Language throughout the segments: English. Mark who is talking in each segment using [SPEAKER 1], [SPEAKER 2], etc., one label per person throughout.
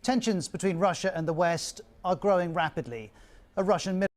[SPEAKER 1] Tensions between Russia and the West are growing rapidly. A Russian military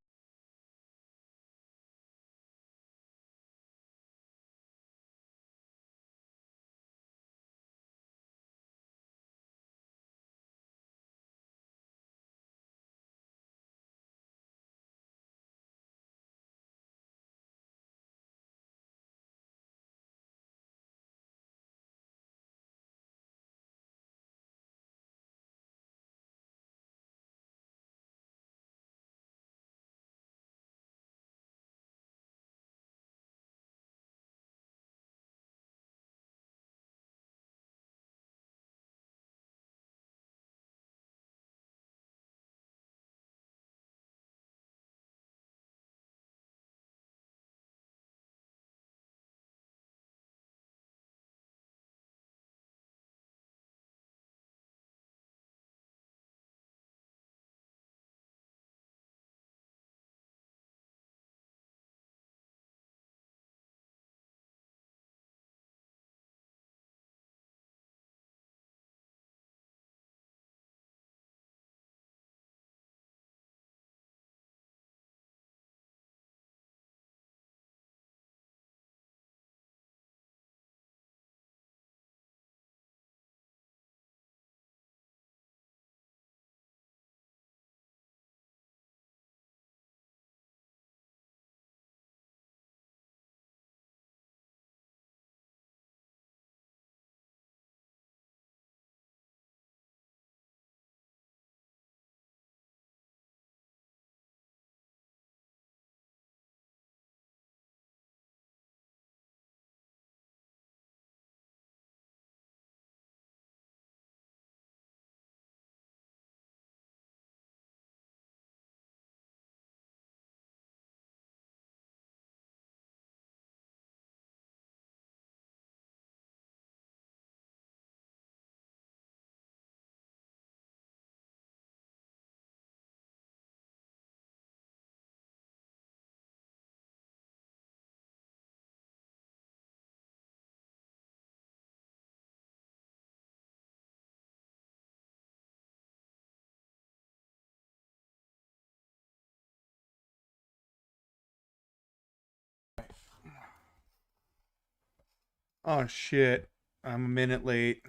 [SPEAKER 2] Oh shit. I'm a minute late.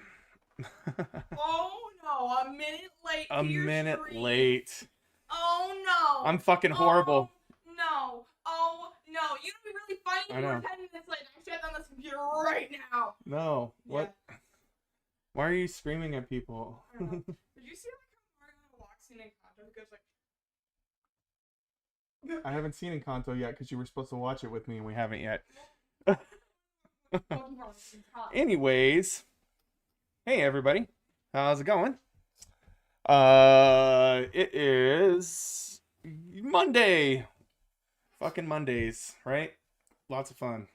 [SPEAKER 3] Oh no, a minute late
[SPEAKER 2] A
[SPEAKER 3] to your
[SPEAKER 2] minute
[SPEAKER 3] stream.
[SPEAKER 2] late.
[SPEAKER 3] Oh no.
[SPEAKER 2] I'm fucking horrible.
[SPEAKER 3] Oh no. Oh no. You know, be really funny if
[SPEAKER 2] I
[SPEAKER 3] you were
[SPEAKER 2] know.
[SPEAKER 3] 10 minutes late. I shut down this computer right now.
[SPEAKER 2] No. What? Why are you screaming at people?
[SPEAKER 3] I don't know. Did you see like how Mario walks in Encanto? Because like
[SPEAKER 2] I haven't seen Encanto yet because you were supposed to watch it with me and we haven't yet. Anyways, hey everybody. How's it going? It is Monday. Fucking Mondays, right? Lots of fun.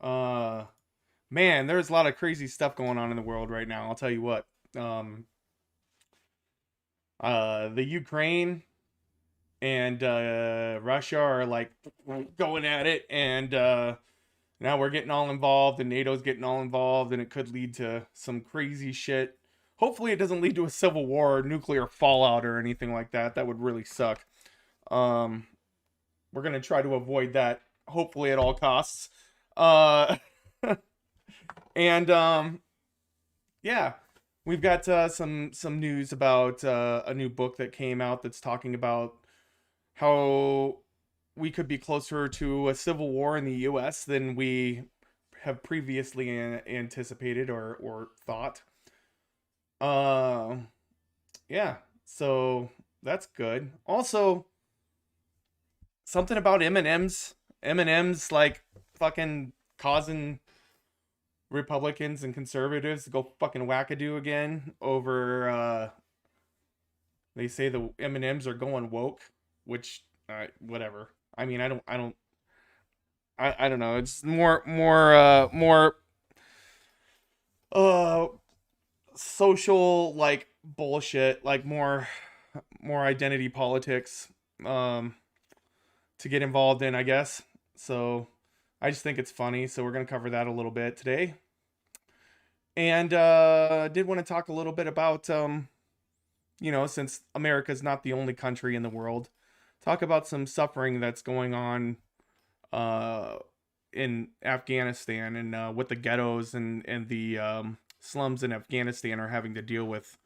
[SPEAKER 2] Uh Man, there's a lot of crazy stuff going on in the world right now. I'll tell you what. Um the Ukraine and Russia are like going at it, and now we're getting all involved, and NATO's getting all involved, and it could lead to some crazy shit. Hopefully it doesn't lead to a civil war or nuclear fallout or anything like that. That would really suck. Um we're going to try to avoid that, hopefully at all costs. Uh and yeah, we've got some news about a new book that came out that's talking about how we could be closer to a civil war in the U.S. than we have previously anticipated or thought. Uh, yeah, so that's good. Also, something about M&Ms. M&Ms like fucking causing Republicans and conservatives to go fucking wackadoo again over they say the M&Ms are going woke, which whatever. I mean, I don't know. It's more uh social like bullshit, like more identity politics um to get involved in, I guess. So I just think it's funny, so we're going to cover that a little bit today. And did want to talk a little bit about since America's not the only country in the world, talk about some suffering that's going on in Afghanistan, and what the ghettos and the slums in Afghanistan are having to deal with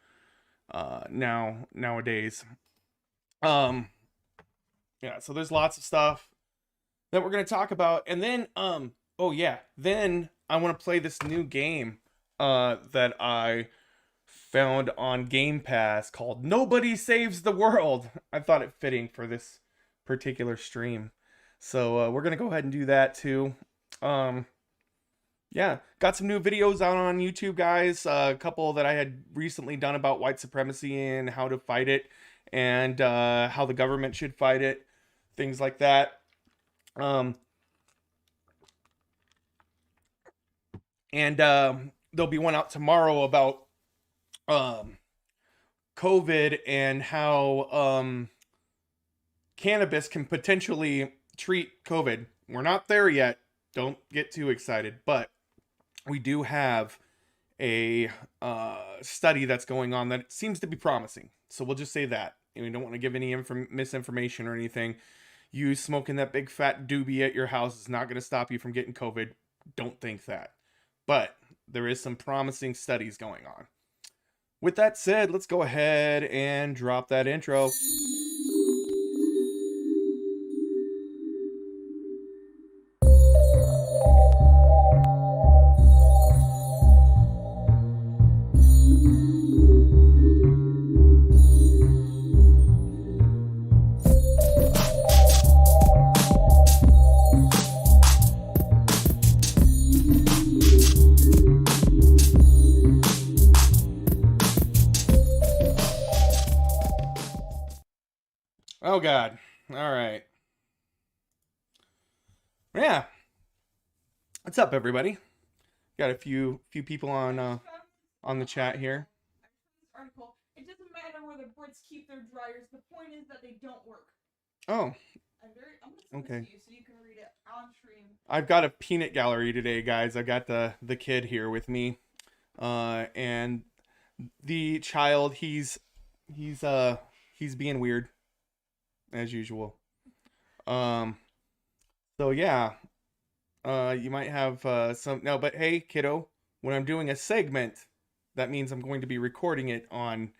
[SPEAKER 2] nowadays. Yeah, so there's lots of stuff that we're going to talk about. And then oh yeah, then I want to play this new game that I found on Game Pass called Nobody Saves the World. I thought it fitting for this particular stream. So we're going to go ahead and do that too. Yeah, got some new videos out on YouTube, guys. A couple that I had recently done about white supremacy and how to fight it, and how the government should fight it, things like that. And there'll be one out tomorrow about COVID and how cannabis can potentially treat COVID. We're not there yet. Don't get too excited, but we do have a study that's going on that seems to be promising. So we'll just say that. And we don't want to give any misinformation or anything. You smoking that big fat doobie at your house is not going to stop you from getting COVID. Don't think that. But there is some promising studies going on. With that said, let's go ahead and drop that intro. Oh God. All right. Yeah. What's up, everybody? Got a few people on the chat here.
[SPEAKER 3] Article. It doesn't matter where the Brits keep their dryers. The point is that they don't work.
[SPEAKER 2] Oh.
[SPEAKER 3] I'm gonna send this to you so you can read it on stream.
[SPEAKER 2] I've got a peanut gallery today, guys. I got the kid here with me, and the child. He's being weird, as usual. So yeah, you might have some no, but hey, kiddo, when I'm doing a segment, that means I'm going to be recording it on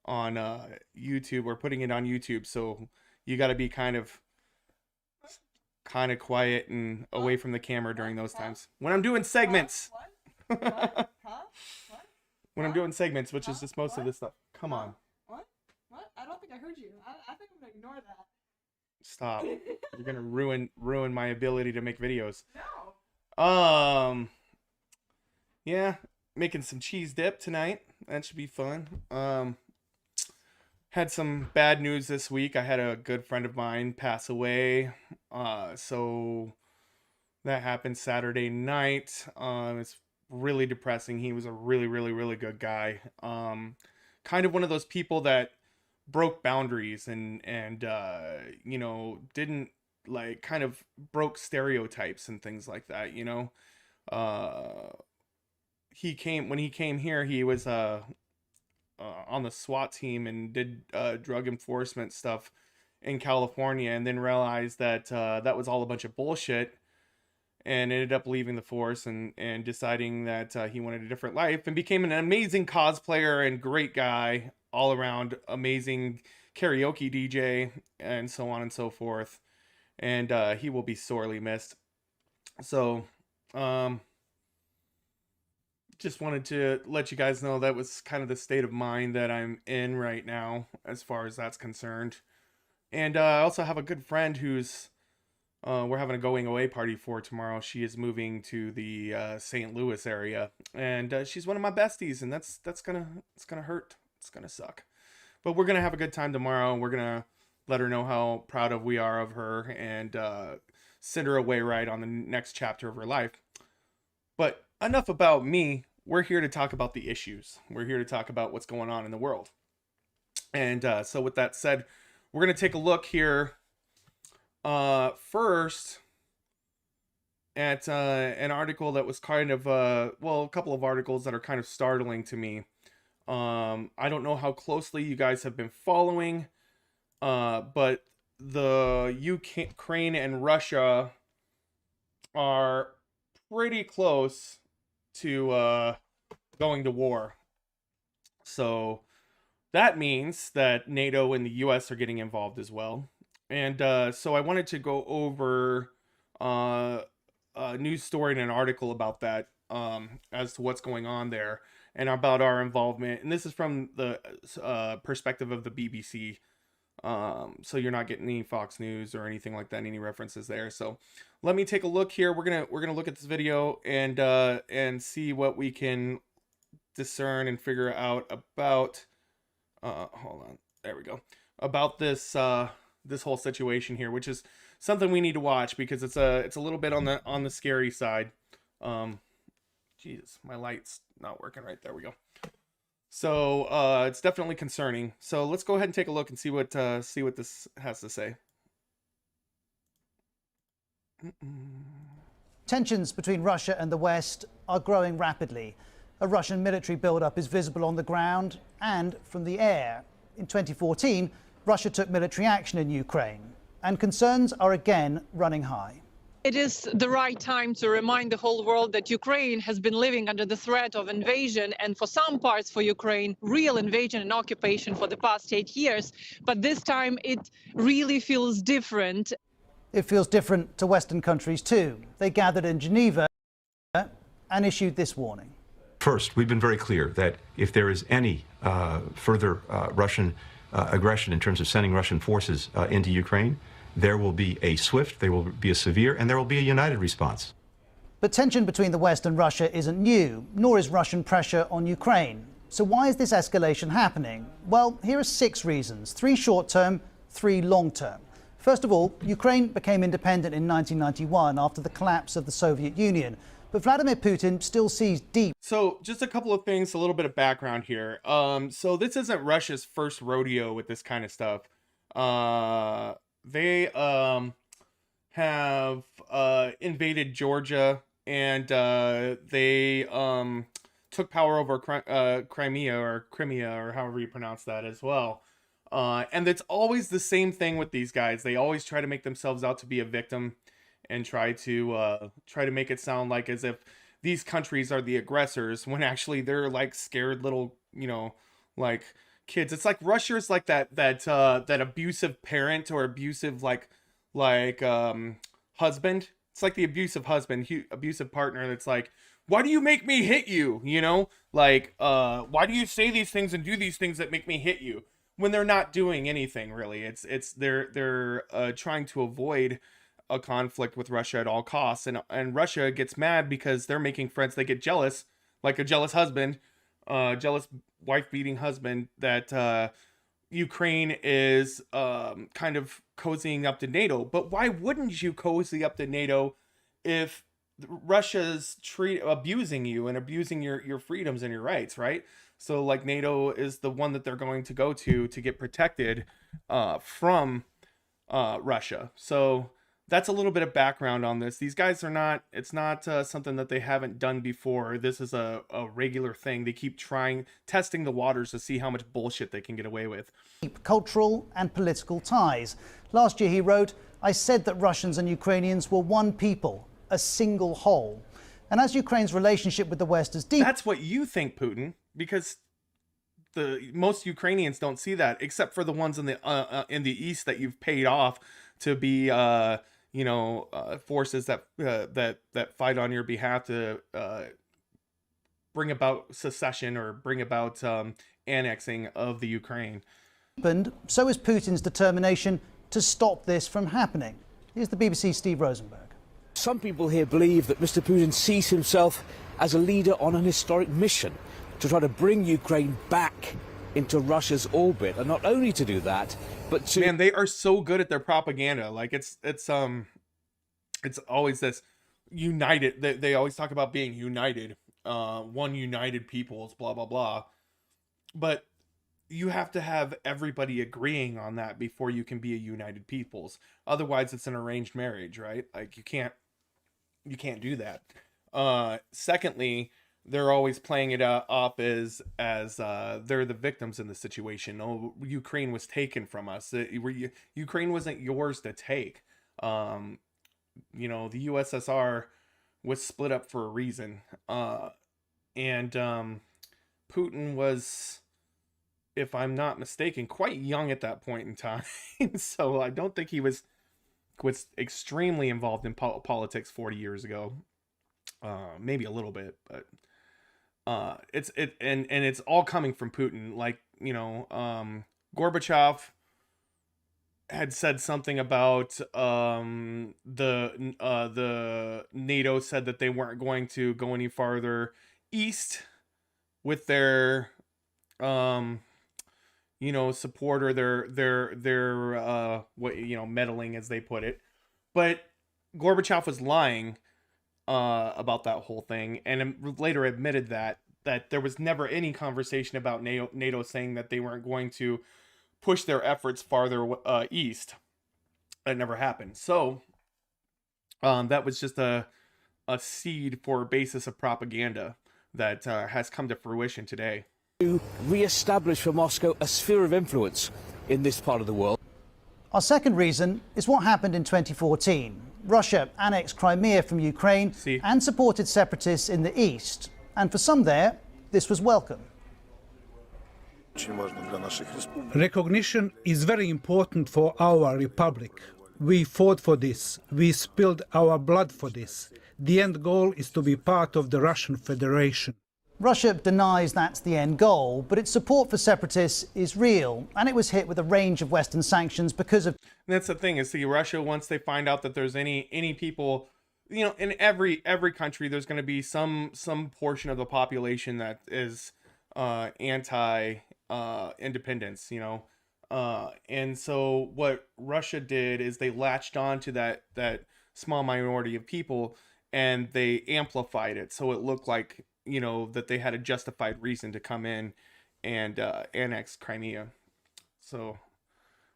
[SPEAKER 2] YouTube or putting it on YouTube. So you got to be kind of quiet and away from the camera during those times when I'm doing segments.
[SPEAKER 3] What? Huh? What?
[SPEAKER 2] When I'm doing segments, which is just most of this stuff. Come on.
[SPEAKER 3] What? I don't think I heard you. I think I'm gonna ignore that.
[SPEAKER 2] Stop. You're gonna ruin my ability to make videos.
[SPEAKER 3] No.
[SPEAKER 2] Yeah, making some cheese dip tonight. That should be fun. Had some bad news this week. I had a good friend of mine pass away. So that happened Saturday night. It's really depressing. He was a really, really, really good guy. Kind of one of those people that broke boundaries and didn't kind of broke stereotypes and things like that. When he came here, he was on the SWAT team and did drug enforcement stuff in California, and then realized that that was all a bunch of bullshit, and ended up leaving the force and deciding that he wanted a different life, and became an amazing cosplayer and great guy all around, amazing karaoke DJ, and so on and so forth. And he will be sorely missed. So just wanted to let you guys know that was kind of the state of mind that I'm in right now as far as that's concerned. And I also have a good friend who's we're having a going away party for tomorrow. She is moving to the St. Louis area, and she's one of my besties, and it's gonna hurt. It's gonna suck, but we're gonna have a good time tomorrow. We're gonna let her know how proud we are of her, and send her away right on the next chapter of her life. But enough about me. We're here to talk about the issues. We're here to talk about what's going on in the world. And so with that said, we're going to take a look here first at an article that was kind of, a couple of articles that are kind of startling to me. I don't know how closely you guys have been following, but the Ukraine and Russia are pretty close to going to war. So that means that NATO and the US are getting involved as well. And so I wanted to go over a news story and an article about that, as to what's going on there and about our involvement. And this is from the perspective of the BBC. So you're not getting any Fox News or anything like that, any references there. So let me take a look here. We're gonna look at this video and see what we can discern and figure out about hold on, there we go, about this this whole situation here, which is something we need to watch because it's a little bit on the scary side. Jesus, my light's not working right. There we go. So it's definitely concerning. So let's go ahead and take a look and see what this has to say.
[SPEAKER 1] Tensions between Russia and the West are growing rapidly. A Russian military buildup is visible on the ground and from the air. In 2014, Russia took military action in Ukraine, and concerns are again running high.
[SPEAKER 4] It is the right time to remind the whole world that Ukraine has been living under the threat of invasion, and for some parts for Ukraine, real invasion and occupation for the past 8 years. But this time it really feels different.
[SPEAKER 1] It feels different to Western countries too. They gathered in Geneva and issued this warning.
[SPEAKER 5] First, we've been very clear that if there is any further Russian aggression in terms of sending Russian forces into Ukraine, there will be a swift, there will be a severe, and there will be a united response.
[SPEAKER 1] But tension between the West and Russia isn't new, nor is Russian pressure on Ukraine. So why is this escalation happening? Well, here are 6 reasons, 3 short-term, 3 long-term. First of all, Ukraine became independent in 1991 after the collapse of the Soviet Union. But Vladimir Putin still sees deep.
[SPEAKER 2] So just a couple of things, a little bit of background here. So this isn't Russia's first rodeo with this kind of stuff. They have invaded Georgia, and they took power over Crimea or however you pronounce that as well. And it's always the same thing with these guys. They always try to make themselves out to be a victim and try to make it sound like as if these countries are the aggressors when actually they're like scared little, like kids. It's like Russia is like that abusive parent or abusive husband. It's like the abusive husband, abusive partner that's like, why do you make me hit you? Why do you say these things and do these things that make me hit you? When they're not doing anything really. They're trying to avoid a conflict with Russia at all costs, and Russia gets mad because they're making friends. They get jealous, like a jealous husband, jealous wife-beating husband, that Ukraine is kind of cozying up to NATO. But why wouldn't you cozy up to NATO if Russia's abusing you and abusing your freedoms and your rights, right? So like NATO is the one that they're going to go to get protected from Russia. So that's a little bit of background on this. These guys are not, it's not something that they haven't done before. This is a regular thing. They keep testing the waters to see how much bullshit they can get away with.
[SPEAKER 1] Cultural and political ties. Last year he wrote, "I said that Russians and Ukrainians were one people, a single whole." And as Ukraine's relationship with the West is deep.
[SPEAKER 2] That's what you think, Putin, because most Ukrainians don't see that, except for the ones in the East that you've paid off to be forces that fight on your behalf to bring about secession or bring about annexing of the Ukraine.
[SPEAKER 1] And so is Putin's determination to stop this from happening. Here's the BBC's Steve Rosenberg.
[SPEAKER 6] Some people here believe that Mr. Putin sees himself as a leader on an historic mission to try to bring Ukraine back into Russia's orbit, and not only to do that, but to...
[SPEAKER 2] Man, they are so good at their propaganda. Like it's always this united. They always talk about being united, one united peoples, blah blah blah. But you have to have everybody agreeing on that before you can be a united peoples. Otherwise, it's an arranged marriage, right? Like you can't do that. Secondly, they're always playing it off as they're the victims in the situation. Oh, Ukraine was taken from us. Ukraine wasn't yours to take. You know, the USSR was split up for a reason. And Putin was, if I'm not mistaken, quite young at that point in time. So I don't think he was extremely involved in politics 40 years ago. Maybe a little bit, but it's all coming from Putin. Like, you know, Gorbachev had said something about the NATO said that they weren't going to go any farther east with their you know, support or their what, you know, meddling, as they put it. But Gorbachev was lying about that whole thing, and later admitted that there was never any conversation about NATO saying that they weren't going to push their efforts farther east. That never happened. So that was just a seed for a basis of propaganda that has come to fruition today.
[SPEAKER 6] To re-establish for Moscow a sphere of influence in this part of the world.
[SPEAKER 1] Our second reason is what happened in 2014. Russia annexed Crimea from Ukraine and supported separatists in the east. And for some there, this was welcome.
[SPEAKER 7] Recognition is very important for our republic. We fought for this. We spilled our blood for this. The end goal is to be part of the Russian Federation.
[SPEAKER 1] Russia denies that's the end goal, but its support for separatists is real, and it was hit with a range of Western sanctions because of...
[SPEAKER 2] And that's the thing, is see, Russia, once they find out that there's any people, you know, in every country, there's going to be some portion of the population that is anti independence, you know. And so what Russia did is they latched on to that small minority of people, and they amplified it so it looked like, you know, that they had a justified reason to come in and annex Crimea. So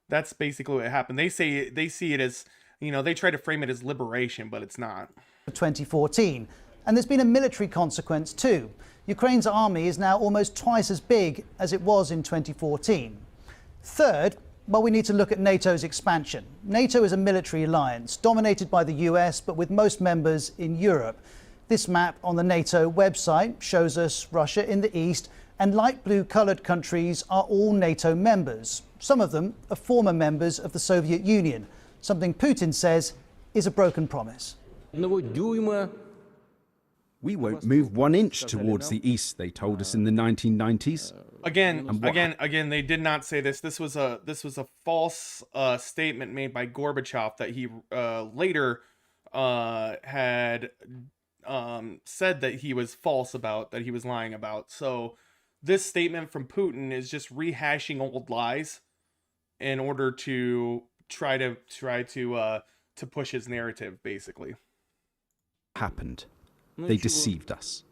[SPEAKER 2] that's basically what happened. They see it as, you know, they try to frame it as liberation, but it's not.
[SPEAKER 1] 2014. And there's been a military consequence too. Ukraine's army is now almost twice as big as it was in 2014. Third, well, we need to look at NATO's expansion. NATO is a military alliance dominated by the US, but with most members in Europe. This map on the NATO website shows us Russia in the east, and light blue coloured countries are all NATO members. Some of them are former members of the Soviet Union, something Putin says is a broken promise.
[SPEAKER 8] We won't move 1 inch towards the east, they told us in the 1990s.
[SPEAKER 2] Again, they did not say this. This was a false statement made by Gorbachev that he later had said that he was false about, that he was lying about. So this statement from Putin is just rehashing old lies in order to try to push his narrative, basically.
[SPEAKER 8] Happened. They deceived us.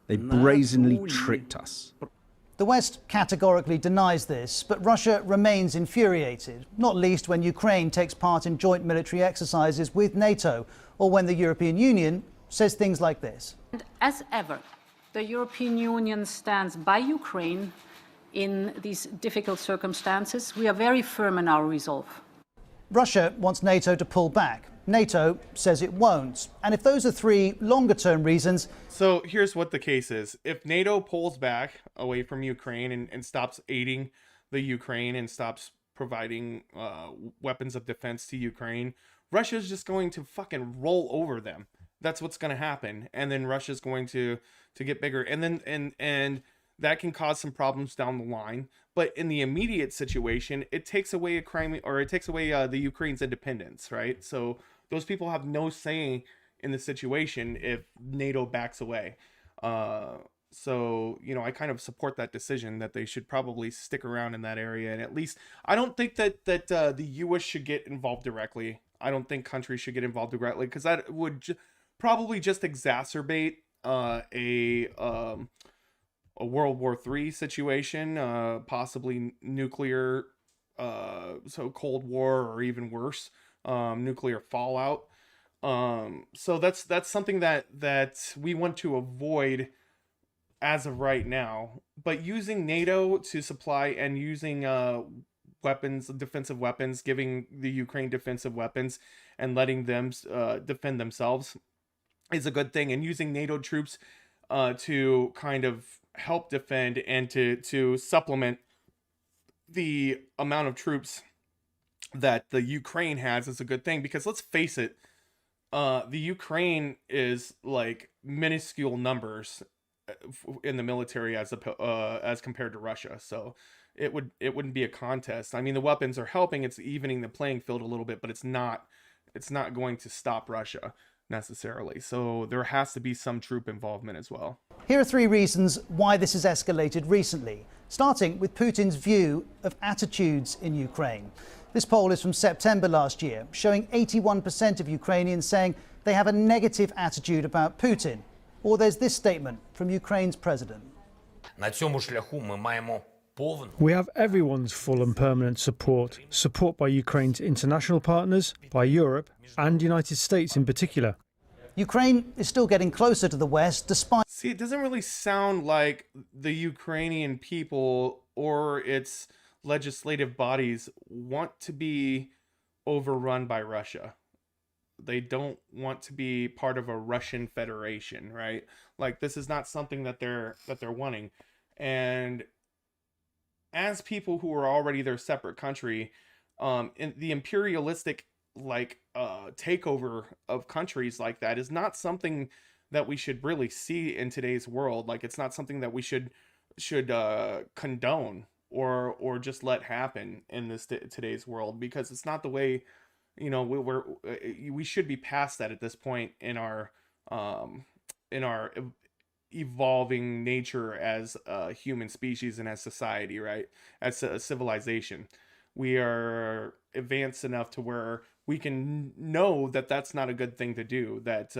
[SPEAKER 8] They brazenly tricked us.
[SPEAKER 1] The West categorically denies this, but Russia remains infuriated, not least when Ukraine takes part in joint military exercises with NATO, or when the European Union says things like this.
[SPEAKER 9] And as ever, the European Union stands by Ukraine in these difficult circumstances. We are very firm in our resolve.
[SPEAKER 1] Russia wants NATO to pull back. NATO says it won't. And if those are three longer-term reasons...
[SPEAKER 2] So here's what the case is. If NATO pulls back away from Ukraine and stops aiding the Ukraine and stops providing weapons of defense to Ukraine, Russia's just going to fucking roll over them. That's what's going to happen. And then Russia's going to get bigger. And then and that can cause some problems down the line. But in the immediate situation, it takes away the Ukraine's independence, right? So those people have no say in the situation if NATO backs away. So, you know, I kind of support that decision that they should probably stick around in that area. And at least, I don't think that the U.S. should get involved directly. I don't think countries should get involved directly, because that would probably just exacerbate a World War III situation, possibly nuclear, so Cold War, or even worse, nuclear fallout. So that's something that we want to avoid as of right now. But using NATO to supply and using weapons, defensive weapons, giving the Ukraine defensive weapons and letting them defend themselves is a good thing. And using NATO troops to kind of help defend and to supplement the amount of troops that the Ukraine has is a good thing, because let's face it, the Ukraine is like minuscule numbers in the military as compared to Russia. So it wouldn't be a contest. I mean, the weapons are helping, it's evening the playing field a little bit, but it's not going to stop Russia necessarily. So there has to be some troop involvement as well.
[SPEAKER 1] Here are 3 reasons why this has escalated recently, starting with Putin's view of attitudes in Ukraine. This poll is from September last year, showing 81% of Ukrainians saying they have a negative attitude about Putin. Or there's this statement from Ukraine's president.
[SPEAKER 10] We have everyone's full and permanent support by Ukraine's international partners, by Europe and United States in particular.
[SPEAKER 1] Ukraine is still getting closer to the West despite...
[SPEAKER 2] See, it doesn't really sound like the Ukrainian people or its legislative bodies want to be overrun by Russia. They don't want to be part of a Russian federation, right? Like, this is not something that they're wanting. And as people who are already their separate country, in the imperialistic takeover of countries like that is not something that we should really see in today's world. Like, it's not something that we should condone or just let happen in this today's world, because it's not the way, you know, we should be past that at this point in our evolving nature as a human species and as society, right? As a civilization, we are advanced enough to where we can know that that's not a good thing to do, that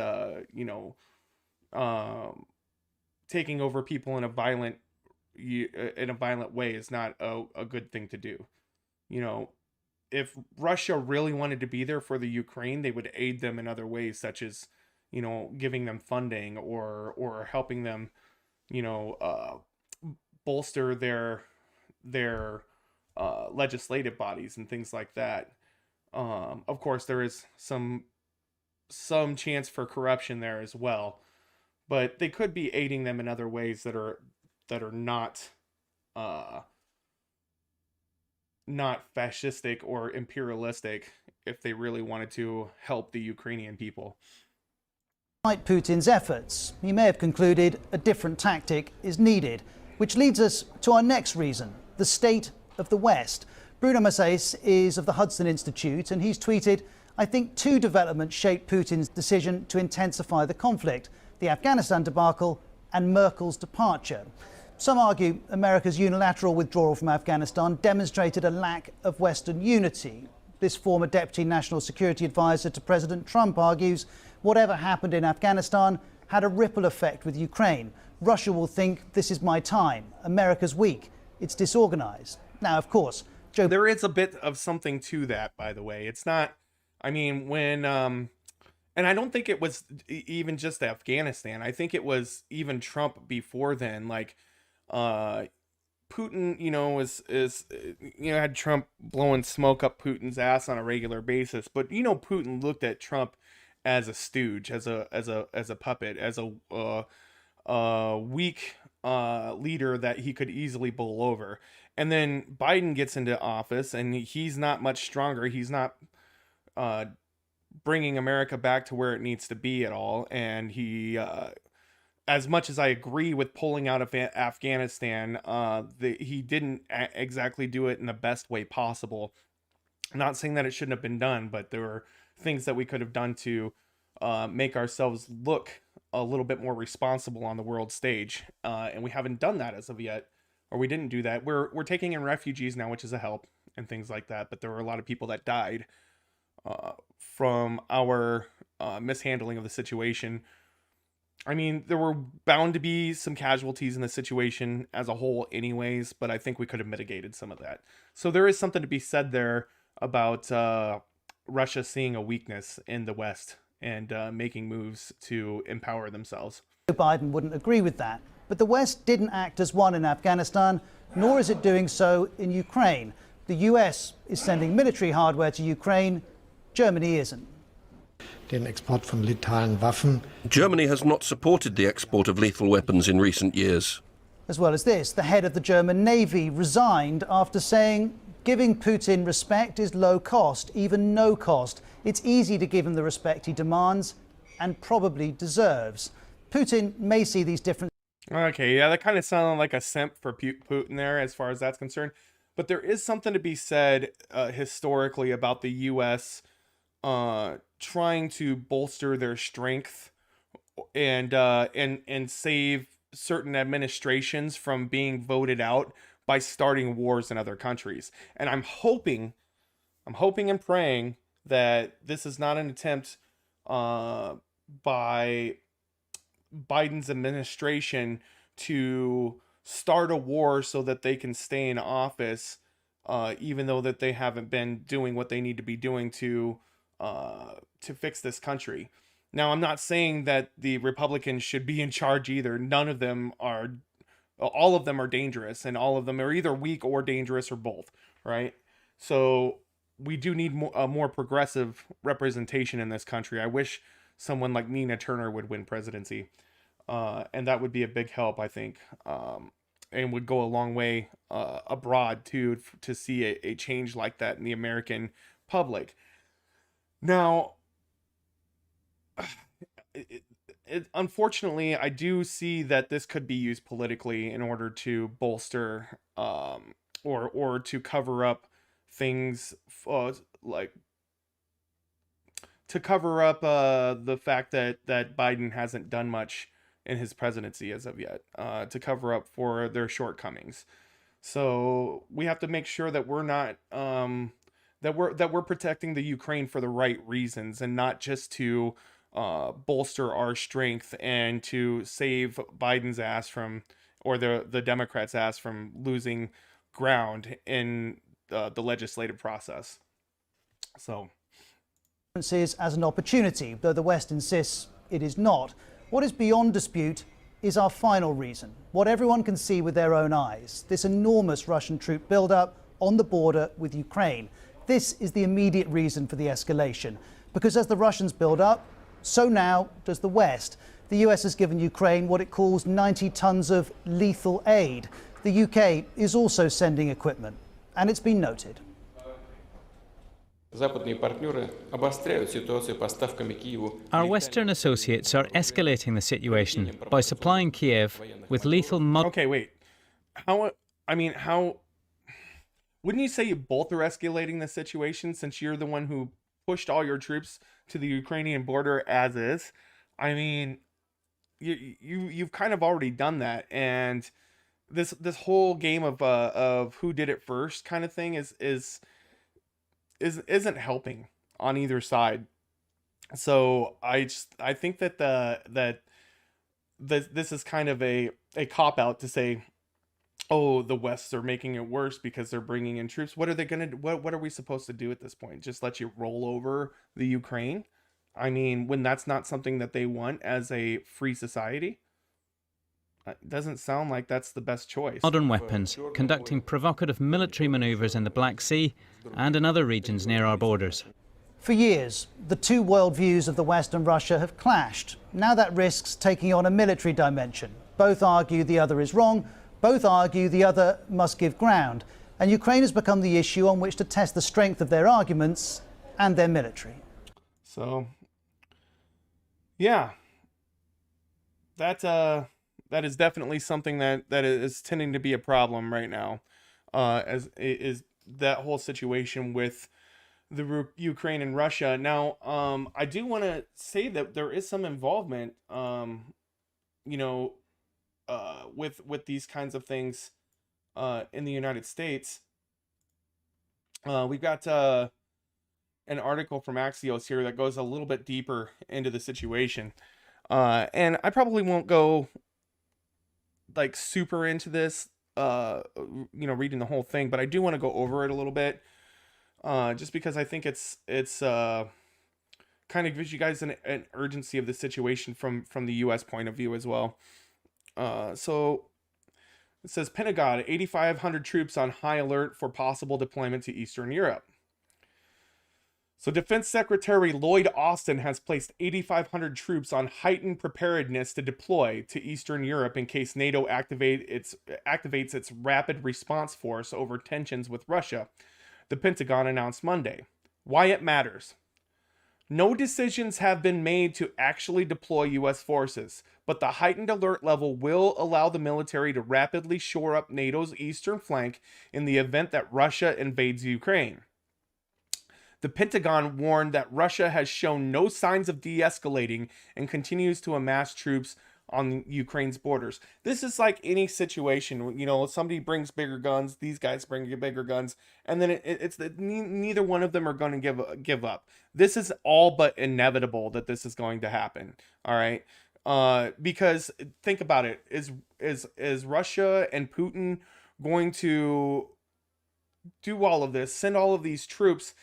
[SPEAKER 2] taking over people in a violent way is not a good thing to do. You know, if Russia really wanted to be there for the Ukraine, they would aid them in other ways, such as, you know, giving them funding or helping them, you know, bolster their legislative bodies and things like that. Of course, there is some chance for corruption there as well, but they could be aiding them in other ways that are not fascistic or imperialistic, if they really wanted to help the Ukrainian people.
[SPEAKER 1] Despite Putin's efforts, he may have concluded a different tactic is needed, which leads us to our next reason, the state of the West. Bruno Massais is of the Hudson Institute, and he's tweeted, "I think 2 developments shaped Putin's decision to intensify the conflict, the Afghanistan debacle and Merkel's departure." Some argue America's unilateral withdrawal from Afghanistan demonstrated a lack of Western unity. This former Deputy National Security Advisor to President Trump argues whatever happened in Afghanistan had a ripple effect with Ukraine. Russia will think this is my time. America's weak. It's disorganized. Now, of course,
[SPEAKER 2] there is a bit of something to that, by the way. It's not, I mean, when, and I don't think it was even just Afghanistan. I think it was even Trump before then. Like, Putin, you know, had Trump blowing smoke up Putin's ass on a regular basis, but you know, Putin looked at Trump as a stooge, as a puppet, as a weak leader that he could easily bowl over. And then Biden gets into office, and he's not much stronger. He's not bringing America back to where it needs to be at all, and he. As much as I agree with pulling out of Afghanistan, he didn't exactly do it in the best way possible. I'm not saying that it shouldn't have been done, but there were things that we could have done to make ourselves look a little bit more responsible on the world stage, and we haven't done that as of yet, or we didn't do that. We're taking in refugees now, which is a help, and things like that, but there were a lot of people that died from our mishandling of the situation. I mean, there were bound to be some casualties in the situation as a whole anyways, but I think we could have mitigated some of that. So there is something to be said there about Russia seeing a weakness in the West and making moves to empower themselves.
[SPEAKER 1] Biden wouldn't agree with that. But the West didn't act as one in Afghanistan, nor is it doing so in Ukraine. The US is sending military hardware to Ukraine. Germany isn't.
[SPEAKER 11] Germany has not supported the export of lethal weapons in recent years.
[SPEAKER 1] As well as this, the head of the German Navy resigned after saying giving Putin respect is low cost, even no cost. It's easy to give him the respect he demands and probably deserves. Putin may see these differences.
[SPEAKER 2] Okay, yeah, that kind of sounded like a simp for Putin there as far as that's concerned. But there is something to be said historically about the U.S. Trying to bolster their strength and save certain administrations from being voted out by starting wars in other countries. And I'm hoping and praying that this is not an attempt by Biden's administration to start a war so that they can stay in office, even though that they haven't been doing what they need to be doing to fix this country. Now, I'm not saying that the Republicans should be in charge either. None of them are. All of them are dangerous, and all of them are either weak or dangerous or both, right? So we do need a more progressive representation in this country. I wish someone like Nina Turner would win presidency, and that would be a big help, I think, and would go a long way abroad too to see a change like that in the American public. Now, unfortunately, I do see that this could be used politically in order to bolster or to cover up things like to cover up the fact that Biden hasn't done much in his presidency as of yet, to cover up for their shortcomings. So we have to make sure that we're not that we're protecting the Ukraine for the right reasons, and not just to bolster our strength and to save Biden's ass from, or the Democrats' ass from losing ground in the legislative process. So,
[SPEAKER 1] as an opportunity, though the West insists it is not. What is beyond dispute is our final reason, what everyone can see with their own eyes, this enormous Russian troop buildup on the border with Ukraine. This is the immediate reason for the escalation, because as the Russians build up, so now does the West. The US has given Ukraine what it calls 90 tons of lethal aid. The UK is also sending equipment, and it's been noted.
[SPEAKER 12] Our Western associates are escalating the situation by supplying Kiev with lethal
[SPEAKER 2] Okay, wait. How wouldn't you say you both are escalating the situation, since you're the one who pushed all your troops to the Ukrainian border as is? I mean, you've kind of already done that, and this whole game of who did it first kind of thing isn't helping on either side. So I think that this is kind of a cop out to say, oh, the Wests are making it worse because they're bringing in troops. What are they gonna? What are we supposed to do at this point? Just let you roll over the Ukraine? I mean, when that's not something that they want as a free society, it doesn't sound like that's the best choice.
[SPEAKER 12] Modern weapons, conducting provocative military maneuvers in the Black Sea and in other regions near our borders.
[SPEAKER 1] For years, the two worldviews of the West and Russia have clashed. Now that risks taking on a military dimension. Both argue the other is wrong. Both argue the other must give ground. And Ukraine has become the issue on which to test the strength of their arguments and their military.
[SPEAKER 2] So, yeah, that is definitely something that is tending to be a problem right now, as is that whole situation with the Ukraine and Russia. Now, I do want to say that there is some involvement, with these kinds of things in the United States. We've got an article from Axios here that goes a little bit deeper into the situation, and I probably won't go like super into this, reading the whole thing, but I do want to go over it a little bit, just because I think it's kind of gives you guys an urgency of the situation from the U.S. point of view as well. So it says Pentagon, 8,500 troops on high alert for possible deployment to Eastern Europe. So Defense Secretary Lloyd Austin has placed 8,500 troops on heightened preparedness to deploy to Eastern Europe in case NATO activates its rapid response force over tensions with Russia, the Pentagon announced Monday. Why it matters. No decisions have been made to actually deploy U.S. forces, but the heightened alert level will allow the military to rapidly shore up NATO's eastern flank in the event that Russia invades Ukraine. The Pentagon warned that Russia has shown no signs of de-escalating and continues to amass troops on Ukraine's borders. This is like any situation, you know, somebody brings bigger guns, these guys bring bigger guns, and then neither one of them are going to give up. This is all but inevitable that this is going to happen. All right, because think about it: is Russia and Putin going to do all of this, send all of these troops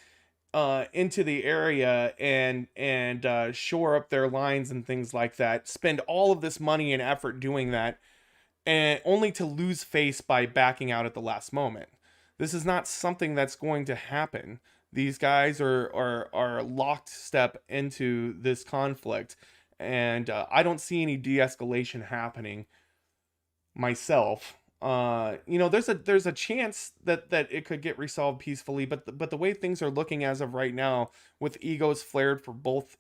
[SPEAKER 2] into the area and shore up their lines and things like that, spend all of this money and effort doing that, and only to lose face by backing out at the last moment? This is not something that's going to happen. These guys are locked step into this conflict, and I don't see any de-escalation happening myself. You know, there's a chance that it could get resolved peacefully, but the way things are looking as of right now, with egos flared for both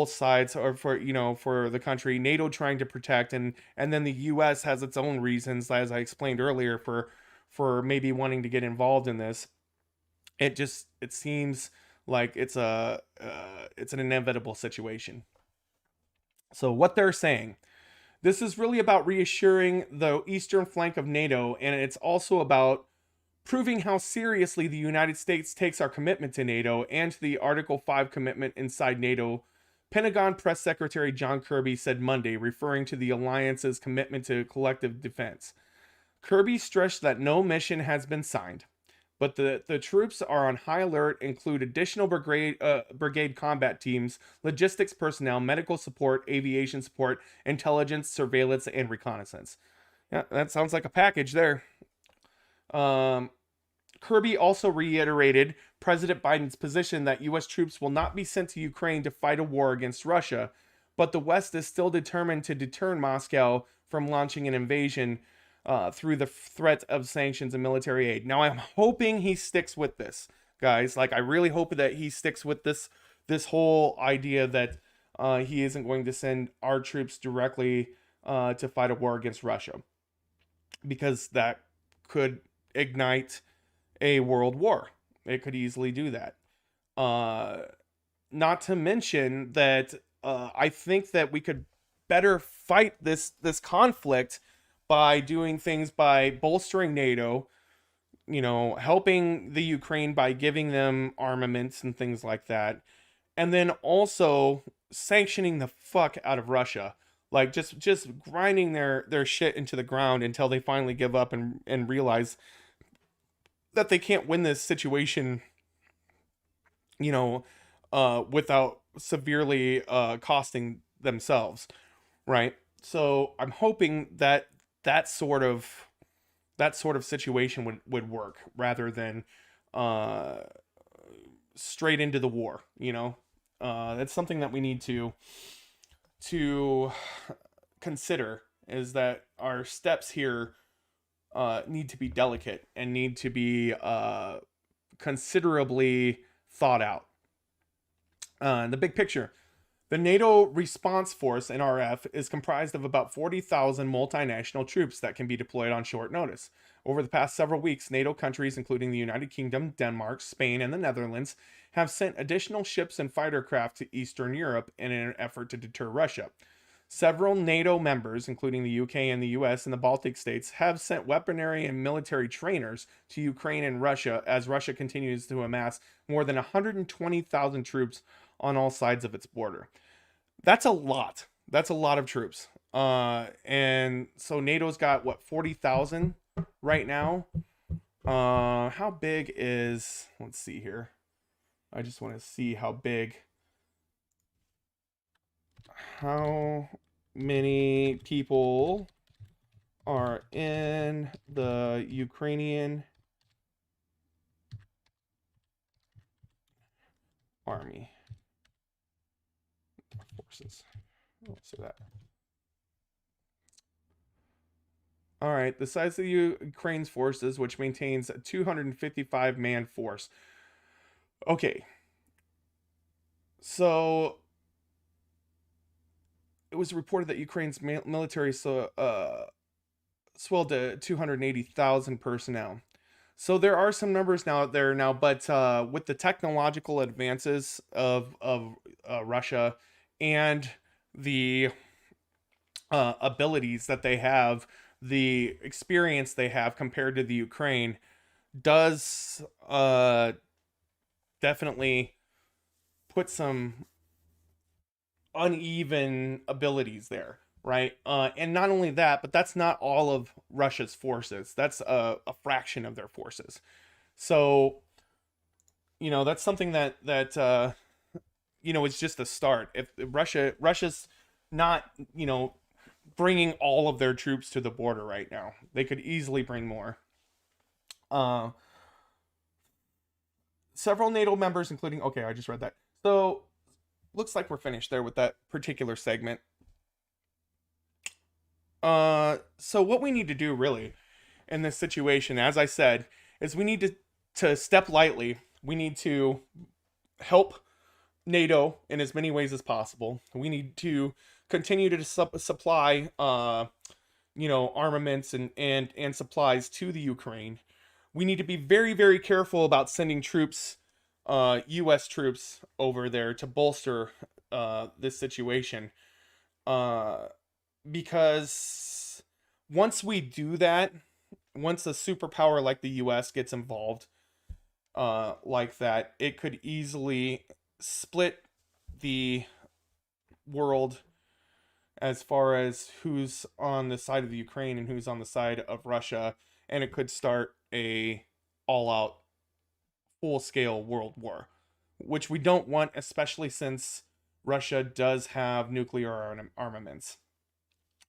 [SPEAKER 2] sides, or for, you know, for the country, NATO trying to protect, and then the US has its own reasons, as I explained earlier, for maybe wanting to get involved in this. It seems like it's an inevitable situation. So what they're saying, this is really about reassuring the eastern flank of NATO, and it's also about proving how seriously the United States takes our commitment to NATO and to the Article 5 commitment inside NATO, Pentagon Press Secretary John Kirby said Monday, referring to the alliance's commitment to collective defense. Kirby stressed that no mission has been signed, but the troops are on high alert, include additional brigade combat teams, logistics personnel, medical support, aviation support, intelligence, surveillance, and reconnaissance. Yeah, that sounds like a package there. Kirby also reiterated President Biden's position that U.S. troops will not be sent to Ukraine to fight a war against Russia, but the West is still determined to deter Moscow from launching an invasion through the threat of sanctions and military aid. Now, I'm hoping he sticks with this, guys. Like, I really hope that he sticks with this whole idea that he isn't going to send our troops directly to fight a war against Russia, because that could ignite a world war. It could easily do that. Not to mention that I think that we could better fight this conflict by doing things by bolstering NATO, you know, helping the Ukraine by giving them armaments and things like that, and then also sanctioning the fuck out of Russia. Like, just grinding their shit into the ground until they finally give up and realize that they can't win this situation, you know, without severely costing themselves, right? So I'm hoping that that sort of situation would work, rather than straight into the war. You know, that's something that we need to consider, is that our steps here need to be delicate and need to be considerably thought out. The big picture. The NATO Response Force, NRF, is comprised of about 40,000 multinational troops that can be deployed on short notice. Over the past several weeks, NATO countries, including the United Kingdom, Denmark, Spain, and the Netherlands, have sent additional ships and fighter craft to Eastern Europe in an effort to deter Russia. Several NATO members, including the UK and the US and the Baltic states, have sent weaponry and military trainers to Ukraine and Russia, as Russia continues to amass more than 120,000 troops on all sides of its border. That's a lot. That's a lot of troops. And so NATO's got, what, 40,000 right now? How big is... Let's see here. I just want to see how big... How many people are in the Ukrainian army forces. Let's say that. All right, the size of the Ukraine's forces, which maintains a 255-man force. Okay. So it was reported that Ukraine's military swelled to 280,000 personnel. So there are some numbers now out there now, but with the technological advances of Russia and the abilities that they have, the experience they have compared to the Ukraine does definitely put some uneven abilities there, right? And not only that, but that's not all of Russia's forces. That's a fraction of their forces. So, you know, that's something that you know, it's just a start. If Russia's not, you know, bringing all of their troops to the border right now. They could easily bring more. Several NATO members, including, okay, I just read that. So looks like we're finished there with that particular segment. So what we need to do really in this situation, as I said, is we need to step lightly. We need to help NATO in as many ways as possible. We need to continue to supply, you know, armaments and supplies to the Ukraine. We need to be very, very careful about sending troops, U.S. troops over there to bolster this situation. Because once we do that, once a superpower like the U.S. gets involved like that, it could easily split the world as far as who's on the side of the Ukraine and who's on the side of Russia, and it could start a all-out full-scale world war, which we don't want, especially since Russia does have nuclear armaments.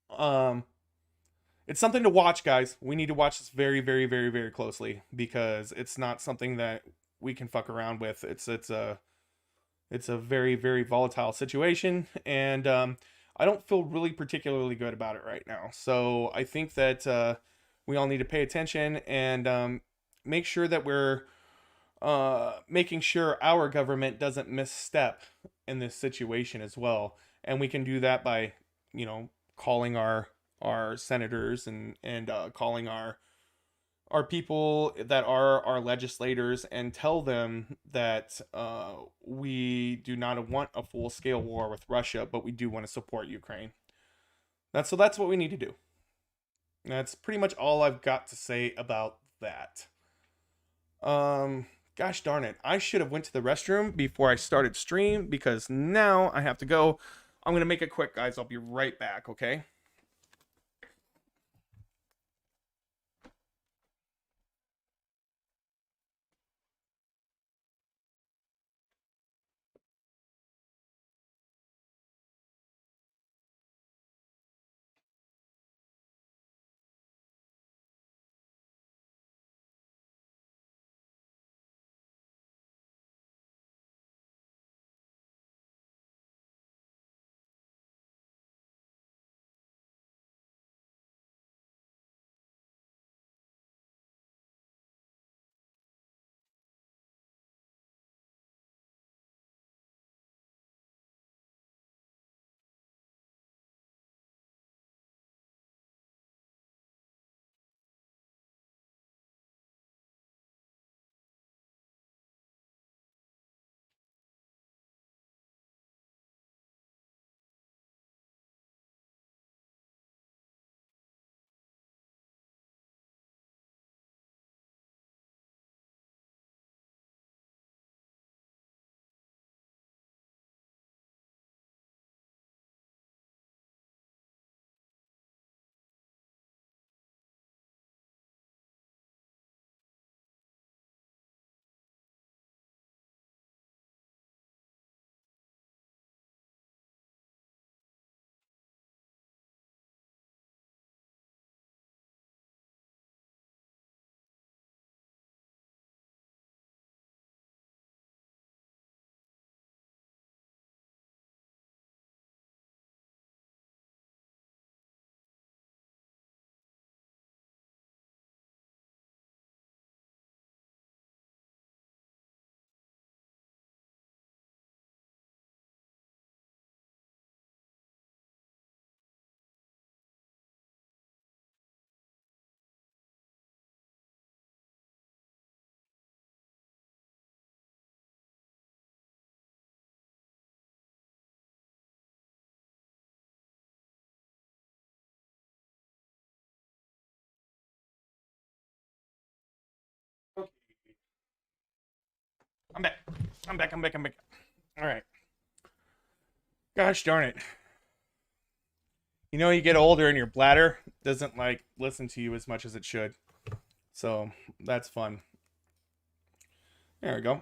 [SPEAKER 2] It's something to watch, guys. We need to watch this very, very, very, very closely, because it's not something that we can fuck around with. It's a very, very volatile situation, and I don't feel really particularly good about it right now. So I think that we all need to pay attention and make sure that we're making sure our government doesn't misstep in this situation as well. And we can do that by, you know, calling our senators and calling our people that are our legislators and tell them that we do not want a full-scale war with Russia, but we do want to support Ukraine. That's what we need to do. That's pretty much all I've got to say about that. Gosh darn it. I should have went to the restroom before I started stream, because now I have to go. I'm going to make it quick, guys. I'll be right back, okay? I'm back. All right. Gosh darn it. You know, you get older and your bladder doesn't like listen to you as much as it should. So that's fun. There we go.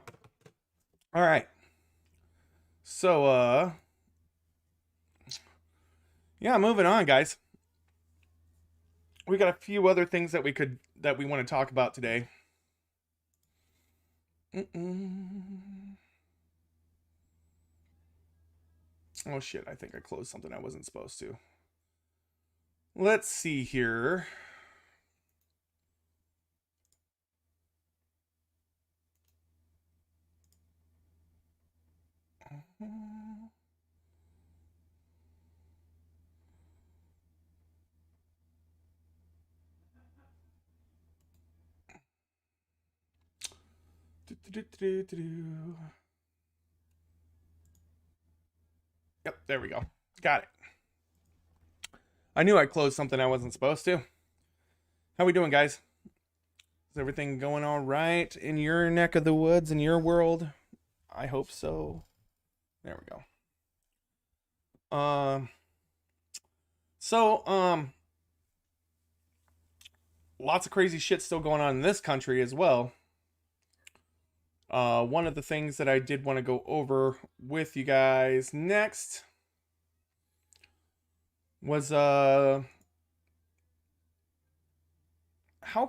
[SPEAKER 2] All right. So, yeah, moving on, guys. We got a few other things that we want to talk about today. Oh shit, I think I closed something I wasn't supposed to. Let's see here. Yep, there we go. Got it. I knew I closed something I wasn't supposed to. How we doing, guys? Is everything going all right in your neck of the woods, in your world? I hope so. There we go. Lots of crazy shit still going on in this country as well. One of the things that I did want to go over with you guys next was how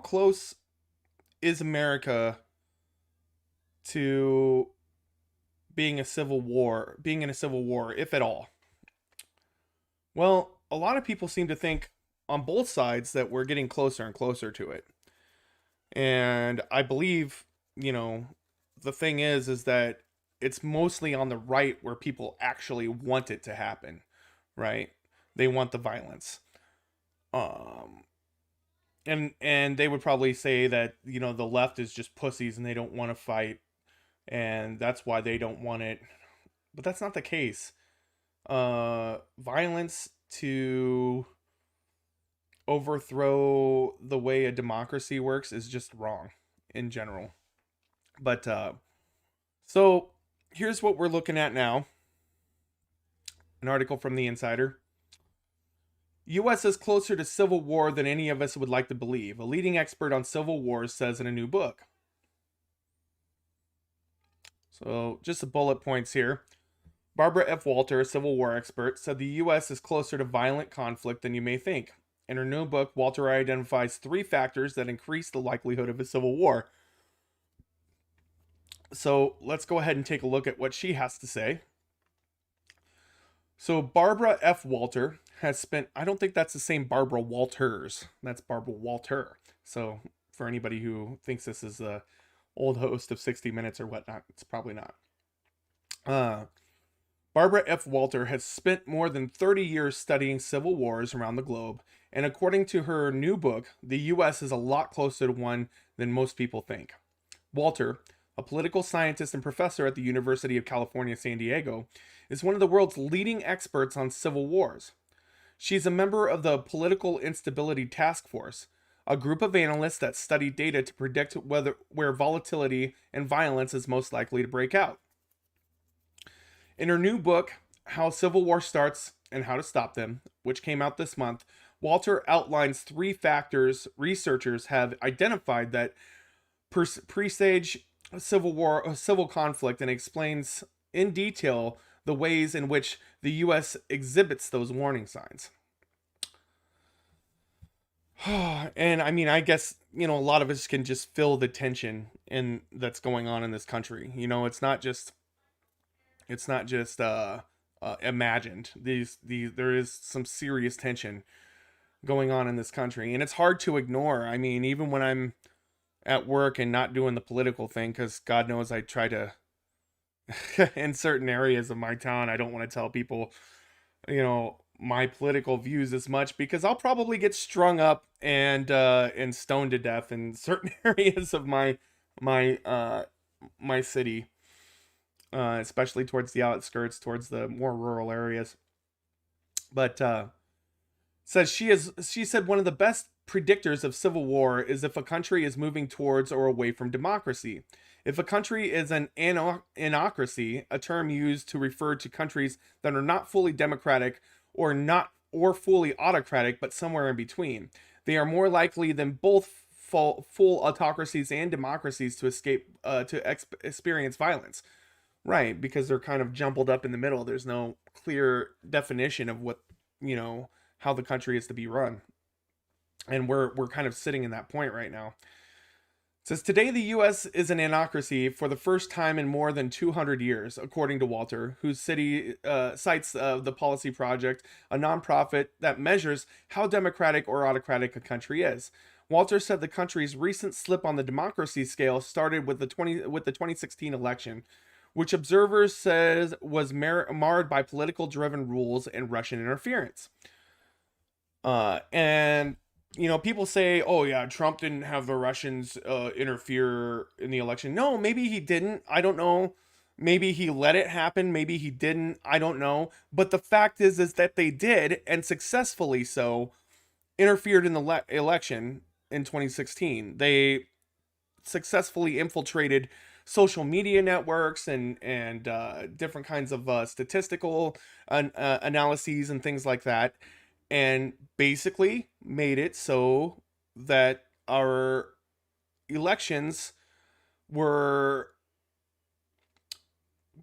[SPEAKER 2] close is America to being in a civil war, if at all? Well, a lot of people seem to think on both sides that we're getting closer and closer to it. And I believe, you know, the thing is that it's mostly on the right where people actually want it to happen, right? They want the violence. And they would probably say that, you know, the left is just pussies and they don't want to fight, and that's why they don't want it. But that's not the case. Violence to overthrow the way a democracy works is just wrong in general. But so here's what we're looking at now. An article from The Insider. U.S. is closer to civil war than any of us would like to believe. A leading expert on civil wars says in a new book. So just the bullet points here. Barbara F. Walter, a Civil War expert, said the U.S. is closer to violent conflict than you may think. In her new book, Walter identifies 3 factors that increase the likelihood of a civil war. So let's go ahead and take a look at what she has to say. So Barbara F. Walter has spent, I don't think that's the same Barbara Walters. That's Barbara Walter. So for anybody who thinks this is the old host of 60 Minutes or whatnot, it's probably not. Barbara F. Walter has spent more than 30 years studying civil wars around the globe, and according to her new book, the U.S. is a lot closer to one than most people think. Walter, a political scientist and professor at the University of California, San Diego, is one of the world's leading experts on civil wars. She's a member of the Political Instability Task Force, a group of analysts that study data to predict where volatility and violence is most likely to break out. In her new book, How Civil War Starts and How to Stop Them, which came out this month, Walter outlines 3 factors researchers have identified that presage civil conflict, and explains in detail the ways in which the U.S. exhibits those warning signs. And I mean, I guess, you know, a lot of us can just feel the tension that's going on in this country. You know, it's not just imagined. There is some serious tension going on in this country, and it's hard to ignore. I mean, even when I'm at work and not doing the political thing, because God knows I try to in certain areas of my town, I don't want to tell people, you know, my political views as much, because I'll probably get strung up and stoned to death in certain areas of my city, especially towards the outskirts, towards the more rural areas. But says she said one of the best predictors of civil war is if a country is moving towards or away from democracy. If a country is an anocracy, a term used to refer to countries that are not fully democratic or fully autocratic, but somewhere in between, they are more likely than both full autocracies and democracies to experience violence. Right, because they're kind of jumbled up in the middle. There's no clear definition of what, how the country is to be run. And we're kind of sitting in that point right now. It says, today the U.S. is an anocracy for the first time in more than 200 years, according to Walter, whose city cites the Policy Project, a nonprofit that measures how democratic or autocratic a country is. Walter said the country's recent slip on the democracy scale started with the 2016 election, which observers says was marred by political-driven rules and Russian interference. And people say, oh yeah, Trump didn't have the Russians interfere in the election. No, maybe he didn't. I don't know. Maybe he let it happen. Maybe he didn't. I don't know. But the fact is that they did, and successfully so, interfered in the election in 2016. They successfully infiltrated social media networks and different kinds of statistical analyses and things like that, and basically made it so that our elections were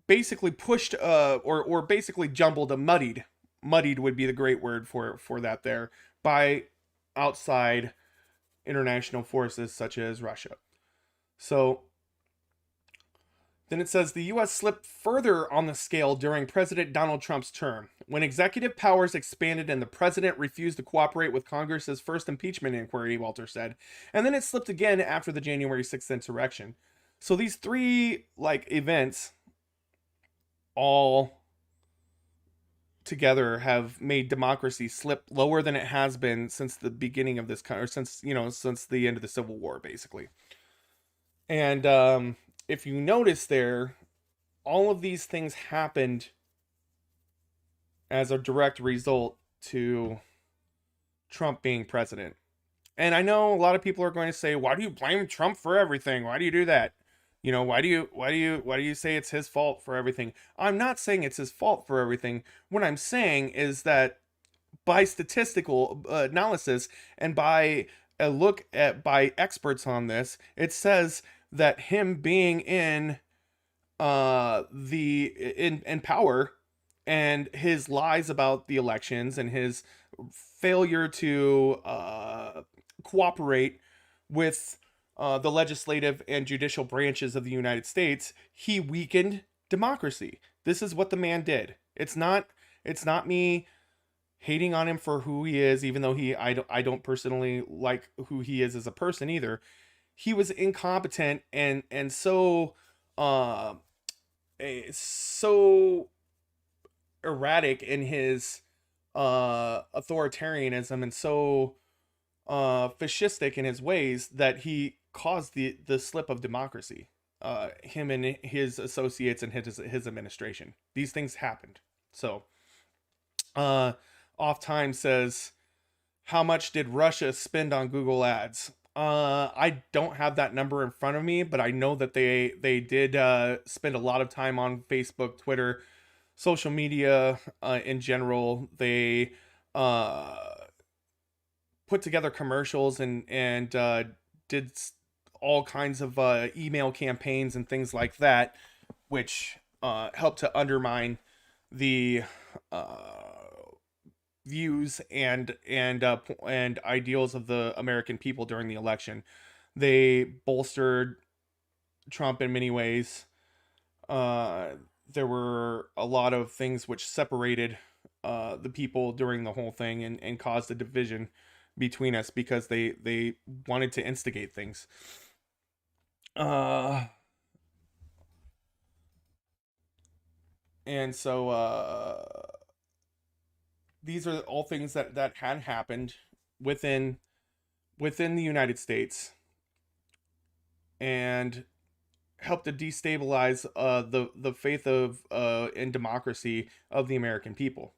[SPEAKER 2] basically pushed or basically jumbled and muddied would be the great word for that there, by outside international forces such as Russia. So then it says the U.S. slipped further on the scale during President Donald Trump's term, when executive powers expanded and the president refused to cooperate with Congress's first impeachment inquiry, Walter said. And then it slipped again after the January 6th insurrection. So these three events all together have made democracy slip lower than it has been since the beginning of this or since the end of the Civil War, basically. And if you notice there, all of these things happened as a direct result to Trump being president. And I know a lot of people are going to say, why do you blame Trump for everything? Why do you do that? Why do you say it's his fault for everything? I'm not saying it's his fault for everything. What I'm saying is that by statistical analysis and by a look at by experts on this, it says that him being in power and his lies about the elections and his failure to cooperate with the legislative and judicial branches of the United States, he weakened democracy. This is what the man did. It's not me hating on him for who he is, even though I don't personally like who he is as a person either. He was incompetent and so erratic in his authoritarianism and so fascistic in his ways that he caused the slip of democracy. Him and his associates and his administration. These things happened. So Off Time says, how much did Russia spend on Google ads? I don't have that number in front of me, but I know that they did spend a lot of time on Facebook, Twitter, social media in general. They put together commercials and did all kinds of email campaigns and things like that, which helped to undermine the views and ideals of the American people during the election. They bolstered Trump in many ways. There were a lot of things which separated the people during the whole thing and caused a division between us because they wanted to instigate things. And so these are all things that had happened within the United States and helped to destabilize the faith of in democracy of the American people.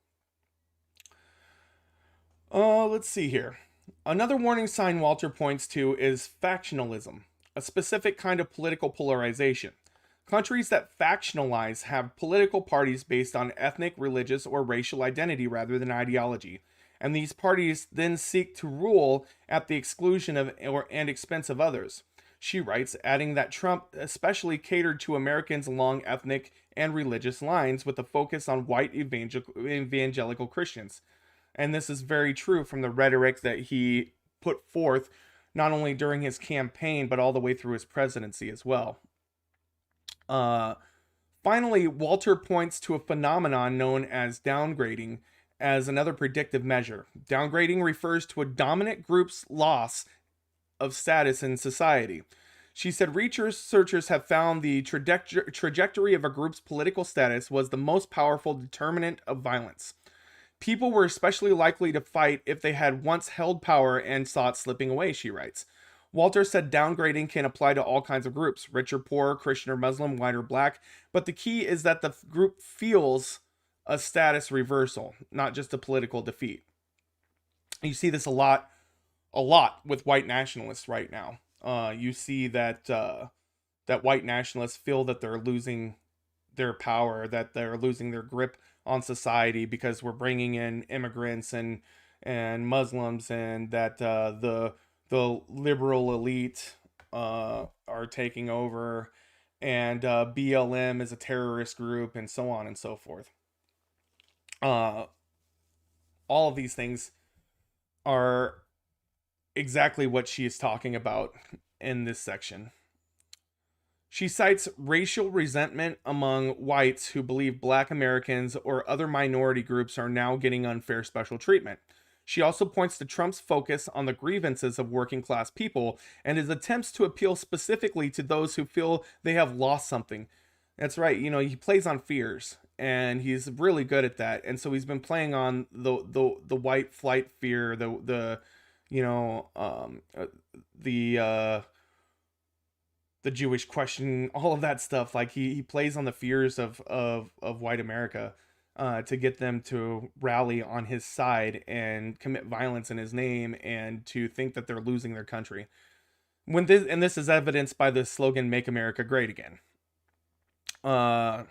[SPEAKER 2] Let's see here. Another warning sign Walter points to is factionalism, a specific kind of political polarization. Countries that factionalize have political parties based on ethnic, religious, or racial identity rather than ideology, and these parties then seek to rule at the exclusion of and expense of others. She writes, adding that Trump especially catered to Americans along ethnic and religious lines with a focus on white evangelical Christians. And this is very true from the rhetoric that he put forth, not only during his campaign, but all the way through his presidency as well. Finally, Walter points to a phenomenon known as downgrading as another predictive measure. Downgrading refers to a dominant group's loss of status in society. She said researchers have found the trajectory of a group's political status was the most powerful determinant of violence. People were especially likely to fight if they had once held power and saw it slipping away, she writes. Walter said downgrading can apply to all kinds of groups, rich or poor, Christian or Muslim, white or black, but the key is that the group feels a status reversal, not just a political defeat. You see this a lot with white nationalists right now. You see that that white nationalists feel that they're losing their power, that they're losing their grip on society because we're bringing in immigrants and Muslims, and that the liberal elite are taking over, and BLM is a terrorist group, and so on and so forth. All of these things are exactly what she is talking about in this section. She cites racial resentment among whites who believe black Americans or other minority groups are now getting unfair special treatment. She also points to Trump's focus on the grievances of working class people and his attempts to appeal specifically to those who feel they have lost something. That's right, you know, he plays on fears, and he's really good at that. And so he's been playing on the white flight fear, the Jewish question, all of that stuff. Like he plays on the fears of white America to get them to rally on his side and commit violence in his name, and to think that they're losing their country. This is evidenced by the slogan "Make America Great Again." Where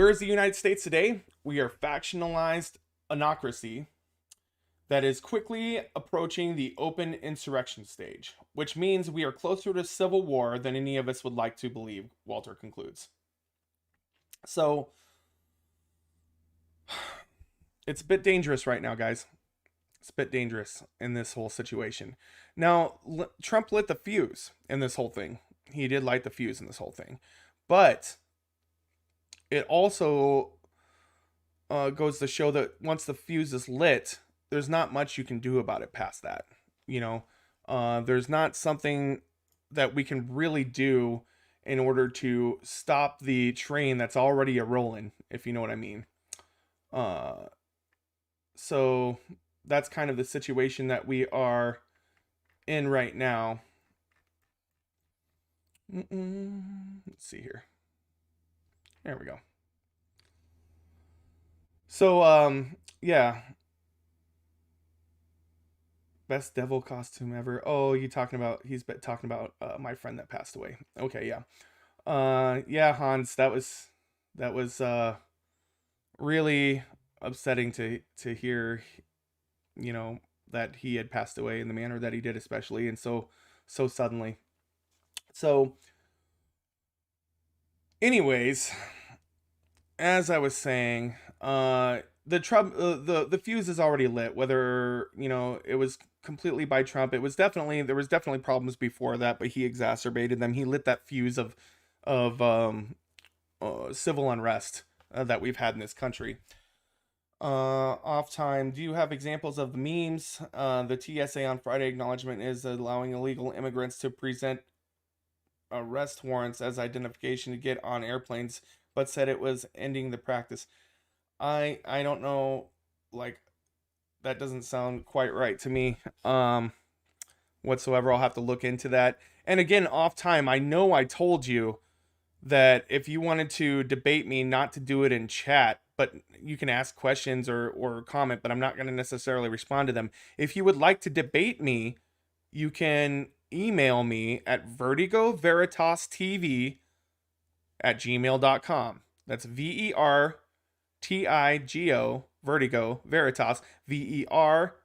[SPEAKER 2] is the United States today? We are factionalized anocracy that is quickly approaching the open insurrection stage, which means we are closer to civil war than any of us would like to believe, Walter concludes. So, it's a bit dangerous right now, guys. It's a bit dangerous in this whole situation. Now, Trump lit the fuse in this whole thing. He did light the fuse in this whole thing. But it also goes to show that once the fuse is lit, there's not much you can do about it past that. You know, there's not something that we can really do in order to stop the train that's already a-rolling, if you know what I mean. So that's kind of the situation that we are in right now. Let's see here. There we go. So, yeah. Best devil costume ever. Oh, he's talking about my friend that passed away. Okay, yeah. Yeah, Hans, that was really upsetting to hear, you know, that he had passed away in the manner that he did, especially, and so suddenly. So, anyways, as I was saying, the fuse is already lit. Whether, you know, it was completely by Trump, there was definitely problems before that, but he exacerbated them. He lit that fuse of civil unrest that we've had in this country. Off time. Do you have examples of the memes? The TSA on Friday acknowledgement is allowing illegal immigrants to present arrest warrants as identification to get on airplanes, but said it was ending the practice. I don't know, like, that doesn't sound quite right to me whatsoever. I'll have to look into that. And again, off time, I know I told you that if you wanted to debate me, not to do it in chat, but you can ask questions or comment, but I'm not going to necessarily respond to them. If you would like to debate me, you can email me at vertigoveritas@gmail.com. That's VERTIGO, Vertigo Veritas, VERITASTV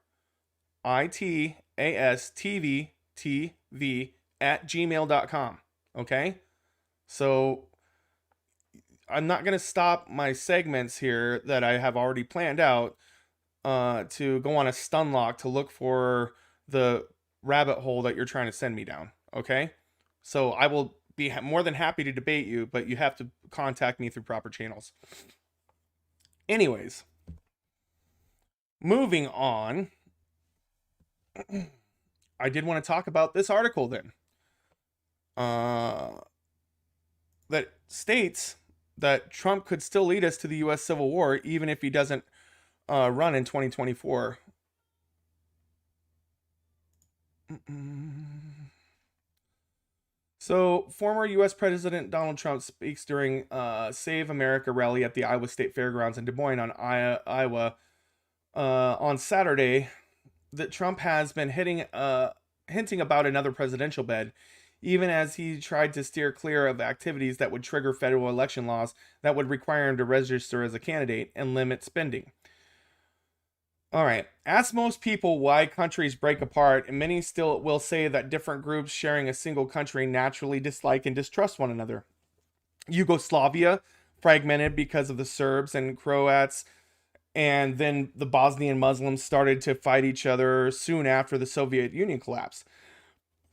[SPEAKER 2] @gmail.com. Okay? So I'm not going to stop my segments here that I have already planned out to go on a stun lock to look for the rabbit hole that you're trying to send me down. Okay? So I will be more than happy to debate you, but you have to contact me through proper channels. Anyways, moving on, I did want to talk about this article then. That states that Trump could still lead us to the U.S. Civil War even if he doesn't run in 2024. So, former U.S. President Donald Trump speaks during Save America rally at the Iowa State Fairgrounds in Des Moines, Iowa, on Saturday, that Trump has been hinting about another presidential bid, even as he tried to steer clear of activities that would trigger federal election laws that would require him to register as a candidate and limit spending. All right. Ask most people why countries break apart, and many still will say that different groups sharing a single country naturally dislike and distrust one another. Yugoslavia fragmented because of the Serbs and Croats, and then the Bosnian Muslims started to fight each other soon after the Soviet Union collapsed.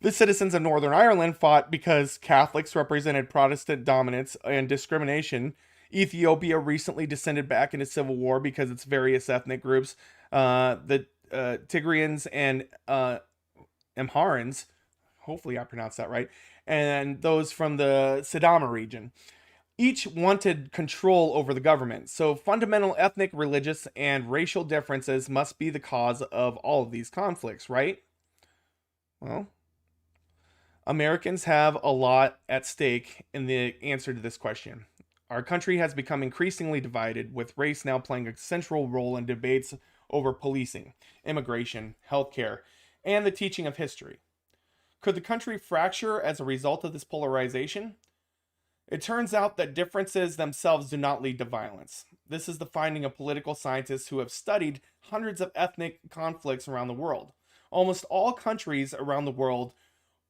[SPEAKER 2] The citizens of Northern Ireland fought because Catholics represented Protestant dominance and discrimination. Ethiopia recently descended back into civil war because its various ethnic groups, the Tigrayans and Amharans, hopefully I pronounced that right, and those from the Sidama region, each wanted control over the government. So fundamental ethnic, religious, and racial differences must be the cause of all of these conflicts, right? Well, Americans have a lot at stake in the answer to this question. Our country has become increasingly divided, with race now playing a central role in debates over policing, immigration, healthcare, and the teaching of history. Could the country fracture as a result of this polarization? It turns out that differences themselves do not lead to violence. This is the finding of political scientists who have studied hundreds of ethnic conflicts around the world. Almost all countries around the world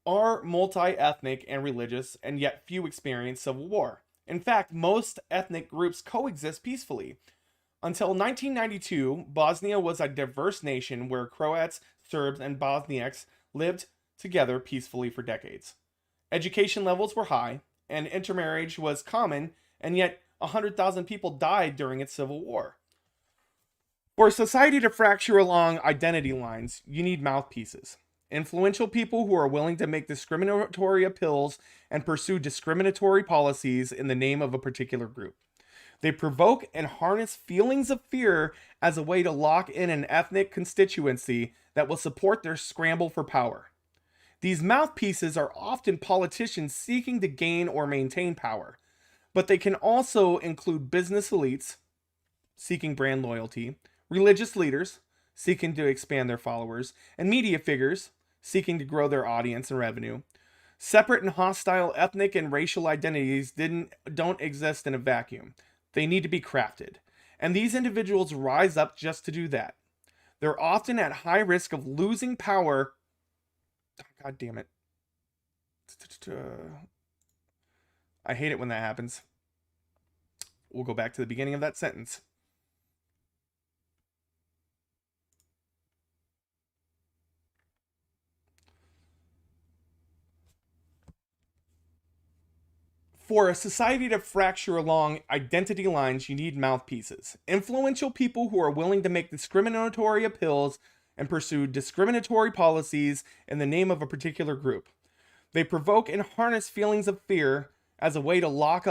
[SPEAKER 2] are multi-ethnic and religious, and yet few experience civil war. In fact, most ethnic groups coexist peacefully. Until 1992, Bosnia was a diverse nation where Croats, Serbs, and Bosniaks lived together peacefully for decades. Education levels were high, and intermarriage was common, and yet 100,000 people died during its civil war. For a society to fracture along identity lines, you need mouthpieces. Influential people who are willing to make discriminatory appeals and pursue discriminatory policies in the name of a particular group. They provoke and harness feelings of fear as a way to lock in an ethnic constituency that will support their scramble for power. These mouthpieces are often politicians seeking to gain or maintain power, but they can also include business elites seeking brand loyalty, religious leaders seeking to expand their followers, and media figures seeking to grow their audience and revenue. Separate and hostile ethnic and racial identities don't exist in a vacuum. They need to be crafted. And these individuals rise up just to do that. They're often at high risk of losing power. God damn it. I hate it when that happens. We'll go back to the beginning of that sentence. For a society to fracture along identity lines, you need mouthpieces. Influential people who are willing to make discriminatory appeals and pursue discriminatory policies in the name of a particular group. They provoke and harness feelings of fear as a way to lock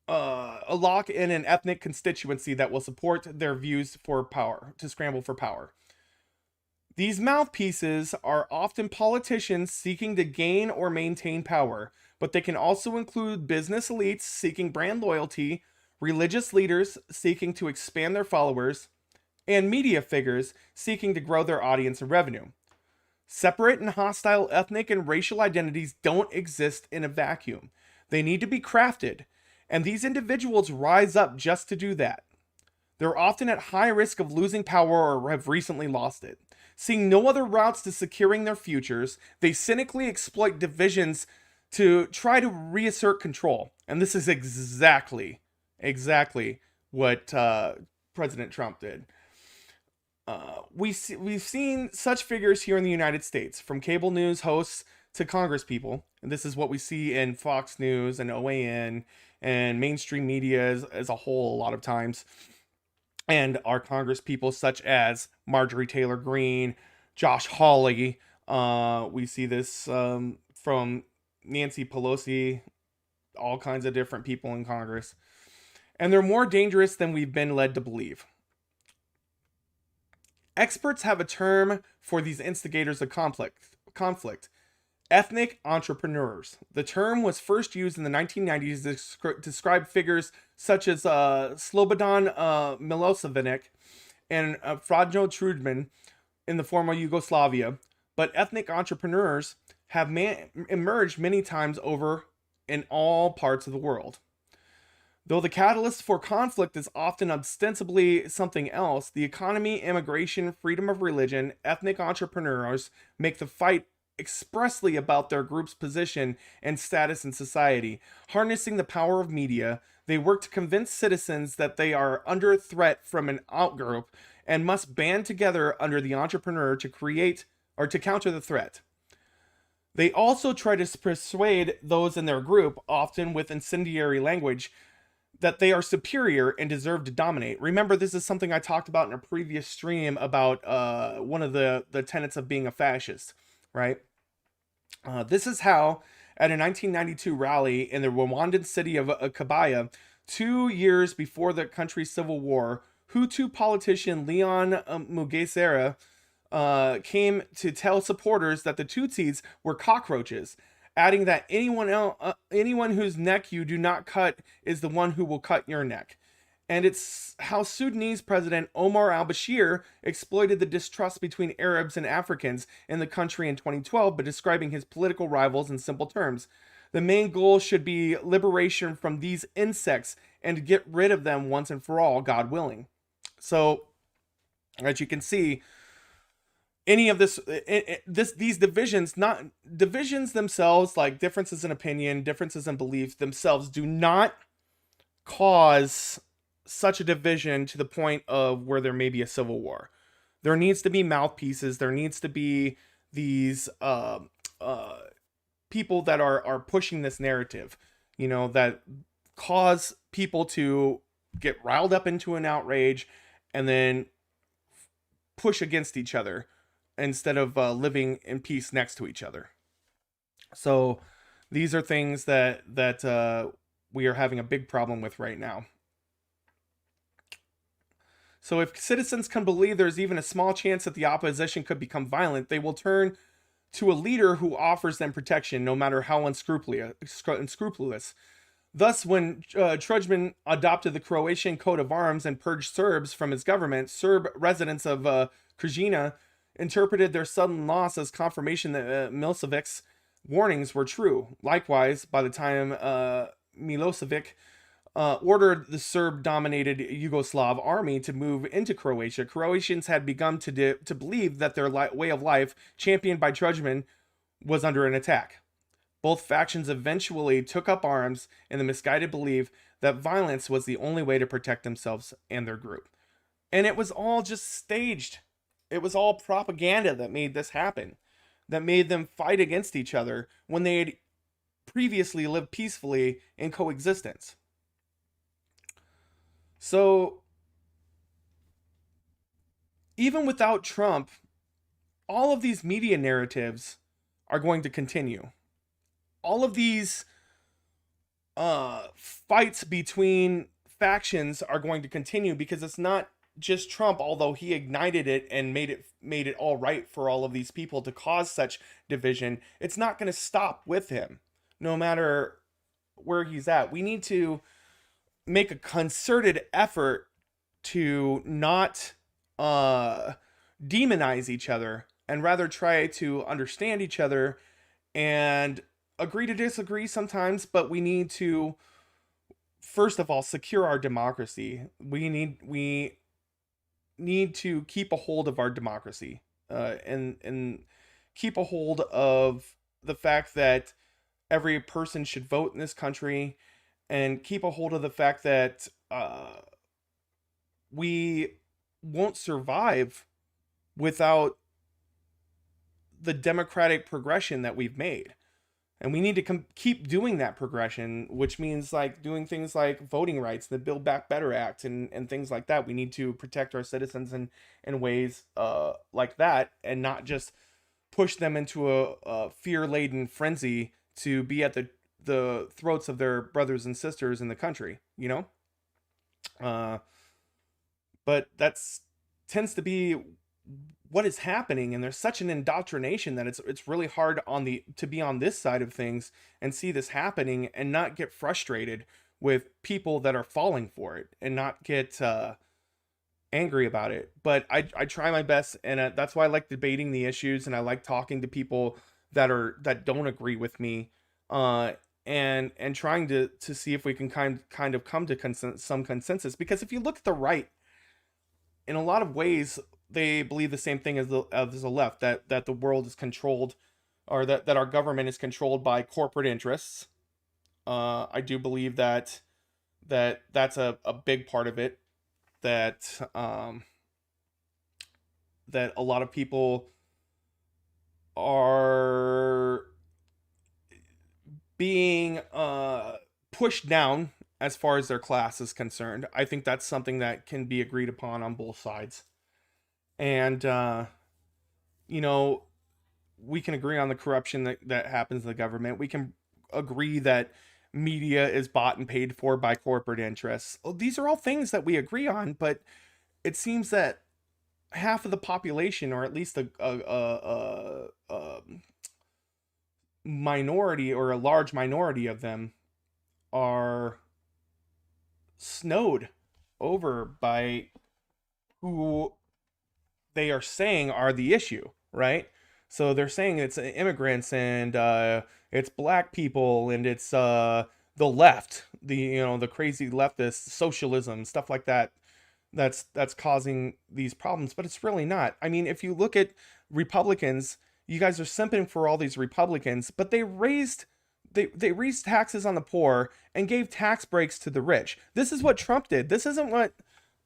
[SPEAKER 2] in an ethnic constituency that will support their views for power, to scramble for power. These mouthpieces are often politicians seeking to gain or maintain power, but they can also include business elites seeking brand loyalty, religious leaders seeking to expand their followers, and media figures seeking to grow their audience and revenue. Separate and hostile ethnic and racial identities don't exist in a vacuum. They need to be crafted, and these individuals rise up just to do that. They're often at high risk of losing power or have recently lost it. Seeing no other routes to securing their futures, they cynically exploit divisions to try to reassert control. And this is exactly what President Trump did. We've seen such figures here in the United States, from cable news hosts to Congress people. And this is what we see in Fox News and OAN and mainstream media as a whole a lot of times. And our Congress people such as Marjorie Taylor Greene, Josh Hawley. We see this from Nancy Pelosi, all kinds of different people in Congress. And they're more dangerous than we've been led to believe. Experts have a term for these instigators of conflict. Ethnic entrepreneurs. The term was first used in the 1990s to describe figures such as Slobodan Milosevic and Franjo Tudjman in the former Yugoslavia, but ethnic entrepreneurs have emerged many times over in all parts of the world. Though the catalyst for conflict is often ostensibly something else, the economy, immigration, freedom of religion, ethnic entrepreneurs make the fight expressly about their group's position and status in society. Harnessing the power of media, they work to convince citizens that they are under threat from an outgroup and must band together under the entrepreneur to create or to counter the threat. They also try to persuade those in their group, often with incendiary language, that they are superior and deserve to dominate. Remember, this is something I talked about in a previous stream about one of the tenets of being a fascist, right? This is how, at a 1992 rally in the Rwandan city of Kabaya, 2 years before the country's civil war, Hutu politician Leon Mugesera came to tell supporters that the Tutsis were cockroaches, adding that anyone whose neck you do not cut is the one who will cut your neck. And it's how Sudanese President Omar al-Bashir exploited the distrust between Arabs and Africans in the country in 2012 by describing his political rivals in simple terms. The main goal should be liberation from these insects and to get rid of them once and for all, God willing. So, as you can see, any of these divisions, not divisions themselves, like differences in opinion, differences in belief themselves, do not cause such a division to the point of where there may be a civil war. There needs to be mouthpieces. There needs to be these people that are pushing this narrative, that cause people to get riled up into an outrage and then push against each other instead of living in peace next to each other. So these are things that we are having a big problem with right now. So if citizens can believe there's even a small chance that the opposition could become violent, they will turn to a leader who offers them protection, no matter how unscrupulous. Thus, when Tudjman adopted the Croatian coat of arms and purged Serbs from his government, Serb residents of Qizmhet interpreted their sudden loss as confirmation that Milosevic's warnings were true. Likewise, by the time Milosevic ordered the Serb-dominated Yugoslav army to move into Croatia, Croatians had begun to believe that their way of life, championed by Tudjman, was under an attack. Both factions eventually took up arms in the misguided belief that violence was the only way to protect themselves and their group. And it was all just staged. It was all propaganda that made this happen, that made them fight against each other when they had previously lived peacefully in coexistence. So, even without Trump, all of these media narratives are going to continue. All of these fights between factions are going to continue because it's not just Trump, although he ignited it and made it all right for all of these people to cause such division. It's not going to stop with him, no matter where he's at. We need to make a concerted effort to not demonize each other and rather try to understand each other and agree to disagree sometimes, but we need to first of all secure our democracy. We need to keep a hold of our democracy, and keep a hold of the fact that every person should vote in this country, and keep a hold of the fact that we won't survive without the democratic progression that we've made. And we need to keep doing that progression, which means like doing things like voting rights, the Build Back Better Act, and things like that. We need to protect our citizens in ways like that, and not just push them into a fear-laden frenzy to be at the throats of their brothers and sisters in the country, you know? But that's tends to be what is happening, and there's such an indoctrination that it's really hard to be on this side of things and see this happening and not get frustrated with people that are falling for it and not get angry about it. But I try my best, and that's why I like debating the issues, and I like talking to people that don't agree with me, and trying to see if we can kind of come to some consensus. Because if you look at the right, in a lot of ways, they believe the same thing as the left, that the world is controlled, or that our government is controlled by corporate interests. I do believe that's a big part of it, that that a lot of people are being pushed down as far as their class is concerned. I think that's something that can be agreed upon on both sides. And, you know, we can agree on the corruption that happens in the government. We can agree that media is bought and paid for by corporate interests. Well, these are all things that we agree on, but it seems that half of the population, or at least a minority, or a large minority of them, are snowed over by who they are saying are the issue, right? So they're saying it's immigrants, and it's black people, and it's the left, the crazy leftist socialism, stuff like that. That's causing these problems, but it's really not. I mean, if you look at Republicans, you guys are simping for all these Republicans, but they raised taxes on the poor and gave tax breaks to the rich. This is what Trump did. This isn't what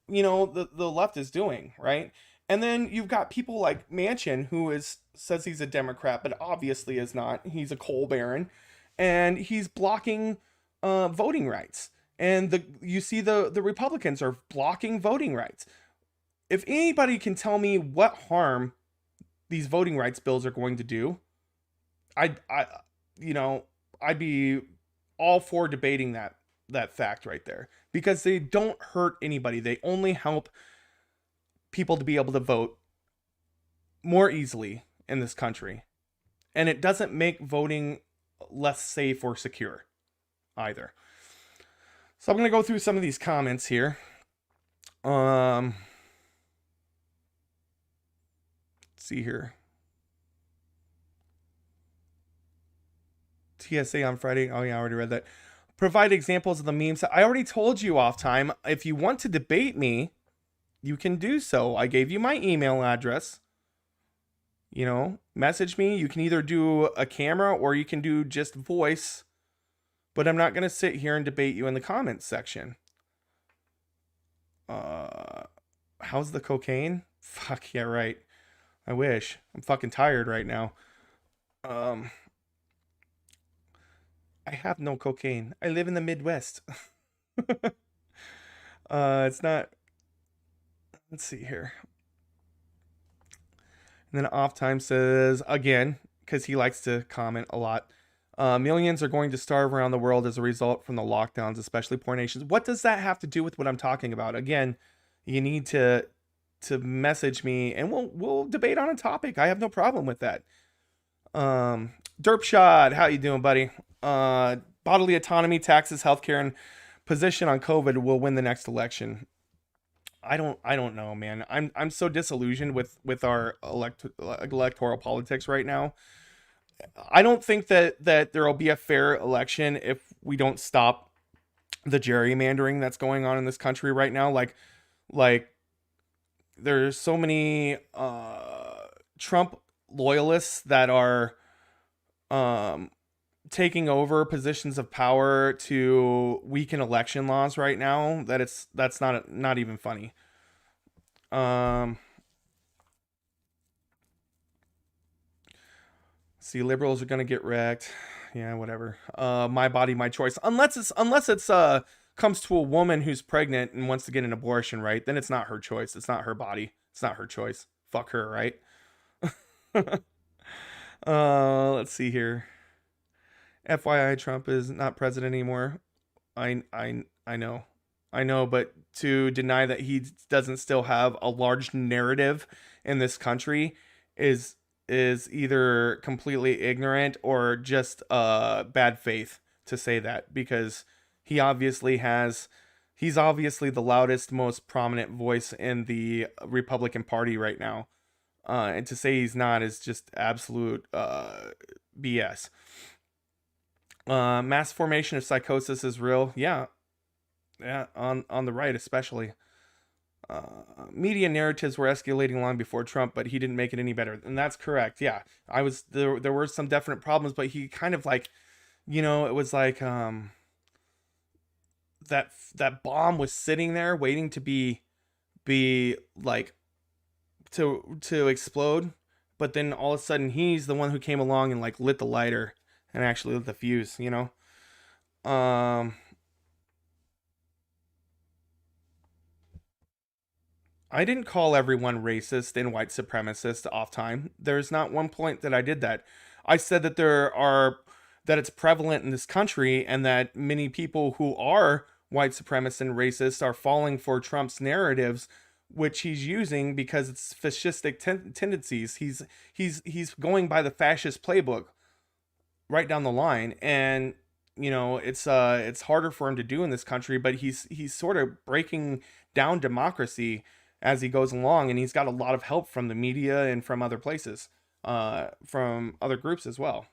[SPEAKER 2] the left is doing, right? And then you've got people like Manchin, who says he's a Democrat, but obviously is not. He's a coal baron, and he's blocking voting rights. And you see the Republicans are blocking voting rights. If anybody can tell me what harm these voting rights bills are going to do, I'd be all for debating that fact right there, because they don't hurt anybody. They only help people to be able to vote more easily in this country, and it doesn't make voting less safe or secure either. So I'm going to go through some of these comments here. Let's see here. TSA on Friday. Oh yeah, I already read that. Provide examples of the memes. I already told you off time. If you want to debate me, you can do so. I gave you my email address. Message me. You can either do a camera or you can do just voice. But I'm not going to sit here and debate you in the comments section. How's the cocaine? Fuck yeah, right. I wish. I'm fucking tired right now. I have no cocaine. I live in the Midwest. It's not. Let's see here. And then Off Time says, again, because he likes to comment a lot, millions are going to starve around the world as a result from the lockdowns, especially poor nations. What does that have to do with what I'm talking about? Again, you need to message me, and we'll debate on a topic. I have no problem with that. Derpshot, how you doing, buddy? Bodily autonomy, taxes, healthcare, and position on COVID will win the next election. I don't know, man. I'm so disillusioned with our electoral politics right now. I don't think that there will be a fair election if we don't stop the gerrymandering that's going on in this country right now. Like there's so many Trump loyalists that are taking over positions of power to weaken election laws right now that's not even funny. See, liberals are gonna get wrecked. Yeah, whatever. My body, my choice. Unless it's comes to a woman who's pregnant and wants to get an abortion, right? Then it's not her choice. It's not her body. It's not her choice. Fuck her, right? Let's see here. FYI, Trump is not president anymore. I know, but to deny that he doesn't still have a large narrative in this country is either completely ignorant or just bad faith to say that, because he's obviously the loudest, most prominent voice in the Republican Party right now. And to say he's not is just absolute BS. Mass formation of psychosis is real. Yeah, on the right especially. Media narratives were escalating long before Trump, but he didn't make it any better, and that's correct. Yeah, there were some definite problems, but he kind of like, it was like that bomb was sitting there waiting to be like to explode, but then all of a sudden he's the one who came along and like lit the lighter and actually lit the fuse. I didn't call everyone racist and white supremacist off time. There's not one point that I did that. I said that that it's prevalent in this country, and that many people who are white supremacists and racists are falling for Trump's narratives, which he's using because it's fascistic tendencies. He's going by the fascist playbook right down the line, and it's harder for him to do in this country, but he's sort of breaking down democracy as he goes along, and he's got a lot of help from the media and from other places, from other groups as well.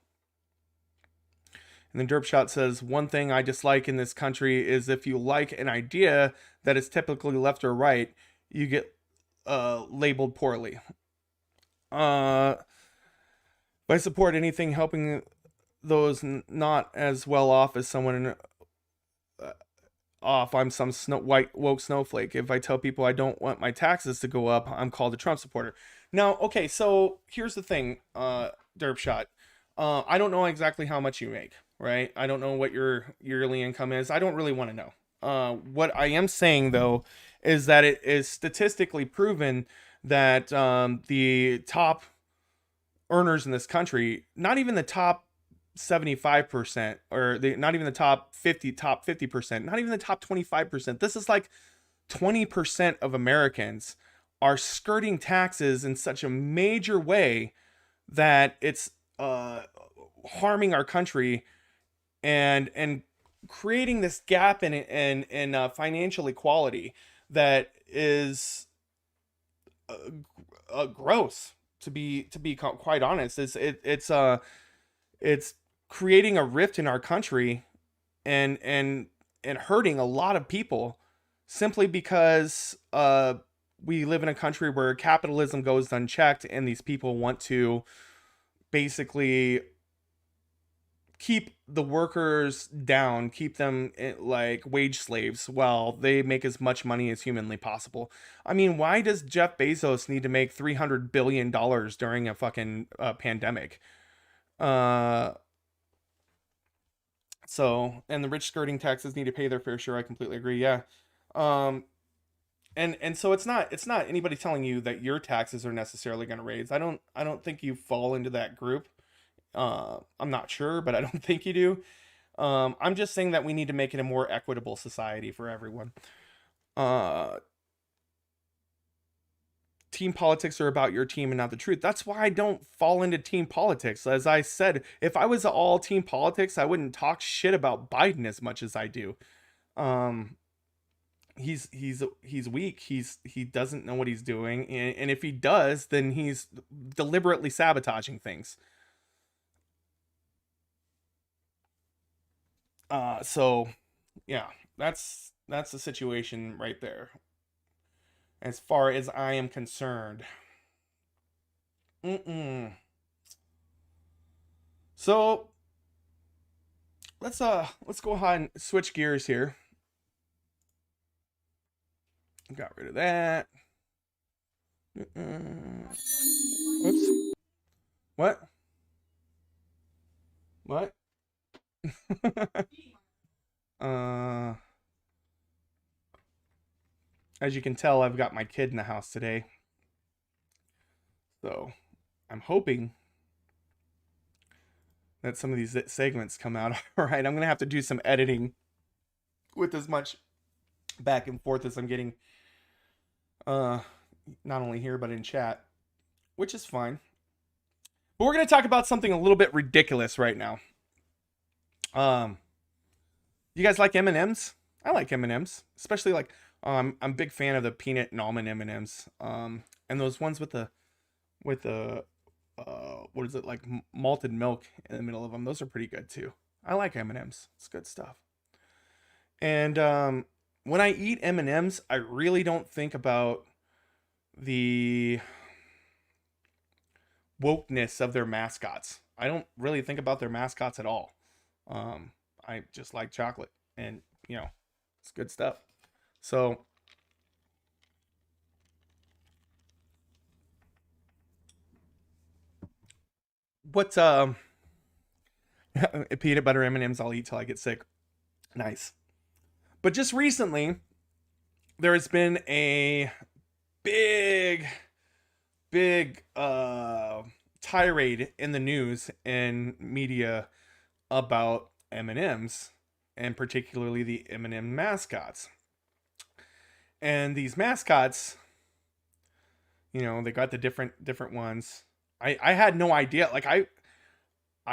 [SPEAKER 2] And then Derpshot says, one thing I dislike in this country is if you like an idea that is typically left or right, you get labeled poorly. I support anything helping those not as well off as someone off. I'm some white woke snowflake. If I tell people I don't want my taxes to go up, I'm called a Trump supporter. Now, okay, so here's the thing, Derpshot. I don't know exactly how much you make, right? I don't know what your yearly income is. I don't really want to know. What I am saying, though, is that it is statistically proven that the top earners in this country, not even the top 75%, or not even the top 50%, not even the top 25%. This is like 20% of Americans are skirting taxes in such a major way that it's harming our country and creating this gap in financial equality that is gross, to be quite honest. It's creating a rift in our country and hurting a lot of people simply because we live in a country where capitalism goes unchecked, and these people want to basically keep the workers down, keep them like wage slaves while they make as much money as humanly possible. I mean, why does Jeff Bezos need to make $300 billion during a fucking pandemic? So, and the rich skirting taxes need to pay their fair share. I completely agree. Yeah. And so it's not anybody telling you that your taxes are necessarily going to raise. I don't think you fall into that group. I'm not sure, but I don't think you do. I'm just saying that we need to make it a more equitable society for everyone. Team politics are about your team and not the truth. That's why I don't fall into team politics. As I said, if I was all team politics, I wouldn't talk shit about Biden as much as I do. He's weak. He doesn't know what he's doing, and if he does, then he's deliberately sabotaging things. So yeah, that's the situation right there, as far as I am concerned. So let's go ahead and switch gears here. Got rid of that. Oops. What? As you can tell, I've got my kid in the house today. So I'm hoping that some of these segments come out all right. I'm going to have to do some editing with as much back and forth as I'm getting, not only here, but in chat, which is fine. But we're going to talk about something a little bit ridiculous right now. You guys like M&Ms? I like M&Ms, especially like, I'm a big fan of the peanut and almond M&Ms. And those ones with the what is it, like malted milk in the middle of them. Those are pretty good too. I like M&Ms. It's good stuff. And when I eat M&Ms, I really don't think about the wokeness of their mascots. I don't really think about their mascots at all. I just like chocolate, and you know, it's good stuff. So what peanut butter M&Ms I'll eat till I get sick. Nice. But just recently there has been a big tirade in the news and media about M&Ms, and particularly the M&M mascots. And these mascots, you know, they got the different ones. I had no idea. Like I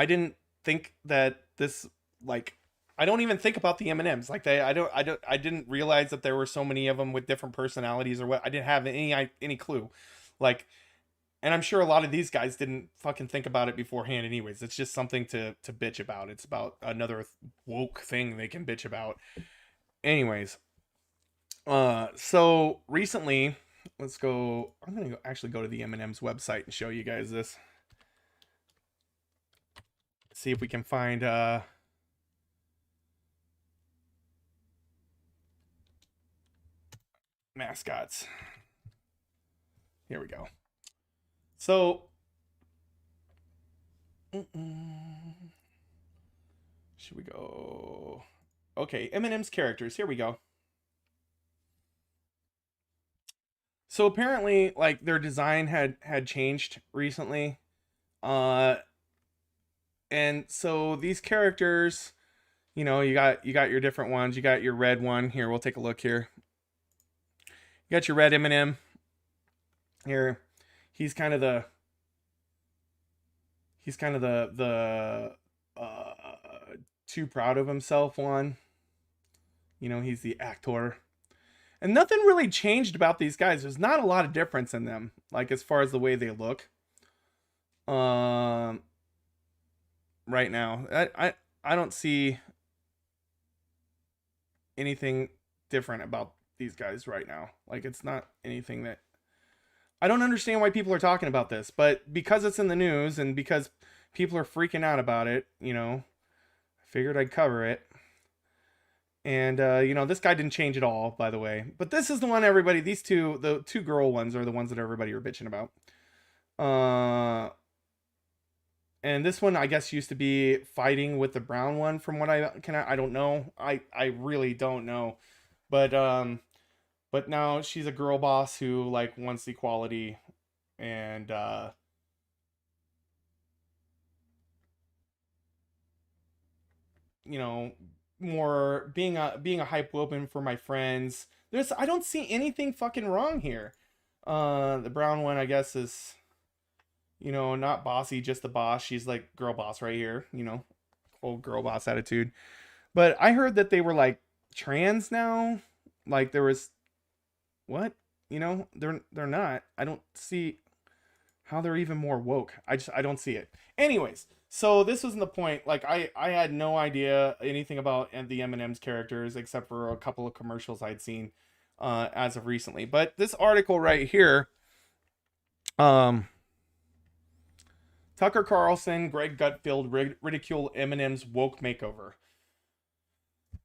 [SPEAKER 2] didn't think that this, like, I don't even think about the M&Ms. Like I didn't realize that there were so many of them with different personalities or what. I didn't have any clue. Like, and I'm sure a lot of these guys didn't fucking think about it beforehand anyways. It's just something to bitch about. It's about another woke thing they can bitch about. Anyways, so recently, let's go. I'm going to actually go to the M&M's website and show you guys this. See if we can find mascots. Here we go. So should we go? Okay, M&M's characters. Here we go. So apparently, like, their design had changed recently. And so these characters, you know, you got your different ones. You got your red one here. We'll take a look here. You got your red M&M here. He's kind of the too proud of himself one. You know, he's the actor. And nothing really changed about these guys. There's not a lot of difference in them, like as far as the way they look. Right now, I don't see anything different about these guys right now. Like, it's not anything that I don't understand why people are talking about this, but because it's in the news and because people are freaking out about it, you know, I figured I'd cover it. And, you know, this guy didn't change at all, by the way. But this is the one everybody, the two girl ones are the ones that everybody are bitching about. And this one, I guess, used to be fighting with the brown one from what I don't know. I really don't know. But now she's a girl boss who, like, wants equality and, you know, more being a hype woman for my friends. I don't see anything fucking wrong here. The brown one, I guess, is, you know, not bossy, just the boss. She's like girl boss right here, you know, old girl boss attitude. But I heard that they were like trans now. Like there was, what? You know, they're not. I don't see how they're even more woke. I don't see it. Anyways, so this wasn't the point. Like I had no idea anything about the M&M's characters except for a couple of commercials I'd seen as of recently. But this article right here, Tucker Carlson, Greg Gutfeld ridicule M&M's woke makeover.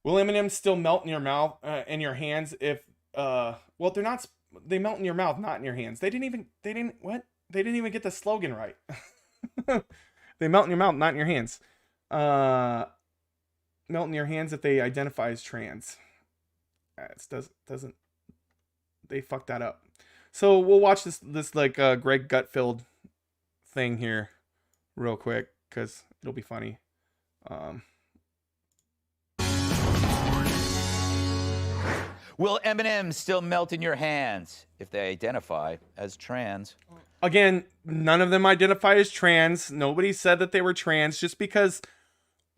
[SPEAKER 2] Will M&M's still melt in your mouth, in your hands if well, they're not. They melt in your mouth, not in your hands. They didn't even get the slogan right. They melt in your mouth, not in your hands. Melt in your hands if they identify as trans. It doesn't. They fucked that up. So we'll watch this like Greg Gutfeld thing here, real quick, because it'll be funny.
[SPEAKER 13] Will M&Ms still melt in your hands if they identify as trans?
[SPEAKER 2] Again, none of them identify as trans. Nobody said that they were trans just because...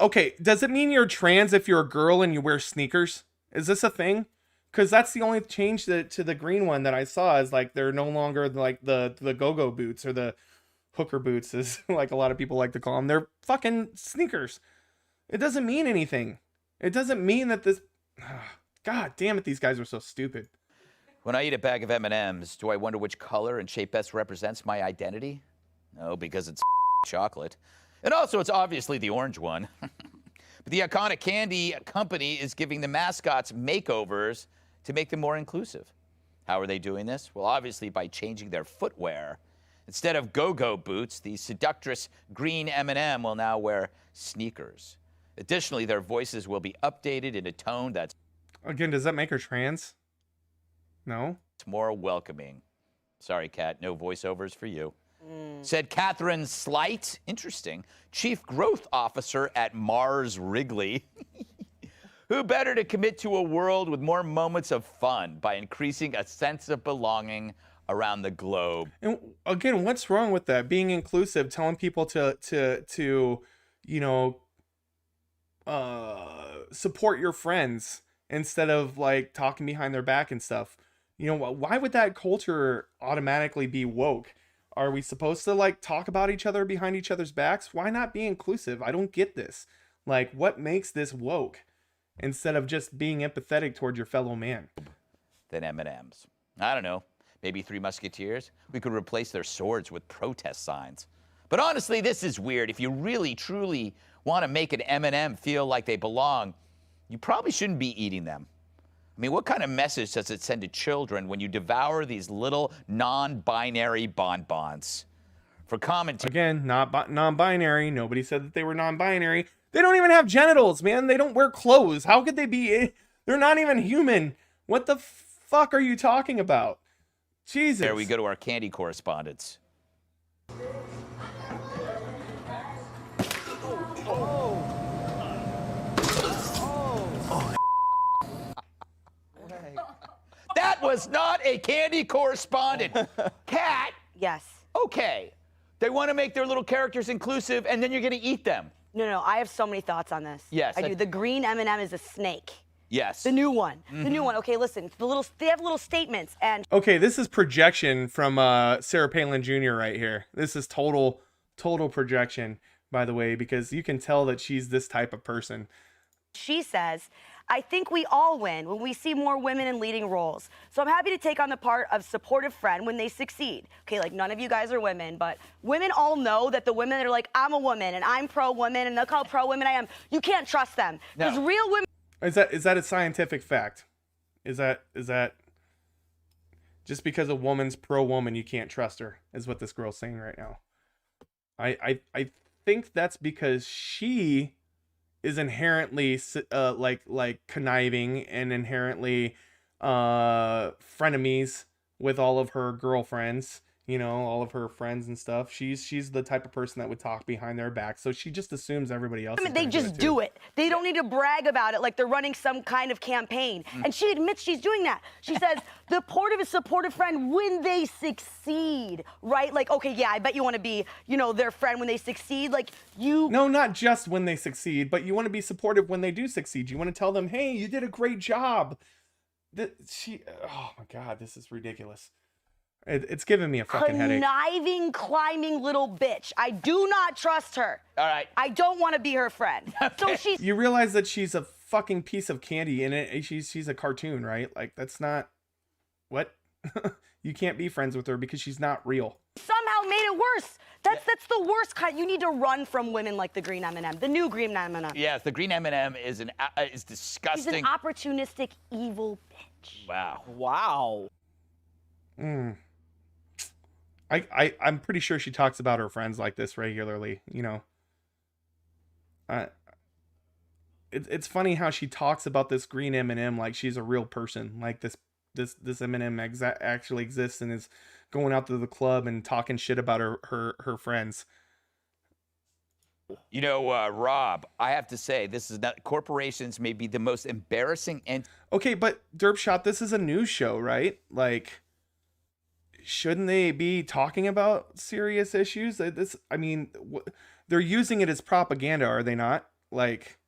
[SPEAKER 2] Okay, does it mean you're trans if you're a girl and you wear sneakers? Is this a thing? Because that's the only change to the green one that I saw is like they're no longer like the go-go boots or the hooker boots, as like a lot of people like to call them. They're fucking sneakers. It doesn't mean anything. It doesn't mean that this... God damn it, these guys are so stupid.
[SPEAKER 13] When I eat a bag of M&Ms, do I wonder which color and shape best represents my identity? No, because it's chocolate. And also, it's obviously the orange one. But the iconic candy company is giving the mascots makeovers to make them more inclusive. How are they doing this? Well, obviously by changing their footwear. Instead of go-go boots, the seductress green M&M will now wear sneakers. Additionally, their voices will be updated in a tone that's...
[SPEAKER 2] Again, does that make her trans? No?
[SPEAKER 13] It's more welcoming. Sorry, Kat, no voiceovers for you. Said Catherine Slight, interesting, Chief Growth Officer at Mars Wrigley. Who better to commit to a world with more moments of fun by increasing a sense of belonging around the globe?
[SPEAKER 2] And again, what's wrong with that? Being inclusive, telling people to you know, support your friends instead of like talking behind their back and stuff. You know, why would that culture automatically be woke? Are we supposed to like talk about each other behind each other's backs? Why not be inclusive? I don't get this. Like, what makes this woke instead of just being empathetic toward your fellow man?
[SPEAKER 13] Than M&Ms. I don't know. Maybe Three Musketeers? We could replace their swords with protest signs. But honestly, this is weird. If you really, truly want to make an M&M feel like they belong, you probably shouldn't be eating them. I mean, what kind of message does it send to children when you devour these little non-binary bonbons? For commentary...
[SPEAKER 2] Again, not non-binary. Nobody said that they were non-binary. They don't even have genitals, man. They don't wear clothes. How could they be... They're not even human. What the fuck are you talking about? Jesus.
[SPEAKER 13] There we go to our candy correspondents. That was not a candy correspondent. Kat.
[SPEAKER 14] Yes.
[SPEAKER 13] Okay. They want to make their little characters inclusive, and then you're going to eat them.
[SPEAKER 14] No, I have so many thoughts on this.
[SPEAKER 13] Yes.
[SPEAKER 14] I do. The green M&M is a snake.
[SPEAKER 13] Yes.
[SPEAKER 14] The new one. The new one. Okay, listen. They have little statements and...
[SPEAKER 2] Okay, this is projection from Sarah Palin Jr. right here. This is total projection, by the way, because you can tell that she's this type of person.
[SPEAKER 14] She says, I think we all win when we see more women in leading roles. So I'm happy to take on the part of supportive friend when they succeed. Okay, like none of you guys are women, but women all know that the women that are like, I'm a woman and I'm pro-woman and look how pro-women I am. You can't trust them. Because real women...
[SPEAKER 2] Is that a scientific fact? Is that just because a woman's pro-woman you can't trust her, is what this girl's saying right now. I think that's because she is inherently like conniving and inherently frenemies with all of her girlfriends. you know, all of her friends and stuff. She's the type of person that would talk behind their back, so she just assumes everybody else.
[SPEAKER 14] They just do it. They don't need to brag about it like they're running some kind of campaign. And she admits she's doing that. She says the supportive friend when they succeed, right? Like, okay, yeah, I bet you want to be, you know, their friend when they succeed. Like you.
[SPEAKER 2] No, not just when they succeed, but you want to be supportive when they do succeed. You want to tell them, hey, you did a great job. Oh my God, this is ridiculous. It's giving me a fucking headache.
[SPEAKER 14] Conniving, climbing little bitch. I do not trust her.
[SPEAKER 13] All right.
[SPEAKER 14] I don't want to be her friend. So she's.
[SPEAKER 2] You realize that she's a fucking piece of candy and she's a cartoon, right? Like that's not what you can't be friends with her because she's not real.
[SPEAKER 14] Somehow made it worse. That's the worst kind. You need to run from women like the green M&M, the new green M&M.
[SPEAKER 13] Yes, the green M&M is disgusting.
[SPEAKER 14] She's an opportunistic, evil bitch.
[SPEAKER 13] Wow.
[SPEAKER 6] Wow.
[SPEAKER 2] I'm pretty sure she talks about her friends like this regularly, you know. It's funny how she talks about this green M&M like she's a real person, like this M&M actually exists and is going out to the club and talking shit about her friends.
[SPEAKER 13] You know, Rob, I have to say, this is not, corporations may be the most embarrassing and.
[SPEAKER 2] Okay, but Derpshot, this is a news show, right? Like, shouldn't they be talking about serious issues? I mean, they're using it as propaganda, are they not? Like,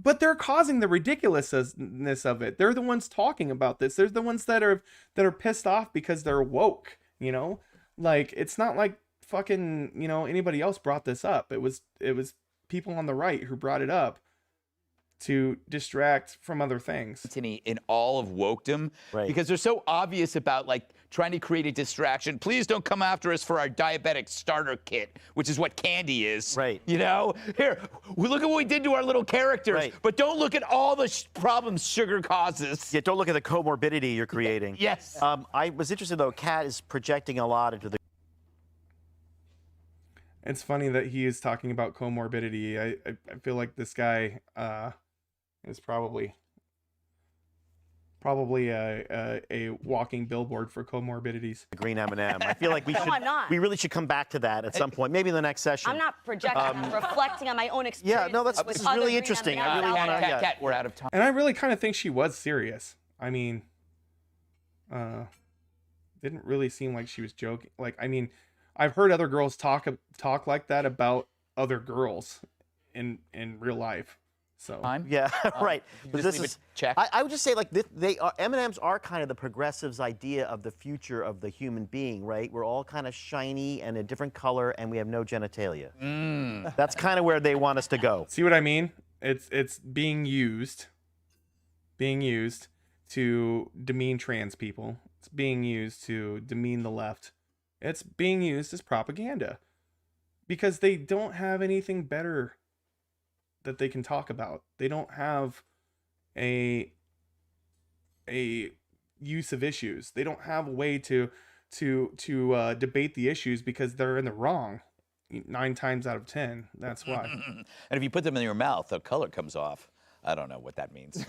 [SPEAKER 2] but they're causing the ridiculousness of it. They're the ones talking about this. They're the ones that are pissed off because they're woke, you know? Like, it's not like fucking, you know, anybody else brought this up. It was people on the right who brought it up to distract from other things.
[SPEAKER 13] In all of wokedom, right? Because they're so obvious about like trying to create a distraction. Please don't come after us for our diabetic starter kit, which is what candy is. Right. You know, here, look at what we did to our little characters, right. But don't look at all the problems sugar causes.
[SPEAKER 15] Yeah, don't look at the comorbidity you're creating.
[SPEAKER 13] Yes.
[SPEAKER 15] I was interested though. Kat is projecting a lot into the.
[SPEAKER 2] It's funny that he is talking about comorbidity. I feel like this guy is probably a walking billboard for comorbidities.
[SPEAKER 15] The green M&M. I feel like we really should come back to that at some point, maybe in the next session.
[SPEAKER 14] I'm not projecting. I'm reflecting on my own experience.
[SPEAKER 15] Yeah, no, this is really interesting. I really want to.
[SPEAKER 13] Kat, we're out of time.
[SPEAKER 2] And I really kind of think she was serious. I mean, didn't really seem like she was joking. Like, I mean, I've heard other girls talk like that about other girls in real life. So
[SPEAKER 15] yeah, right. But this is
[SPEAKER 13] check.
[SPEAKER 15] I would just say like they are M&Ms are kind of the progressives' idea of the future of the human being, right? We're all kind of shiny and a different color, and we have no genitalia. That's kind of where they want us to go.
[SPEAKER 2] See what I mean? It's being used to demean trans people. It's being used to demean the left. It's being used as propaganda because they don't have anything better that they can talk about. They don't have a use of issues. They don't have a way to debate the issues because they're in the wrong 9 times out of 10. That's why.
[SPEAKER 13] And if you put them in your mouth, the color comes off. I don't know what that means.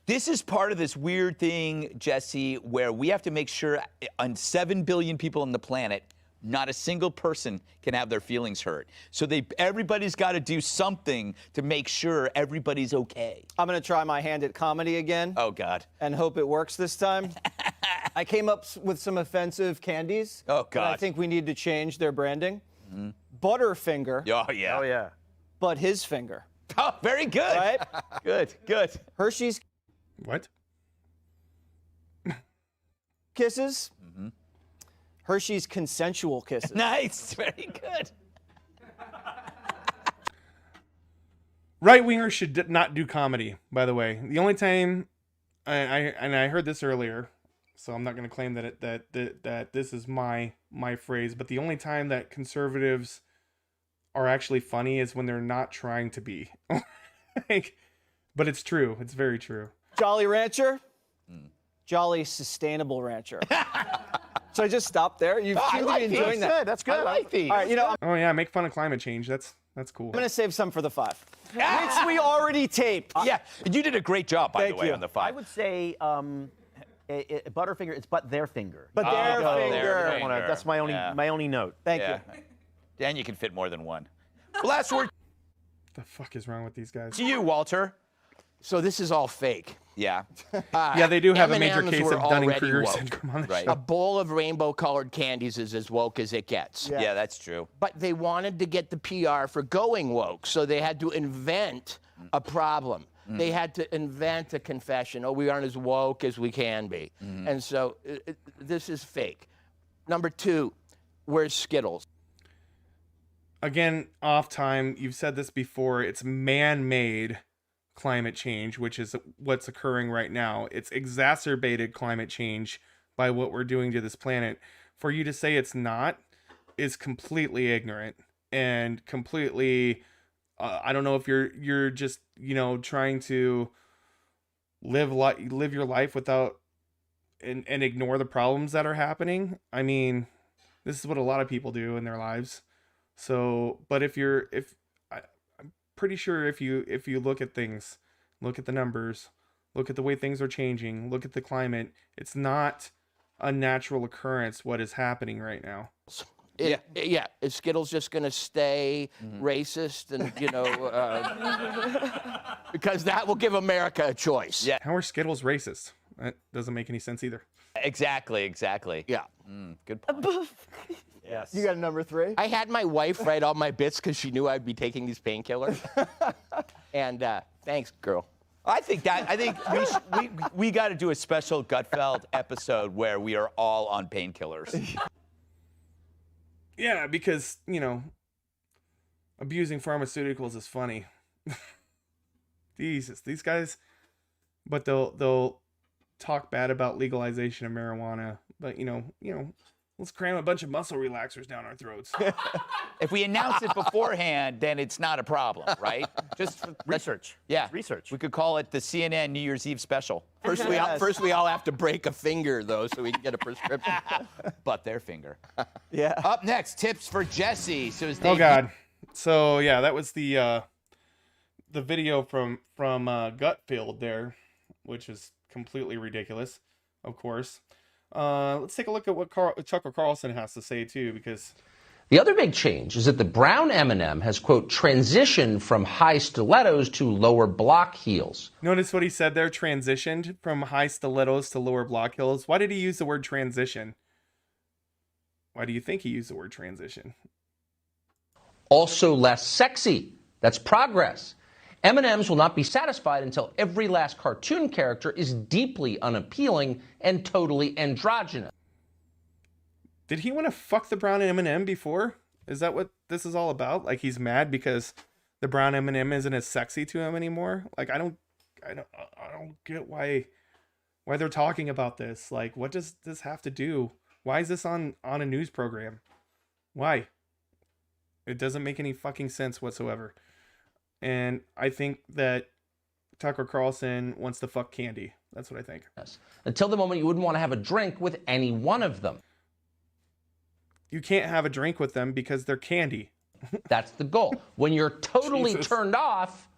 [SPEAKER 13] This is part of this weird thing, Jesse, where we have to make sure on 7 billion people on the planet, not a single person can have their feelings hurt. So everybody's got to do something to make sure everybody's okay.
[SPEAKER 16] I'm going to try my hand at comedy again.
[SPEAKER 13] Oh, God.
[SPEAKER 16] And hope it works this time. I came up with some offensive candies.
[SPEAKER 13] Oh, God.
[SPEAKER 16] I think we need to change their branding. Butterfinger.
[SPEAKER 13] Oh, yeah.
[SPEAKER 15] Oh, yeah.
[SPEAKER 16] But his finger.
[SPEAKER 13] Oh, very good.
[SPEAKER 16] Right?
[SPEAKER 13] Good.
[SPEAKER 16] Hershey's.
[SPEAKER 2] What?
[SPEAKER 16] Kisses. Hershey's consensual kisses.
[SPEAKER 13] Nice. Very good.
[SPEAKER 2] Right-wingers should not do comedy, by the way. The only time, I heard this earlier, so I'm not going to claim that this is my phrase, but the only time that conservatives are actually funny is when they're not trying to be. But it's true. It's very true.
[SPEAKER 16] Jolly Rancher. Jolly Sustainable Rancher. So I just stopped there. You've truly been enjoying that.
[SPEAKER 15] That's good.
[SPEAKER 13] I like these.
[SPEAKER 16] All right, you know.
[SPEAKER 2] Oh yeah, make fun of climate change. That's cool.
[SPEAKER 16] I'm going to save some for the 5, which we already taped.
[SPEAKER 13] Yeah, you did a great job, by the way, on the 5.
[SPEAKER 15] I would say Butterfinger, it's but their finger.
[SPEAKER 16] But their finger.
[SPEAKER 15] That's my only note.
[SPEAKER 16] Thank you.
[SPEAKER 13] Dan, you can fit more than one. Last word.
[SPEAKER 2] The fuck is wrong with these guys?
[SPEAKER 13] To you, Walter.
[SPEAKER 16] So this is all fake.
[SPEAKER 13] Yeah.
[SPEAKER 2] Yeah, they do have a major
[SPEAKER 17] M&Ms
[SPEAKER 2] case
[SPEAKER 17] were
[SPEAKER 2] of
[SPEAKER 17] already
[SPEAKER 2] Dunning-Kruger
[SPEAKER 17] woke.
[SPEAKER 2] syndrome on the
[SPEAKER 17] Right.
[SPEAKER 2] show.
[SPEAKER 17] A bowl of rainbow-colored candies is as woke as it gets.
[SPEAKER 13] Yeah, that's true.
[SPEAKER 17] But they wanted to get the PR for going woke, so they had to invent a problem. They had to invent a confession. Oh, we aren't as woke as we can be. And so this is fake. Number 2, where's Skittles?
[SPEAKER 2] Again, off time, you've said this before, it's man-made climate change, which is what's occurring right now. It's exacerbated climate change by what we're doing to this planet. For you to say it's not is completely ignorant and completely I don't know if you're just, trying to live your life without and ignore the problems that are happening. I mean, this is what a lot of people do in their lives. So, but I'm pretty sure if you look at things, look at the numbers, look at the way things are changing, look at the climate, it's not a natural occurrence what is happening right now.
[SPEAKER 17] Yeah, is Skittles just going to stay racist and, because that will give America a choice.
[SPEAKER 13] Yeah.
[SPEAKER 2] How are Skittles racist? That doesn't make any sense either.
[SPEAKER 13] Exactly.
[SPEAKER 17] Yeah.
[SPEAKER 13] Good point.
[SPEAKER 16] Yes. You got a number 3?
[SPEAKER 17] I had my wife write all my bits because she knew I'd be taking these painkillers. And thanks, girl.
[SPEAKER 13] I think we got to do a special Gutfeld episode where we are all on painkillers.
[SPEAKER 2] Yeah, because, abusing pharmaceuticals is funny. Jesus, these guys, but they'll talk bad about legalization of marijuana, but let's cram a bunch of muscle relaxers down our throats.
[SPEAKER 13] If we announce it beforehand, then it's not a problem, right? Just
[SPEAKER 15] research.
[SPEAKER 13] Yeah,
[SPEAKER 15] research.
[SPEAKER 13] We could call it the CNN New Year's Eve special.
[SPEAKER 17] First, we all have to break a finger, though, so we can get a prescription.
[SPEAKER 13] But their finger.
[SPEAKER 16] Yeah.
[SPEAKER 13] Up next, tips for Jesse. So his
[SPEAKER 2] Oh God. So yeah, that was the video from Gutfield there, which is completely ridiculous, of course. Let's take a look at what Tucker Carlson has to say too, because
[SPEAKER 18] the other big change is that the brown M&M has, quote, transitioned from high stilettos to lower block heels.
[SPEAKER 2] Notice what he said there, transitioned from high stilettos to lower block heels. Why did he use the word transition? Why do you think he used the word transition?
[SPEAKER 18] Also less sexy. That's progress. M&Ms will not be satisfied until every last cartoon character is deeply unappealing and totally androgynous.
[SPEAKER 2] Did he want to fuck the brown M&M before? Is that what this is all about? Like he's mad because the brown M&M isn't as sexy to him anymore? Like I don't get why they're talking about this. Like what does this have to do? Why is this on a news program? Why? It doesn't make any fucking sense whatsoever. And I think that Tucker Carlson wants to fuck candy. That's what I think.
[SPEAKER 18] Until the moment you wouldn't want to have a drink with any one of them.
[SPEAKER 2] You can't have a drink with them because they're candy.
[SPEAKER 18] That's the goal. When you're totally
[SPEAKER 2] Jesus.
[SPEAKER 18] turned off,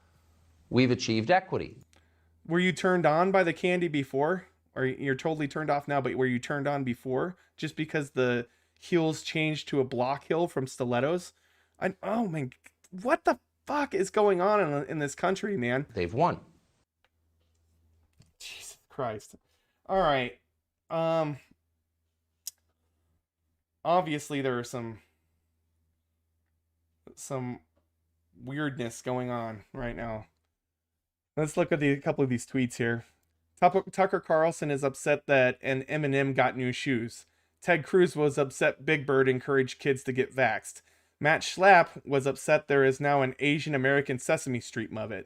[SPEAKER 18] we've achieved equity.
[SPEAKER 2] Were you turned on by the candy before? Or you're totally turned off now, but were you turned on before? Just because the heels changed to a block heel from stilettos? Oh man, what the fuck is going on in this country, man?
[SPEAKER 18] They've won.
[SPEAKER 2] Jesus Christ. All right. Obviously there are some weirdness going on right now. Let's look at a couple of these tweets here. Tucker Carlson is upset that an M&M got new shoes. Ted Cruz was upset Big Bird encouraged kids to get vaxxed. Matt Schlapp was upset there is now an Asian American Sesame Street Muppet.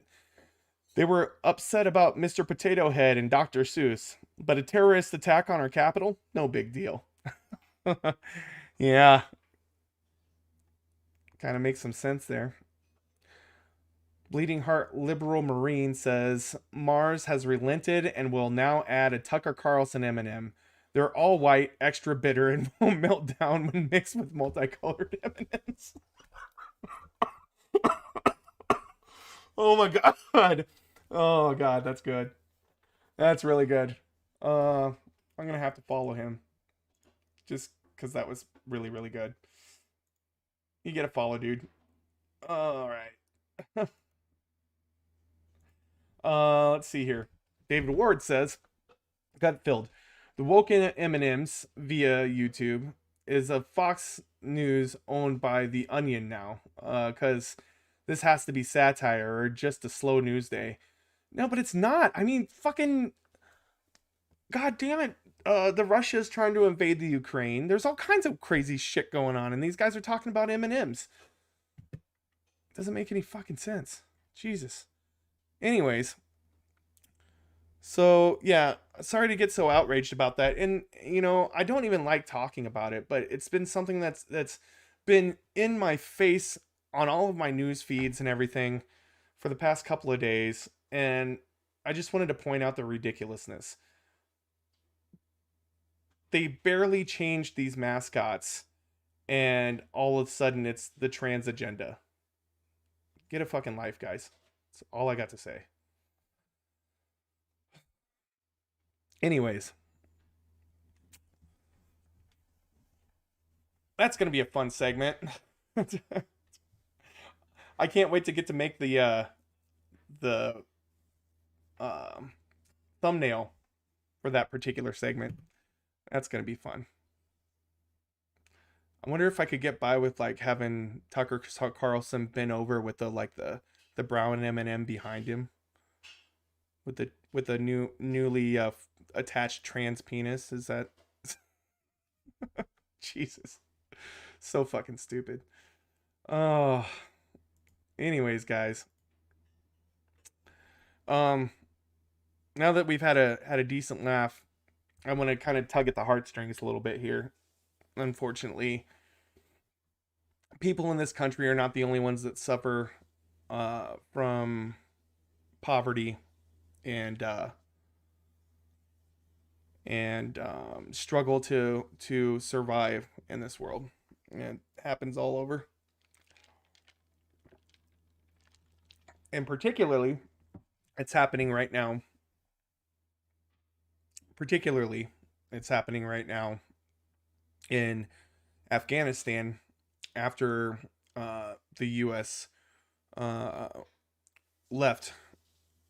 [SPEAKER 2] They were upset about Mr. Potato Head and Dr. Seuss. But a terrorist attack on our capital? No big deal. Yeah. Kind of makes some sense there. Bleeding Heart Liberal Marine says, Mars has relented and will now add a Tucker Carlson M&M. They're all white, extra bitter, and will melt down when mixed with multicolored M&Ms. Oh my God. Oh God, that's good. That's really good. I'm gonna have to follow him, just because that was really, really good. You get a follow, dude. All right. Let's see here. David Ward says, "Gut filled. The woken M&Ms via YouTube is a Fox News owned by The Onion now, because this has to be satire or just a slow news day." No, but it's not. I mean, fucking, god damn it. The Russia's trying to invade the Ukraine. There's all kinds of crazy shit going on, and these guys are talking about M&Ms. Doesn't make any fucking sense. Jesus. Anyways, so yeah, sorry to get so outraged about that. And you know, I don't even like talking about it, but it's been something that's been in my face on all of my news feeds and everything for the past couple of days, and I just wanted to point out the ridiculousness. They barely changed these mascots, and all of a sudden it's the trans agenda. Get a fucking life, guys. That's all I got to say. Anyways, that's gonna be a fun segment. I can't wait to get to make the thumbnail for that particular segment. That's gonna be fun. I wonder if I could get by with like having Tucker Carlson bent over with the brown M&M behind him, with the newly attached trans penis. Is that Jesus? So fucking stupid. Oh. Anyways, guys. Now that we've had a decent laugh, I want to kind of tug at the heartstrings a little bit here. Unfortunately, people in this country are not the only ones that suffer from poverty and struggle to survive in this world. And it happens all over. And particularly, it's happening right now. In Afghanistan after the U.S. Left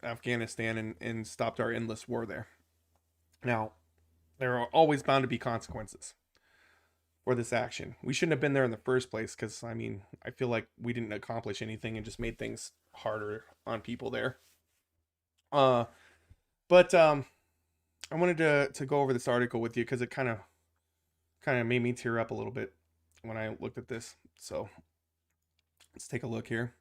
[SPEAKER 2] Afghanistan and stopped our endless war there. Now, there are always bound to be consequences for this action. We shouldn't have been there in the first place because, I mean, I feel like we didn't accomplish anything and just made things harder on people there. But I wanted to go over this article with you because it kind of made me tear up a little bit when I looked at this. So let's take a look here.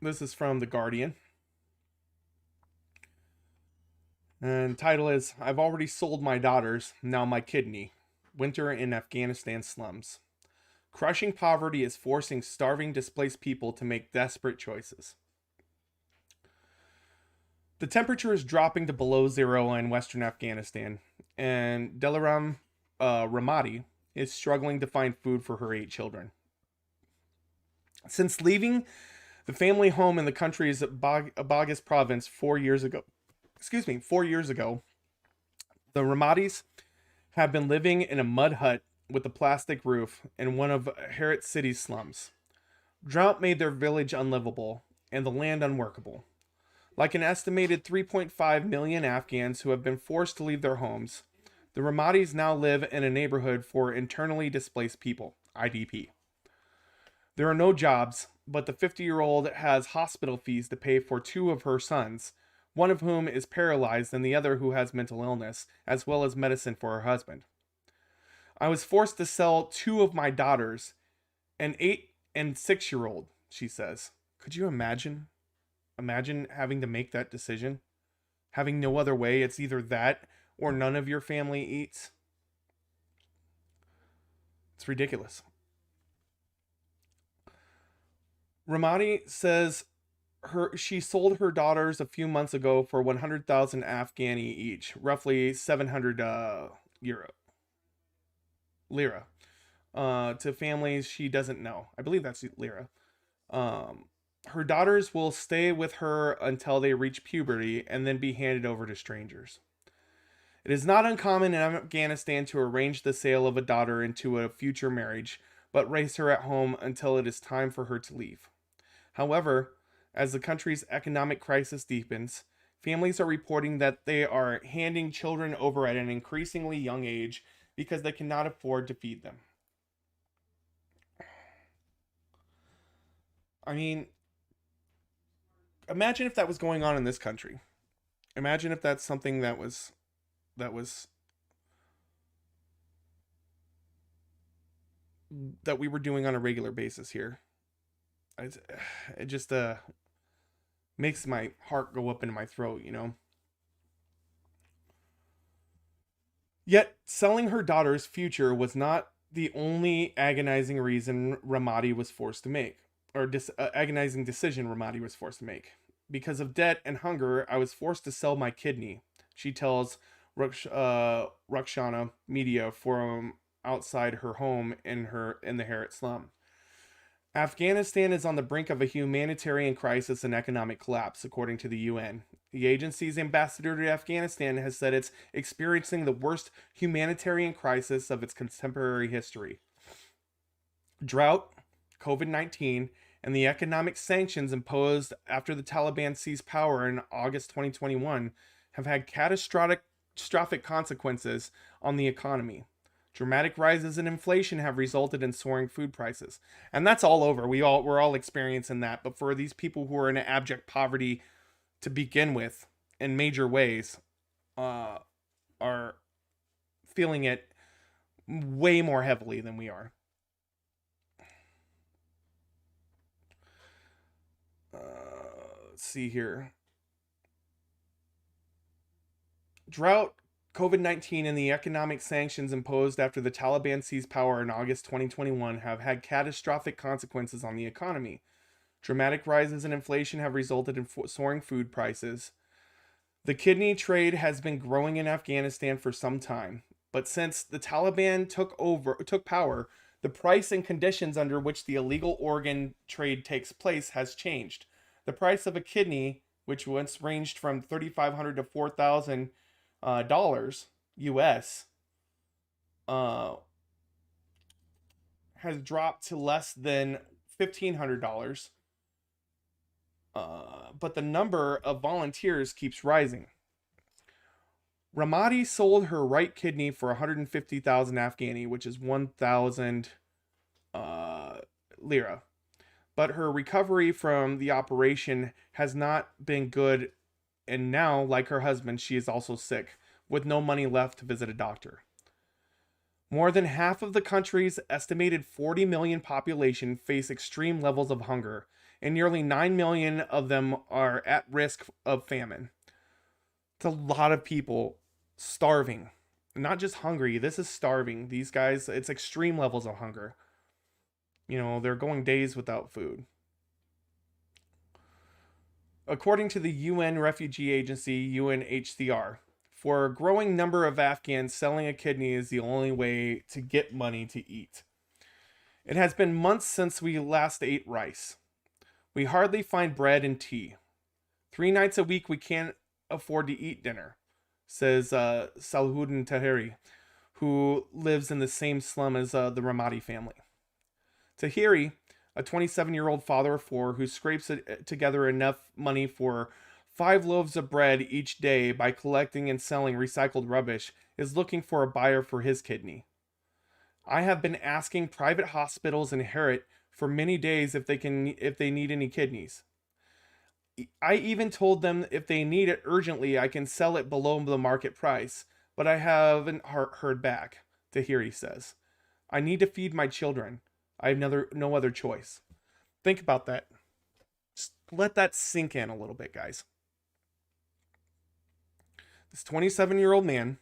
[SPEAKER 2] This is from The Guardian. And title is, "I've already sold my daughters, now my kidney. Winter in Afghanistan slums. Crushing poverty is forcing starving, displaced people to make desperate choices." The temperature is dropping to below zero in western Afghanistan, and Delaram Ramadi is struggling to find food for her 8 children. Since leaving the family home in the country's Baghaz province 4 years ago, the Ramadis have been living in a mud hut with a plastic roof in one of Herat city's slums. Drought made their village unlivable and the land unworkable. Like an estimated 3.5 million Afghans who have been forced to leave their homes, the Ramadis now live in a neighborhood for internally displaced people, IDP. There are no jobs, but the 50-year-old has hospital fees to pay for 2 of her sons, one of whom is paralyzed and the other who has mental illness, as well as medicine for her husband. "I was forced to sell 2 of my daughters, an 8 and 6-year-old, she says. Could you imagine? Imagine having to make that decision? Having no other way, it's either that or none of your family eats? It's ridiculous. Ramadi says she sold her daughters a few months ago for 100,000 Afghani each, roughly 700 lira, to families she doesn't know. I believe that's lira. Her daughters will stay with her until they reach puberty and then be handed over to strangers. It is not uncommon in Afghanistan to arrange the sale of a daughter into a future marriage, but raise her at home until it is time for her to leave. However, as the country's economic crisis deepens, families are reporting that they are handing children over at an increasingly young age because they cannot afford to feed them. I mean, imagine if that was going on in this country. Imagine if that's something that was that we were doing on a regular basis here. It just makes my heart go up in my throat, you know. Yet selling her daughter's future was not the only agonizing reason Ramadi was forced to make, or agonizing decision Ramadi was forced to make. Because of debt and hunger, I was forced to sell my kidney, she tells Rukshana Media from outside her home in the Herat slum. Afghanistan is on the brink of a humanitarian crisis and economic collapse, according to the UN. The agency's ambassador to Afghanistan has said it's experiencing the worst humanitarian crisis of its contemporary history. Drought, COVID-19, and the economic sanctions imposed after the Taliban seized power in August 2021 have had catastrophic consequences on the economy. Dramatic rises in inflation have resulted in soaring food prices. And that's all over. We're all experiencing that. But for these people who are in abject poverty to begin with, in major ways, are feeling it way more heavily than we are. Let's see here. Drought, COVID-19, and the economic sanctions imposed after the Taliban seized power in August 2021 have had catastrophic consequences on the economy. Dramatic rises in inflation have resulted in soaring food prices. The kidney trade has been growing in Afghanistan for some time, but since the Taliban took power, the price and conditions under which the illegal organ trade takes place has changed. The price of a kidney, which once ranged from $3,500 to $4,000 US, has dropped to less than $1,500. But the number of volunteers keeps rising. Ramadi sold her right kidney for 150,000 Afghani, which is 1,000 lira. But her recovery from the operation has not been good, and now, like her husband, she is also sick, with no money left to visit a doctor. More than half of the country's estimated 40 million population face extreme levels of hunger, and nearly 9 million of them are at risk of famine. It's a lot of people starving. Not just hungry, this is starving. These guys, it's extreme levels of hunger. You know, they're going days without food. According to the UN refugee agency, UNHCR, for a growing number of Afghans, selling a kidney is the only way to get money to eat. It has been months since we last ate rice. We hardly find bread and tea. 3 nights a week we can't afford to eat dinner, says Salahuddin Tahiri, who lives in the same slum as the Ramadi family. Tahiri, a 27-year-old father of 4 who scrapes together enough money for 5 loaves of bread each day by collecting and selling recycled rubbish, is looking for a buyer for his kidney. I have been asking private hospitals in Herat for many days if they need any kidneys. I even told them if they need it urgently, I can sell it below the market price, but I haven't heard back, Tahiri says. I need to feed my children. I have no other choice. Think about that. Just let that sink in a little bit, guys. This 27-year-old man,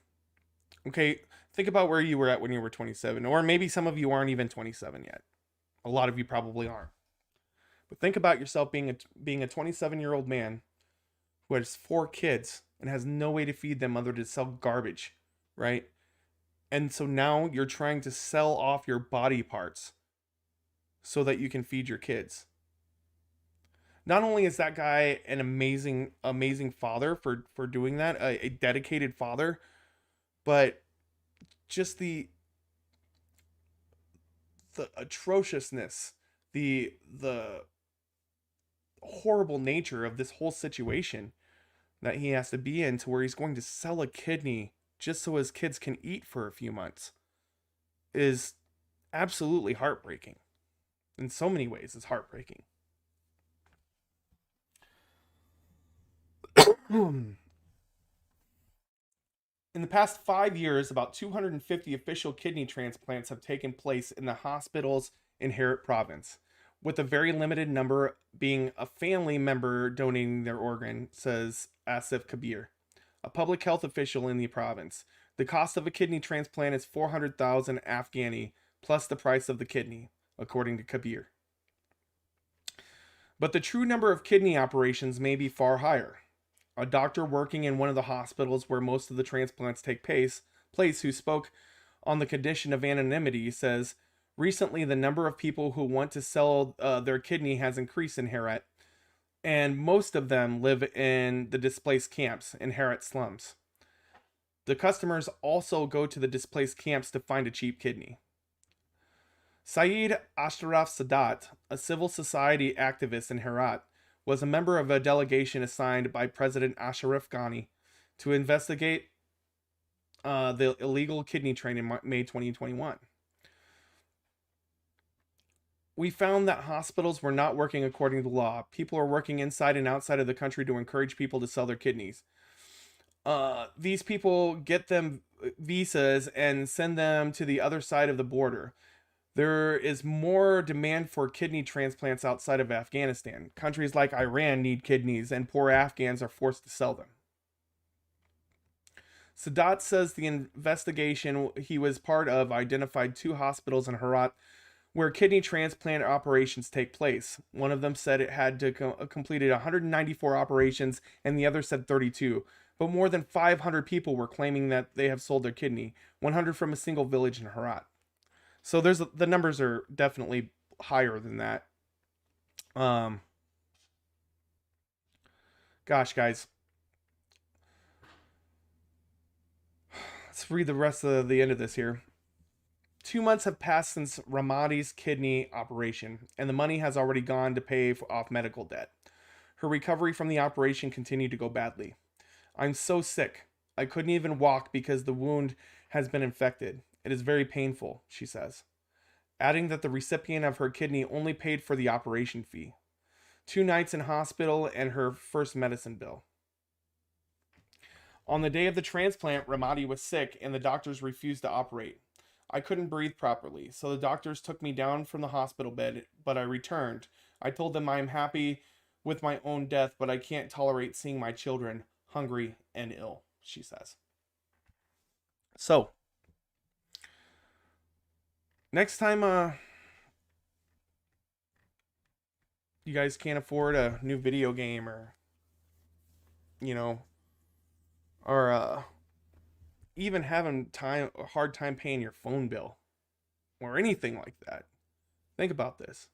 [SPEAKER 2] okay, think about where you were at when you were 27, or maybe some of you aren't even 27 yet. A lot of you probably aren't. But think about yourself being a 27-year-old man who has 4 kids and has no way to feed them other than sell garbage, right? And so now you're trying to sell off your body parts so that you can feed your kids. not only is that guy an amazing father for doing that, a dedicated father, but just the atrociousness, the horrible nature of this whole situation that he has to be in, to where he's going to sell a kidney just so his kids can eat for a few months, is absolutely heartbreaking. In so many ways, it's heartbreaking. In the past 5 years, about 250 official kidney transplants have taken place in the hospitals in Herat province, with a very limited number being a family member donating their organ, says Asif Kabir, a public health official in the province. The cost of a kidney transplant is 400,000 Afghani, plus the price of the kidney, according to Kabir. But the true number of kidney operations may be far higher. A doctor working in one of the hospitals where most of the transplants take place, who spoke on the condition of anonymity, says, recently the number of people who want to sell their kidney has increased in Herat, and most of them live in the displaced camps in Herat slums. The customers also go to the displaced camps to find a cheap kidney. Saeed Ashraf Sadat, a civil society activist in Herat, was a member of a delegation assigned by President Ashraf Ghani to investigate the illegal kidney trade in May 2021. We found that hospitals were not working according to law. People are working inside and outside of the country to encourage people to sell their kidneys. These people get them visas and send them to the other side of the border. There is more demand for kidney transplants outside of Afghanistan. Countries like Iran need kidneys, and poor Afghans are forced to sell them. Sadat says the investigation he was part of identified 2 hospitals in Herat where kidney transplant operations take place. One of them said it had completed 194 operations, and the other said 32. But more than 500 people were claiming that they have sold their kidney, 100 from a single village in Herat. So the numbers are definitely higher than that. Gosh, guys. Let's read the rest of the end of this here. 2 months have passed since Ramadi's kidney operation, and the money has already gone to pay off medical debt. Her recovery from the operation continued to go badly. I'm so sick. I couldn't even walk because the wound has been infected. It is very painful, she says, adding that the recipient of her kidney only paid for the operation fee, 2 nights in hospital, and her first medicine bill. On the day of the transplant, Ramadi was sick and the doctors refused to operate. I couldn't breathe properly, so the doctors took me down from the hospital bed, but I returned. I told them I am happy with my own death, but I can't tolerate seeing my children hungry and ill, she says. So, next time you guys can't afford a new video game, or even having a hard time paying your phone bill or anything like that, think about this.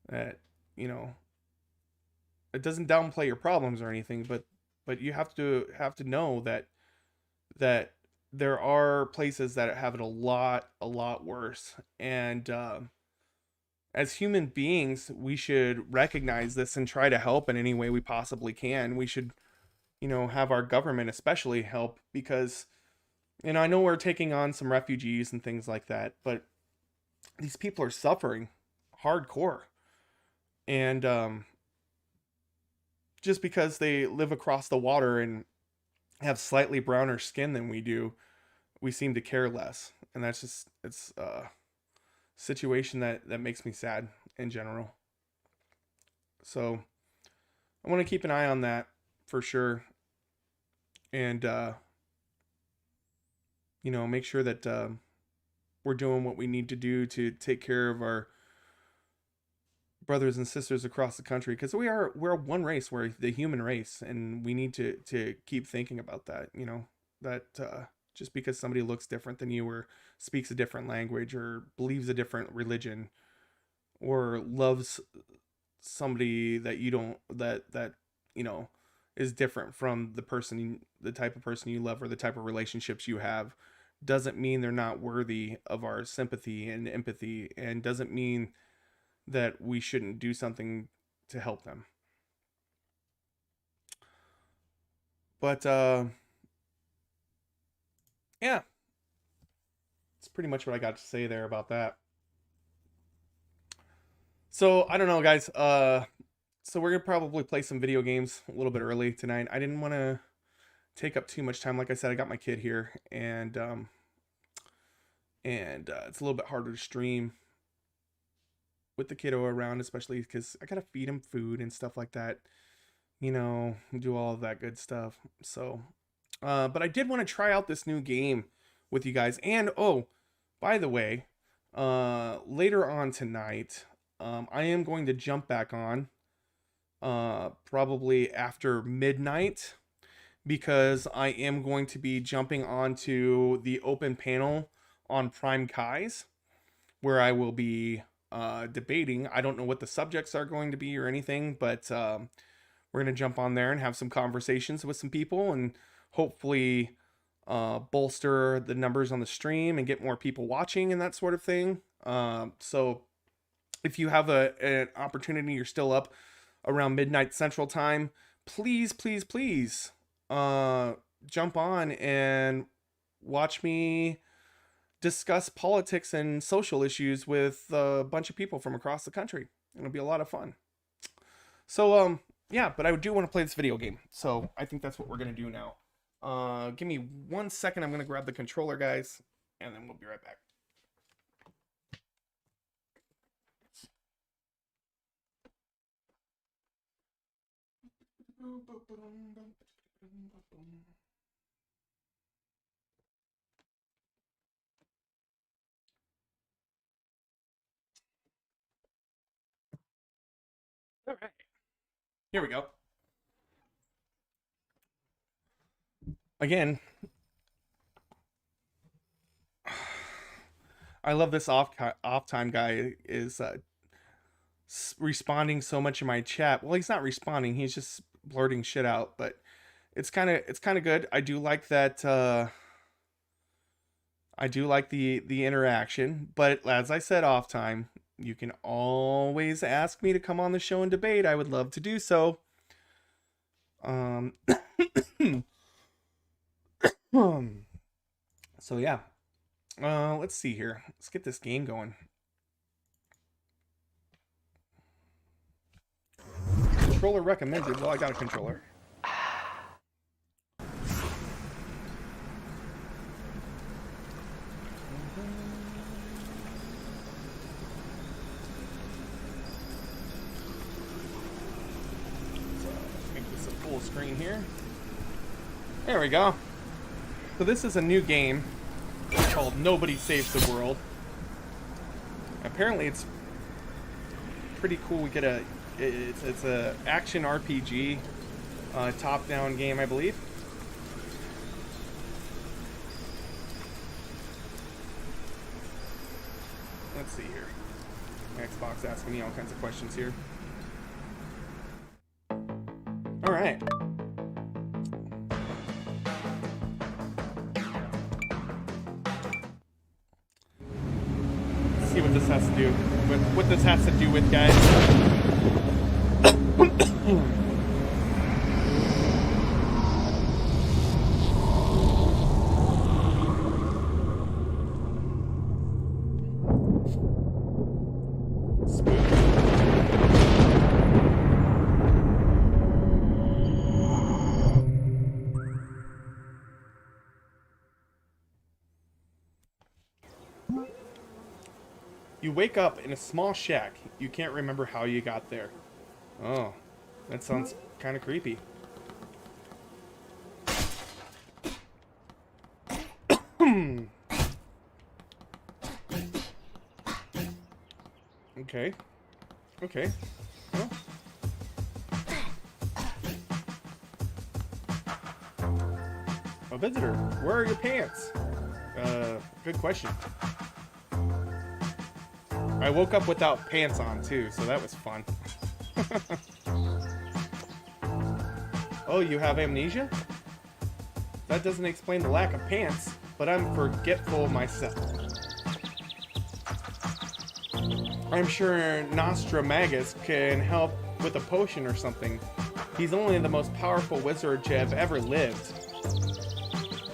[SPEAKER 2] That, it doesn't downplay your problems or anything, but you have to know that there are places that have it a lot worse. And as human beings, we should recognize this and try to help in any way we possibly can. We should, have our government especially help, because, I know we're taking on some refugees and things like that, but these people are suffering hardcore. And just because they live across the water and have slightly browner skin than we do, we seem to care less. And that's just, it's a situation that makes me sad in general. So I want to keep an eye on that for sure. And, make sure that we're doing what we need to do to take care of our brothers and sisters across the country, because we're one race. We're the human race, and we need to keep thinking about that. That just because somebody looks different than you, or speaks a different language, or believes a different religion, or loves somebody that you don't, that you know, is different from the type of person you love or the type of relationships you have, doesn't mean they're not worthy of our sympathy and empathy, and doesn't mean that we shouldn't do something to help them. But yeah, that's pretty much what I got to say there about that. So I don't know, guys. So we're gonna probably play some video games a little bit early tonight. I didn't want to take up too much time. Like I said, I got my kid here, and it's a little bit harder to stream with the kiddo around, especially because I gotta feed him food and stuff like that. You know, do all of that good stuff. So, but I did want to try out this new game with you guys. And oh, by the way, later on tonight, I am going to jump back on, probably after midnight, because I am going to be jumping onto the open panel on Prime Kai's, where I will be debating. I don't know what the subjects are going to be or anything, but we're going to jump on there and have some conversations with some people, and hopefully bolster the numbers on the stream and get more people watching and that sort of thing. So if you have an opportunity, you're still up around midnight Central Time, please, please, please jump on and watch me discuss politics and social issues with a bunch of people from across the country. It'll be a lot of fun. So, yeah, but I do want to play this video game. So I think that's what we're going to do now. Give me 1 second. I'm going to grab the controller, guys, and then we'll be right back. All right. Here we go. Again, I love this off time guy is responding so much in my chat. Well, he's not responding. He's just blurting shit out, but it's kind of good. I do like that. I do like the interaction, but as I said off time, you can always ask me to come on the show and debate. I would love to do so. So yeah. Let's see here. Let's get this game going. Controller recommended. Well, I got a controller. Make this a full screen here. There we go. So this is a new game called Nobody Saves the World. Apparently it's pretty cool. We get it's a action RPG top-down game, I believe. Let's see here. Xbox asking me all kinds of questions here. All right. See what this has to do with what this has to do with, guys. You wake up in a small shack. You can't remember how you got there. Oh, that sounds kind of creepy. Okay. Okay. Well. A visitor. Where are your pants? Good question. I woke up without pants on too, so that was fun. Oh, you have amnesia? That doesn't explain the lack of pants, but I'm forgetful myself. I'm sure Nostramagus can help with a potion or something. He's only the most powerful wizard to have ever lived.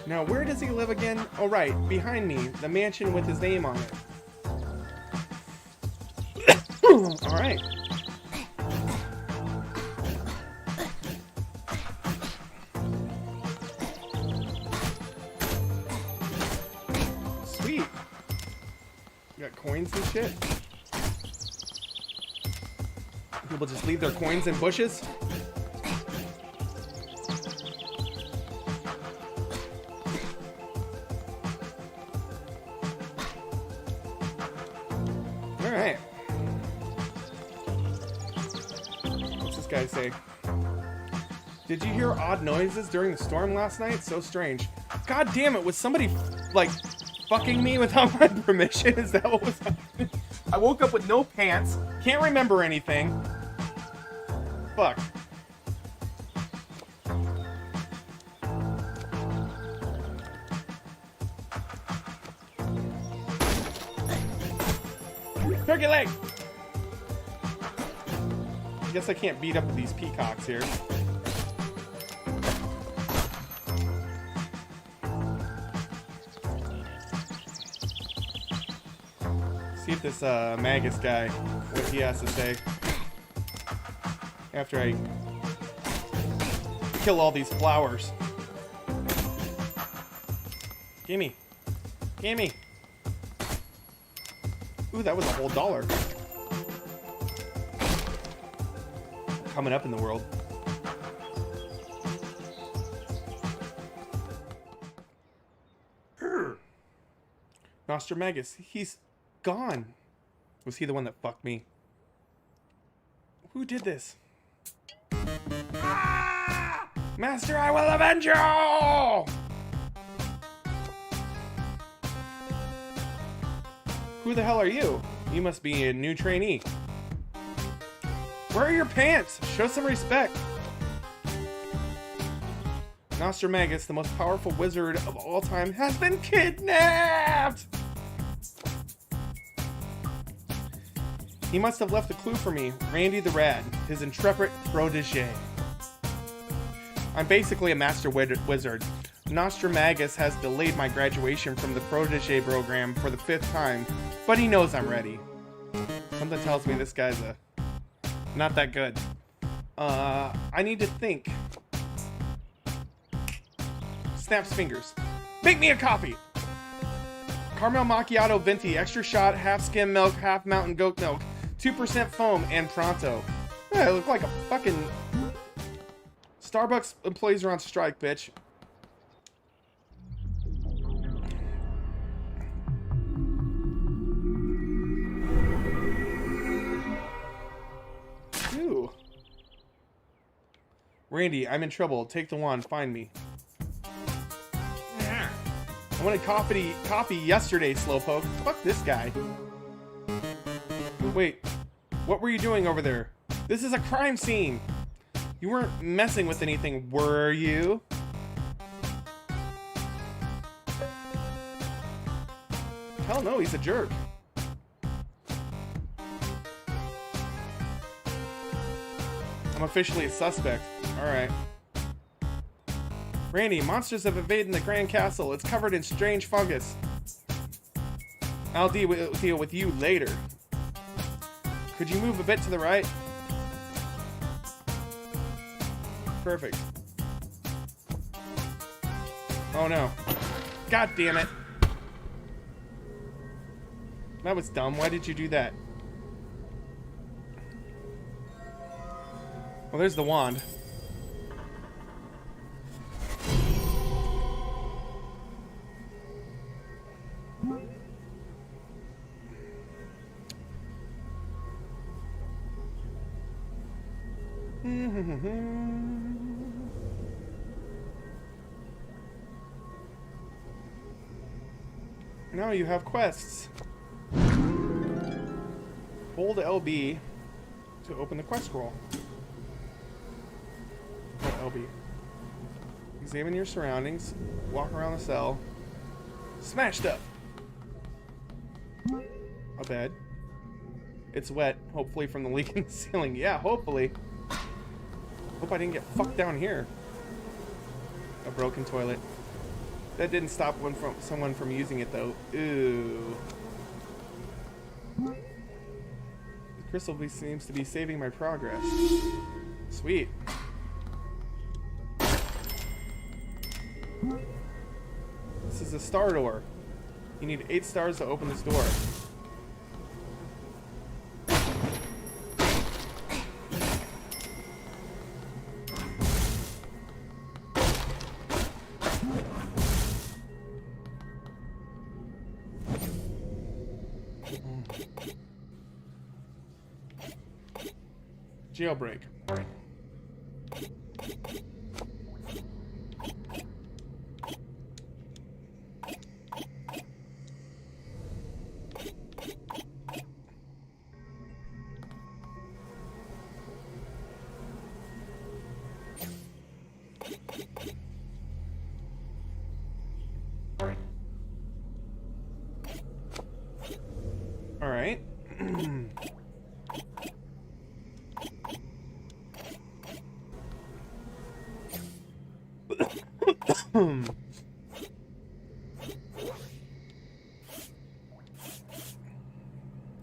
[SPEAKER 2] Now, where does he live again? Oh, right, behind me, the mansion with his name on it. Alright. Sweet. You got coins and shit? People just leave their coins in bushes? Alright. What's this guy say? Did you hear odd noises during the storm last night? So strange. God damn it, was somebody, like, fucking me without my permission? Is that what was happening? I woke up with no pants, can't remember anything. Fuck. Turkey leg! I guess I can't beat up these peacocks here. See if this Magus guy, what he has to say. After I kill all these flowers. Gimme. Gimme. Ooh, that was a whole $1. Coming up in the world. Nostramagus, he's gone. Was he the one that fucked me? Who did this? Ah! Master, I will avenge you! Who the hell are you? You must be a new trainee. Where are your pants? Show some respect. Nostramagus, the most powerful wizard of all time, has been kidnapped! He must have left a clue for me. Randy the Rad, his intrepid protege. I'm basically a master wizard. Nostramagus has delayed my graduation from the protege program for the 5th time, but he knows I'm ready. Something tells me this guy's not that good. I need to think. Snaps fingers. Make me a coffee! Caramel macchiato venti, extra shot, half skim milk, half mountain goat milk, 2% foam, and pronto. Yeah, I look like a fucking... Starbucks employees are on strike, bitch. Ooh. Randy, I'm in trouble. Take the wand. Find me. I wanted coffee yesterday, Slowpoke. Fuck this guy. Wait, what were you doing over there? This is a crime scene. You weren't messing with anything, were you? Hell no, he's a jerk. I'm officially a suspect. Alright. Randy, monsters have invaded the Grand Castle. It's covered in strange fungus. I'll deal with you later. Could you move a bit to the right? Perfect. Oh no. God damn it. That was dumb. Why did you do that? Well, there's the wand. Now you have quests. Hold LB to open the quest scroll. Oh, LB. Examine your surroundings. Walk around the cell. Smash stuff. A bed. It's wet, hopefully from the leak in the ceiling. Yeah, hopefully. Hope I didn't get fucked down here. A broken toilet. That didn't stop someone from using it though. Ooh. The crystal seems to be saving my progress. Sweet. This is a star door. You need 8 stars to open this door. Jailbreak. All right.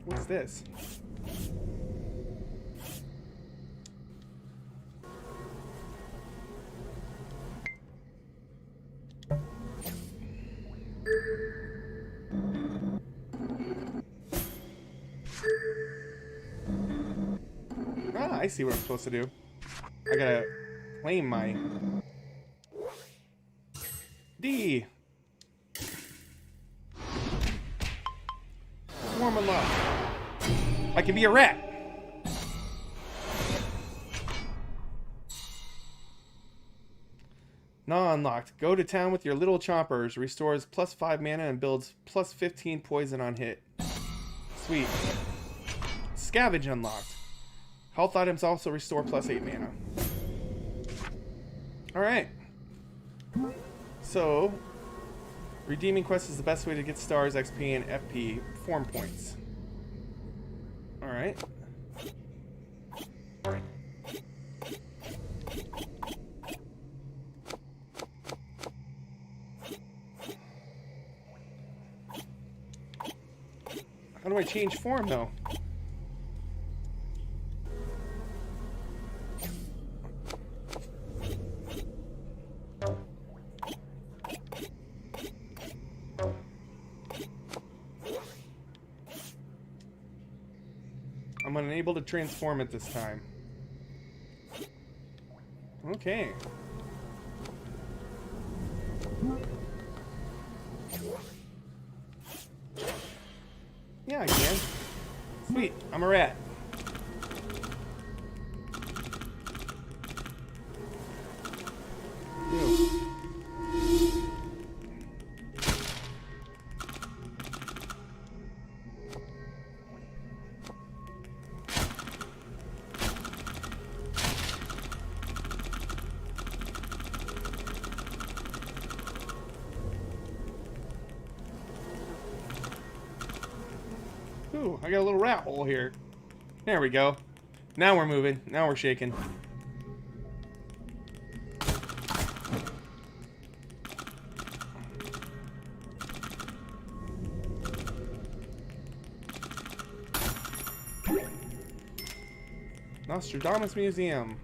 [SPEAKER 2] What's this? Ah, I see what I'm supposed to do. I gotta claim my D. Swarm unlocked. I can be a rat. Nah unlocked. Go to town with your little chompers. Restores +5 mana and builds +15 poison on hit. Sweet. Scavenge unlocked. Health items also restore +8 mana. Alright. So, redeeming quests is the best way to get stars, XP, and FP form points. Alright. How do I change form, though? I'm unable to transform it this time. Okay. Yeah, I can. Sweet, I'm a rat. Ew. Ooh, I got a little rat hole here. There we go. Now we're moving. Now we're shaking. Nostradamus Museum.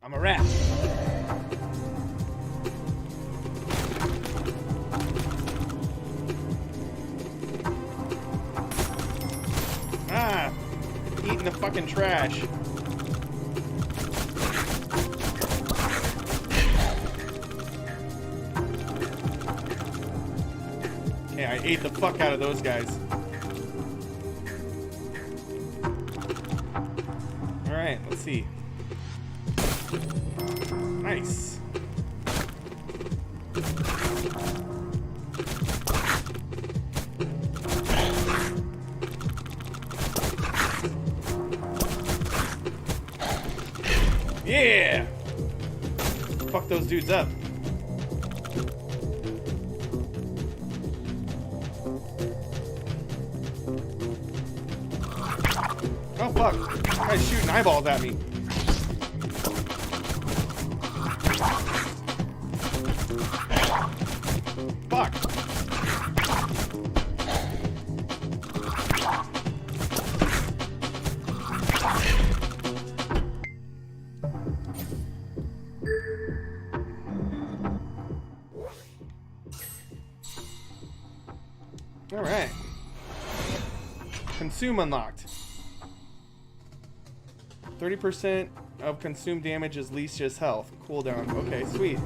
[SPEAKER 2] I'm a rat. Ah! Eating the fucking trash. Okay, I ate the fuck out of those guys. see. Nice. Yeah! Fuck those dudes up. Oh fuck. This guy's shooting eyeballs at me. Fuck. Alright. Consume unlocked. 30% of consumed damage is Leasha's health. Cooldown. Okay, sweet.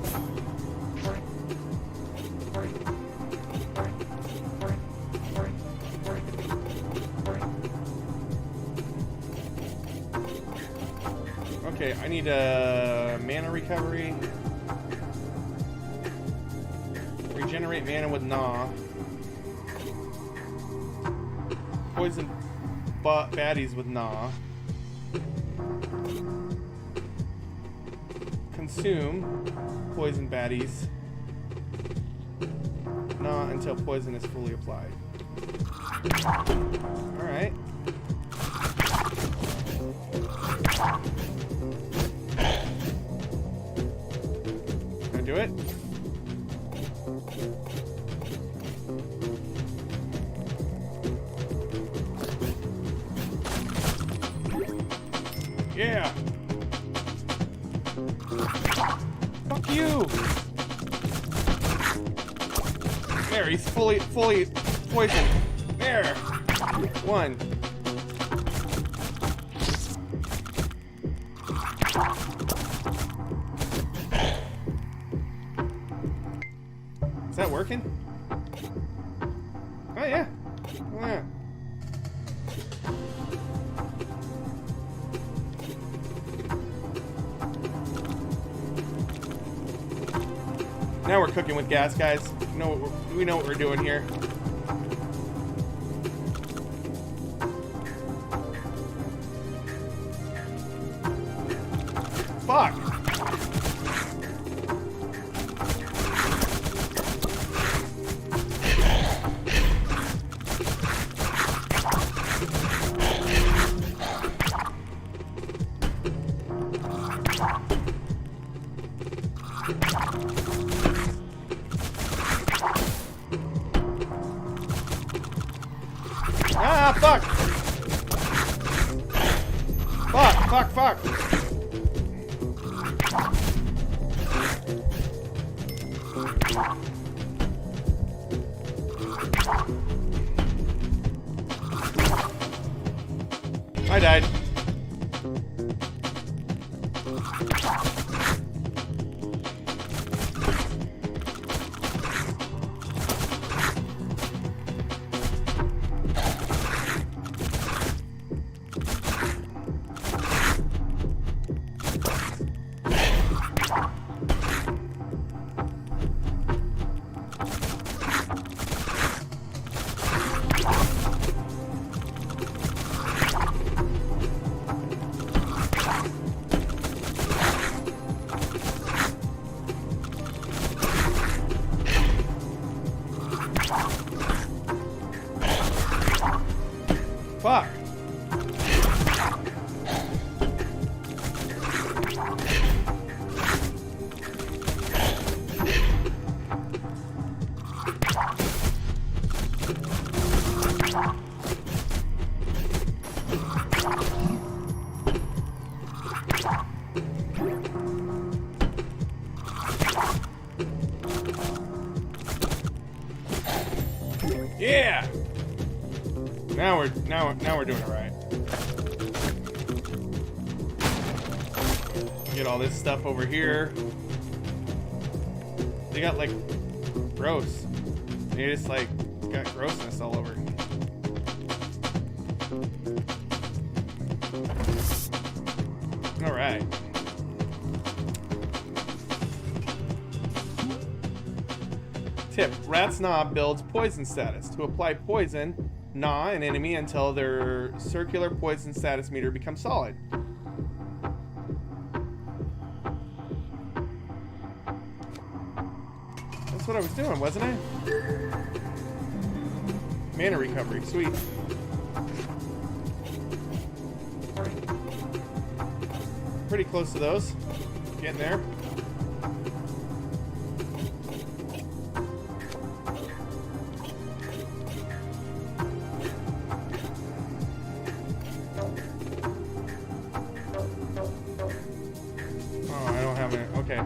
[SPEAKER 2] Okay, I need a mana recovery. Regenerate mana with Gnaw. Poison baddies with Gnaw. Consume poison baddies. Gnaw until poison is fully applied. Alright. Can I do it? Yeah. Fuck you. There, he's fully poisoned. There. One. Is that working? Oh yeah. Oh yeah. Now we're cooking with gas, guys. We know what we're doing here. Fuck. Ah, fuck! Fuck! I died. Fuck. Yeah. Now we're doing it right. Get all this stuff over here. They got like gross. They just like got grossness all over. All right. Tip: Rat's Gnaw builds poison status. To apply poison, gnaw an enemy until their circular poison status meter becomes solid. That's what I was doing, wasn't I? Mana recovery, sweet. Pretty close to those. Getting there. Oh, I don't have it. Okay.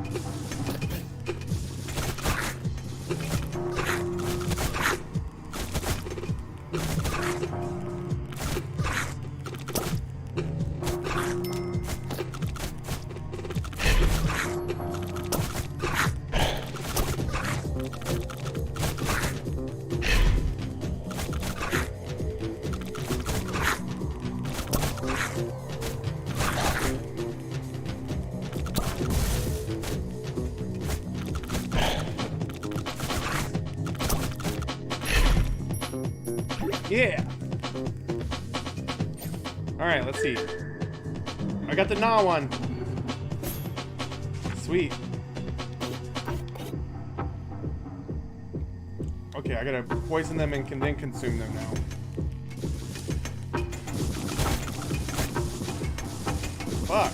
[SPEAKER 2] Yeah. All right, let's see. I got the gnaw one. Sweet. Okay, I gotta poison them and then consume them now. Fuck.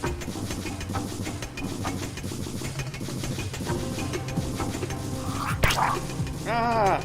[SPEAKER 2] Ah!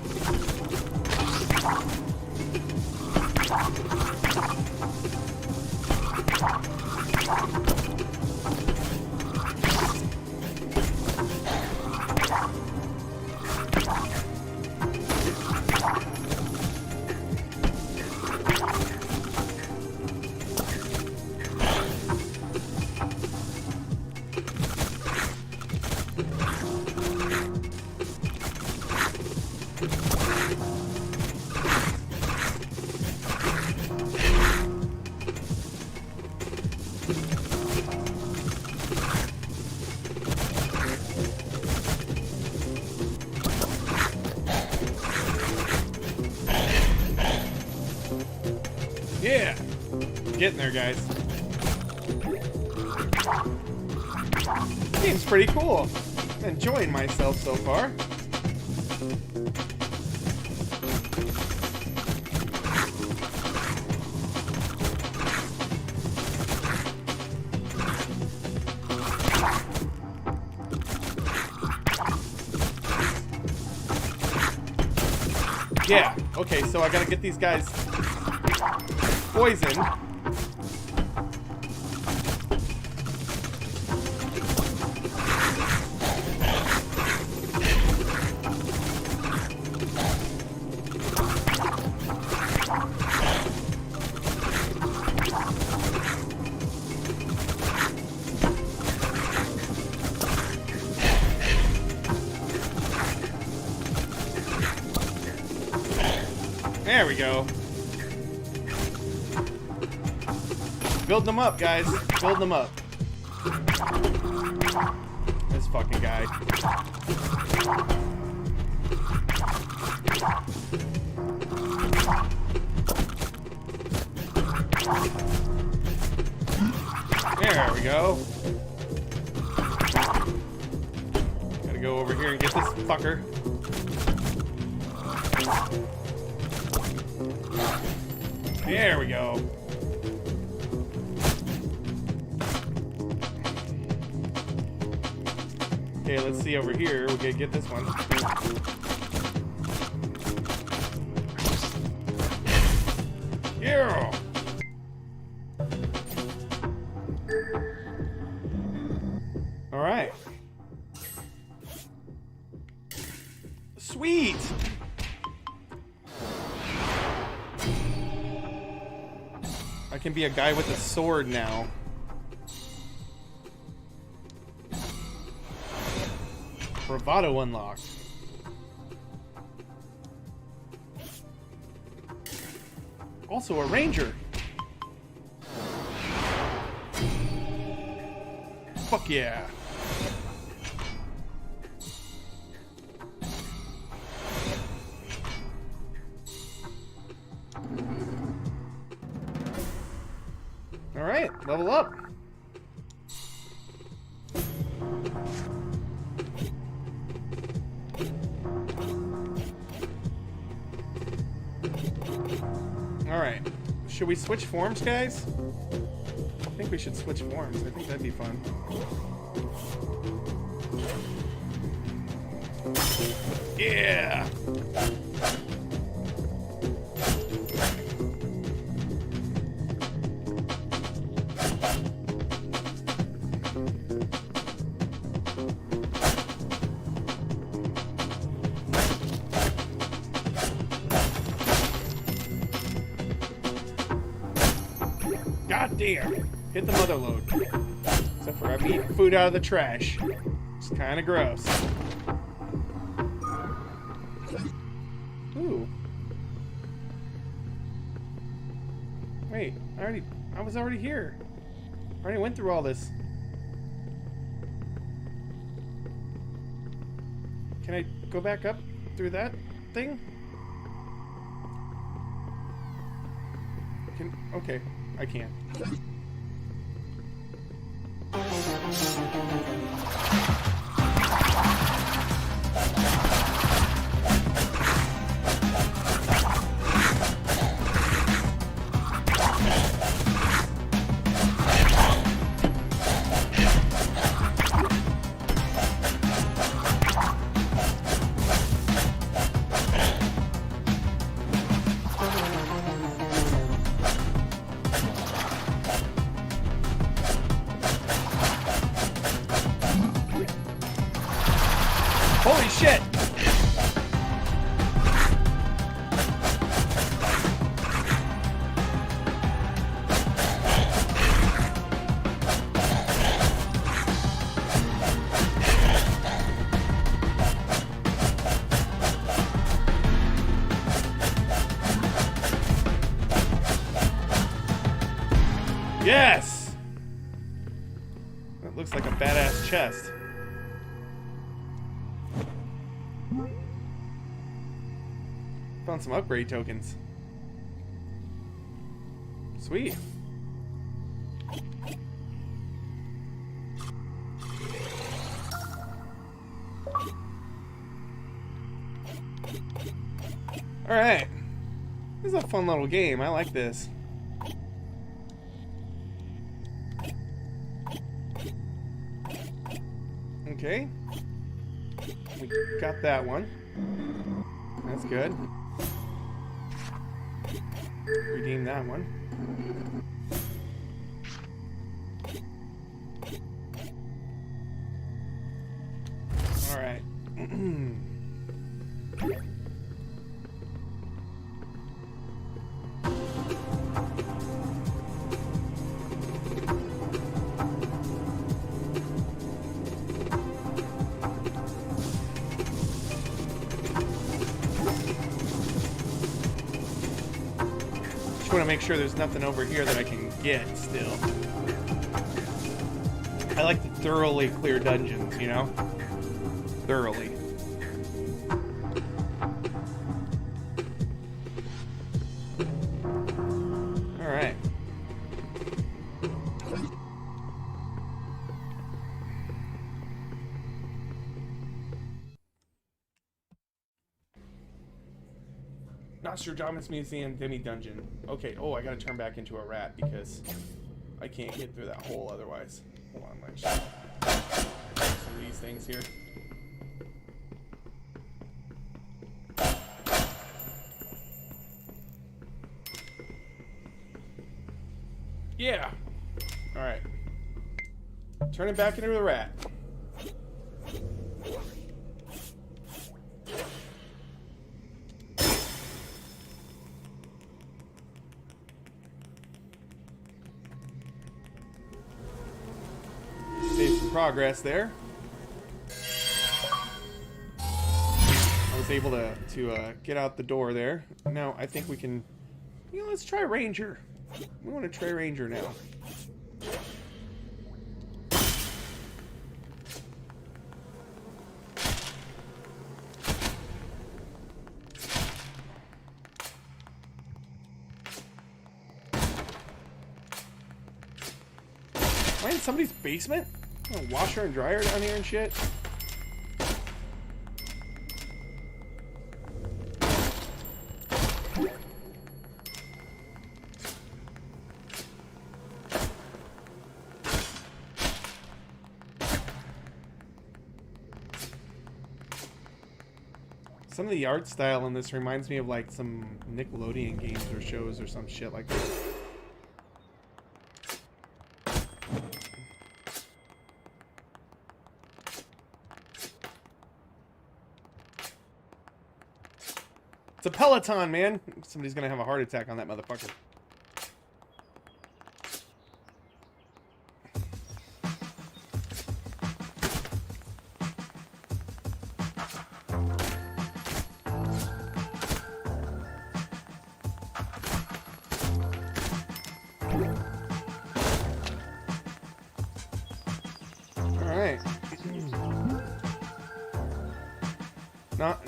[SPEAKER 2] Yeah! Getting there, guys. Game's pretty cool. I'm enjoying myself so far. Yeah, okay, so I gotta get these guys poisoned. There we go. Building them up, guys. Building them up. This fucking guy. There we go. Gotta go over here and get this fucker. There we go. Okay, let's see over here. We gotta get this one. Yeah. All right. Sweet. I can be a guy with a sword now. Bravado unlocked. Also a ranger. Fuck yeah. All right, level up. All right, should we switch forms, guys? I think we should switch forms. I think that'd be fun. Yeah. God damn. Hit the mother load. Except for I'm eating food out of the trash. It's kind of gross. Ooh. Wait, I was already here. I already went through all this. Can I go back up through that thing? Okay, I can. Holy shit! Yes! That looks like a badass chest. Found some upgrade tokens. Sweet. Alright. This is a fun little game. I like this. Okay. We got that one. That's good. Redeem that one. All right. I want to make sure there's nothing over here that I can get still. I like to thoroughly clear dungeons, you know? Thoroughly. Alright. Nostradamus Museum Demi Dungeon. Okay, oh, I gotta turn back into a rat because I can't get through that hole otherwise. Hold on, let's some of these things here. Yeah! Alright. Turn it back into the rat. Save some progress there. I was able to get out the door there. Now I think we can. You know, let's try Ranger. We want to try Ranger now. Am I in somebody's basement? A washer and dryer down here and shit? Some of the art style in this reminds me of like some Nickelodeon games or shows or some shit like that. It's a Peloton, man. Somebody's gonna have a heart attack on that motherfucker.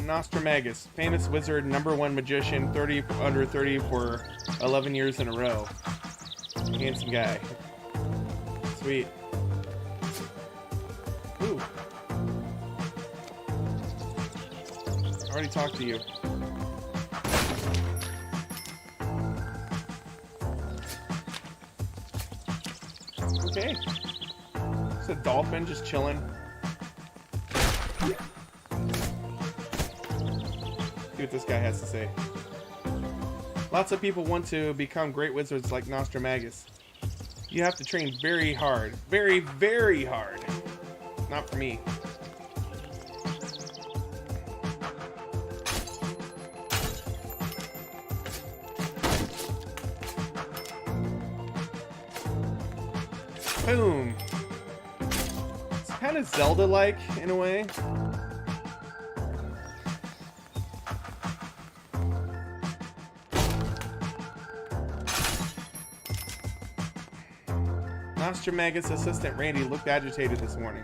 [SPEAKER 2] Nostramagus, famous wizard, #1 magician, 30 under 30 for 11 years in a row. Handsome guy. Sweet. Ooh. I already talked to you. Okay. It's a dolphin just chilling. See what this guy has to say. Lots of people want to become great wizards like Nostramagus. You have to train very hard. Very, very hard. Not for me. Boom. It's kind of Zelda-like in a way. Nostramagus' assistant Randy looked agitated this morning.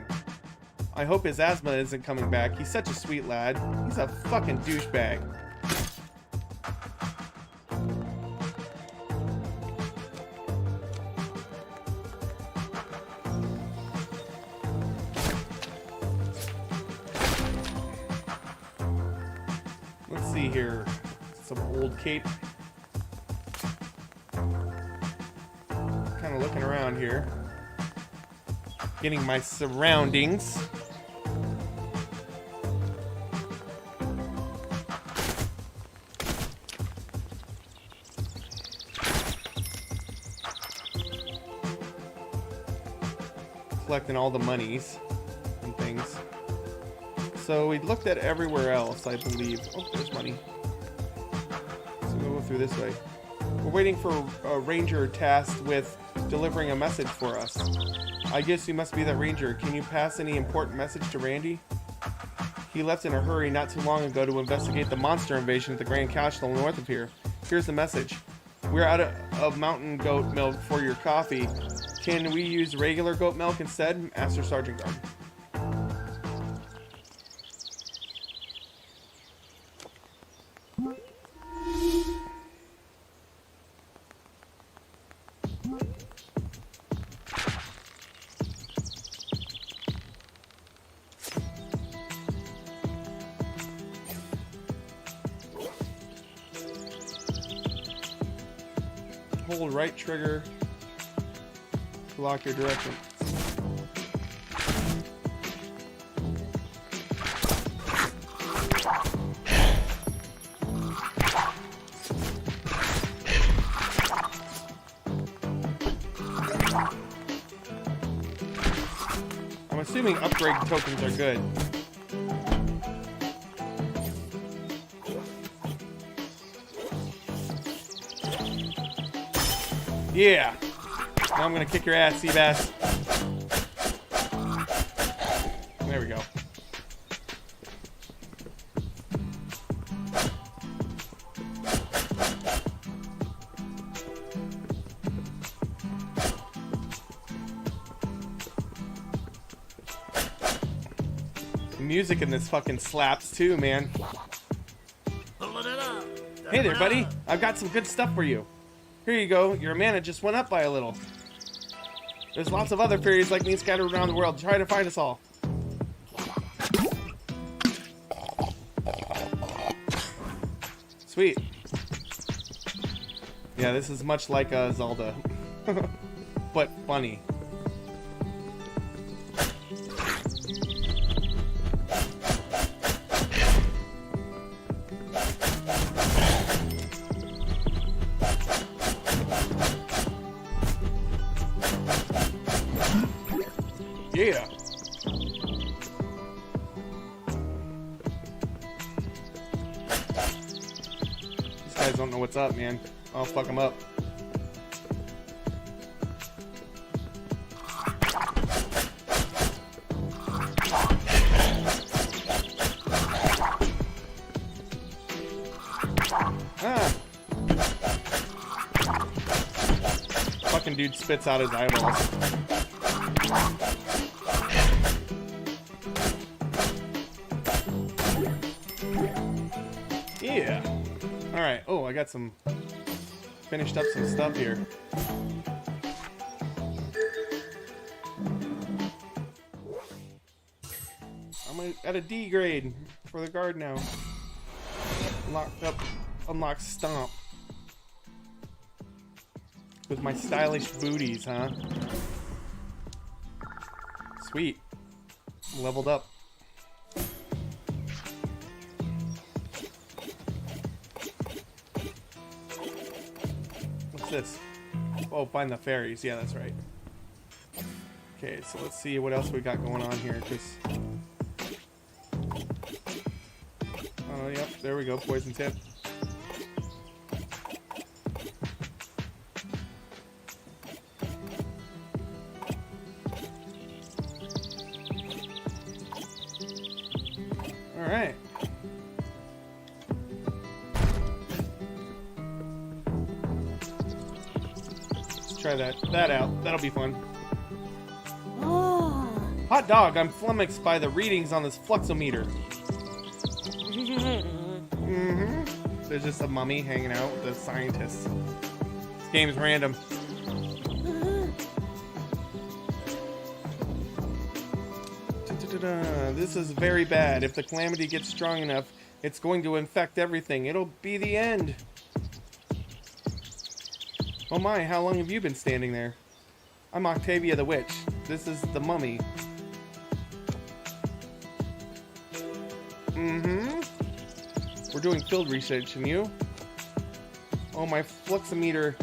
[SPEAKER 2] I hope his asthma isn't coming back. He's such a sweet lad. He's a fucking douchebag. Let's see here. Some old cape. Kind of looking around here. Getting my surroundings. Collecting all the monies and things. So we looked at everywhere else, I believe. Oh, there's money. So we'll go through this way. We're waiting for a ranger tasked with delivering a message for us. I guess you must be that ranger. Can you pass any important message to Randy? He left in a hurry not too long ago to investigate the monster invasion at the Grand Castle north of here. Here's the message. We're out of mountain goat milk for your coffee. Can we use regular goat milk instead? Master Sergeant Guard. Hold right trigger to lock your direction. I'm assuming upgrade tokens are good. Yeah. Now I'm gonna kick your ass, Seabass. There we go. The music in this fucking slaps too, man. Hey there, buddy. I've got some good stuff for you. Here you go. Your mana just went up by a little. There's lots of other fairies like me scattered around the world. Try to find us all. Sweet. Yeah, this is much like Zelda. But funny. Yeah. These guys don't know what's up, man. I'll fuck them up. Ah. Fucking dude spits out his eyeballs. Yeah. Alright. Oh, I got some... Finished up some stuff here. I'm at a D grade for the guard now. Locked up. Unlock Stomp. With my stylish booties, huh? Sweet. Leveled up. What's this? Oh, find the fairies. Yeah, that's right. Okay, so let's see what else we got going on here. Oh, yep. There we go. Poison tip. Alright. Let's try that out. That'll be fun. Hot dog, I'm flummoxed by the readings on this fluxometer. There's just a mummy hanging out with the scientists. This game's random. This is very bad. If the calamity gets strong enough, it's going to infect everything. It'll be the end. Oh my, how long have you been standing there? I'm Octavia the Witch. This is the mummy. We're doing field research, and you? Oh, my fluxometer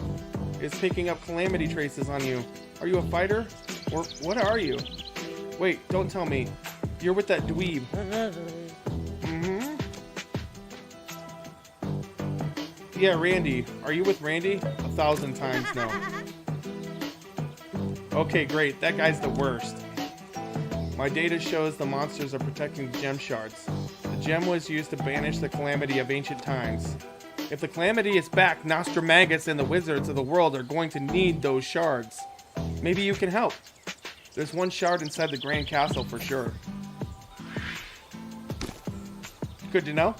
[SPEAKER 2] is picking up calamity traces on you. Are you a fighter? Or what are you? Wait, don't tell me. You're with that dweeb. Yeah, Randy. Are you with Randy? 1,000 times now. Okay, great. That guy's the worst. My data shows the monsters are protecting the gem shards. The gem was used to banish the calamity of ancient times. If the calamity is back, Nostramagus and the wizards of the world are going to need those shards. Maybe you can help. There's one shard inside the Grand Castle for sure. Good to know.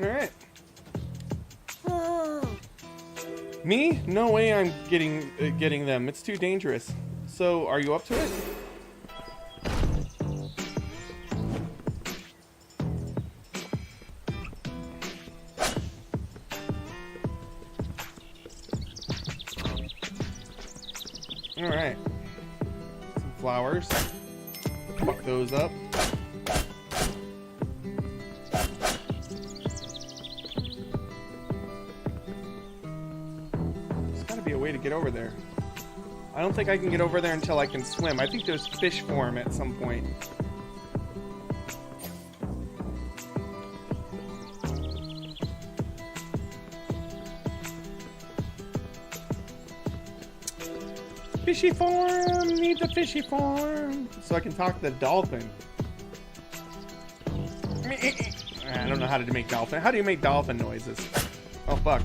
[SPEAKER 2] Alright. Me? No way I'm getting them. It's too dangerous. So, are you up to it? Alright. Some flowers. Fuck those up. There's gotta be a way to get over there. I don't think I can get over there until I can swim. I think there's fish form at some point. Fishy form! Need the fishy form! So I can talk to the dolphin. I don't know how to make dolphin. How do you make dolphin noises? Oh, fuck.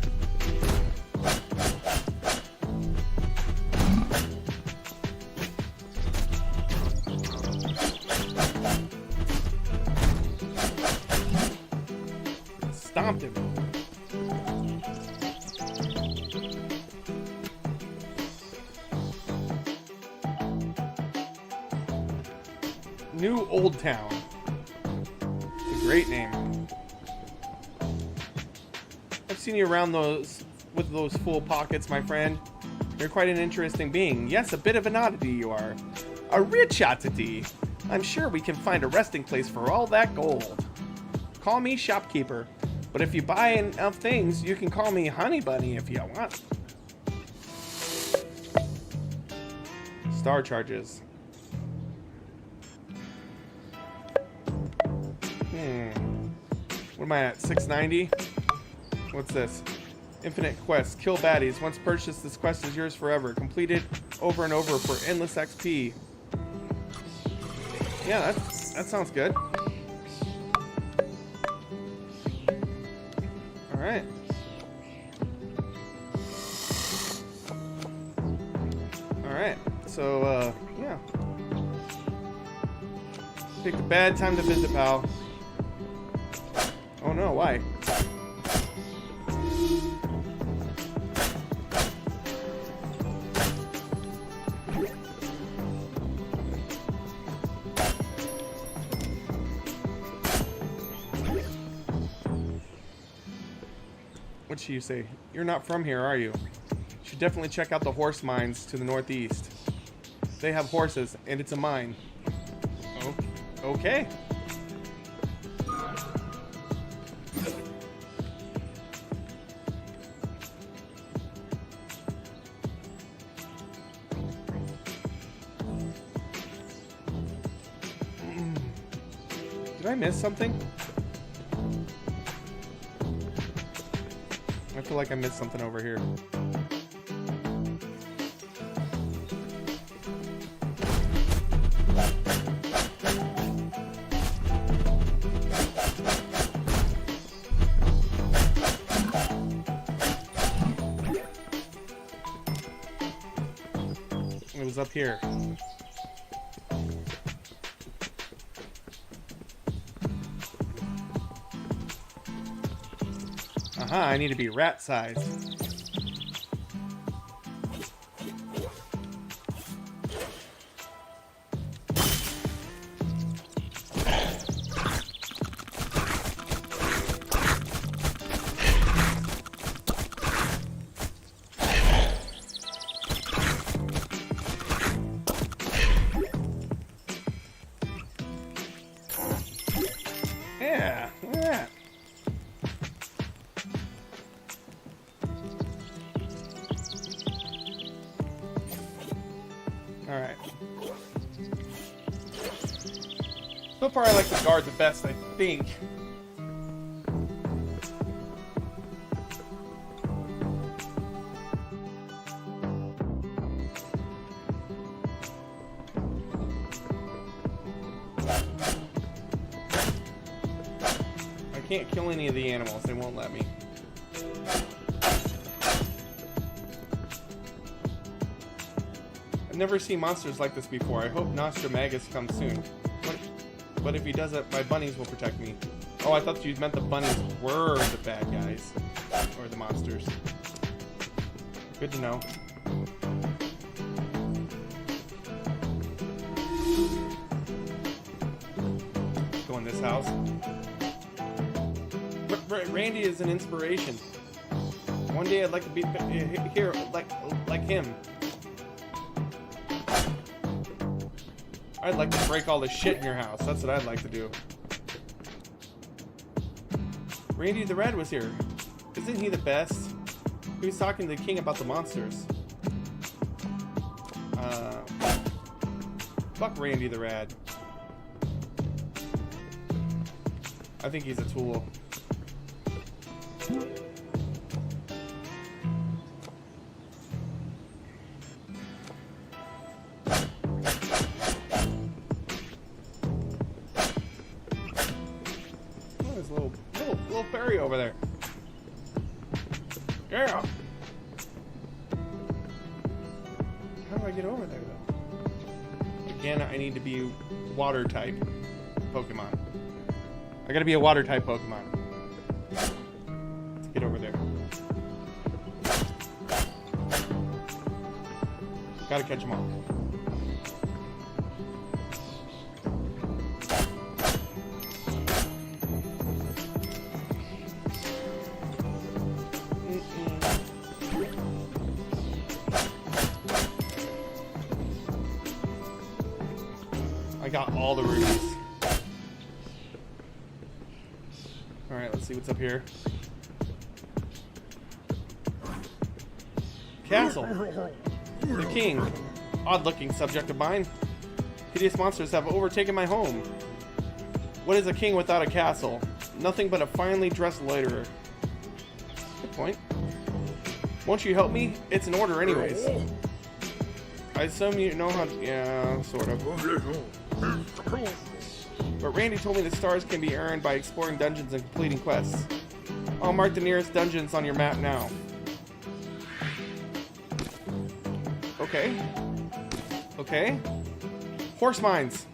[SPEAKER 2] stomped him. New Old Town. It's a great name. I've seen you around those with those full pockets, my friend. You're quite an interesting being. Yes, a bit of an oddity you are. A rich oddity. I'm sure we can find a resting place for all that gold. Call me shopkeeper, but if you buy enough things, you can call me Honey Bunny if you want. Star charges. What am I at? 690? What's this? Infinite quest. Kill baddies. Once purchased, this quest is yours forever. Completed over and over for endless XP. Yeah, that sounds good. Alright. Alright. So, yeah. Picked a bad time to visit, pal. Oh no, why? What should you say? You're not from here, are you? You should definitely check out the horse mines to the northeast. They have horses, and it's a mine. Oh, okay. Did I miss something? I feel like I missed something over here. It was up here. I need to be rat-sized. Yeah, look at that. Alright. So far I like the guard the best, I think. I can't kill any of the animals, they won't let me. I've never seen monsters like this before. I hope Nostramagus comes soon. But if he doesn't, my bunnies will protect me. Oh, I thought you meant the bunnies were the bad guys. Or the monsters. Good to know. Go in this house. Randy is an inspiration. One day I'd like to be here like him. I'd like to break all the shit in your house. That's what I'd like to do. Randy the Red was here. Isn't he the best? He was talking to the king about the monsters. Fuck Randy the Red. I think he's a tool. Little fairy over there. Yeah. How do I get over there though? Again, I need to be water type Pokemon. I gotta be a water type Pokemon. Gotta catch them all. I got all the rubies. Alright, let's see what's up here. Castle. The king. Odd-looking subject of mine. Hideous monsters have overtaken my home. What is a king without a castle? Nothing but a finely dressed loiterer. Good point. Won't you help me? It's an order anyways. I assume you know how... Yeah, sort of. But Randy told me the stars can be earned by exploring dungeons and completing quests. I'll mark the nearest dungeons on your map now. Okay. Okay. Horse mines.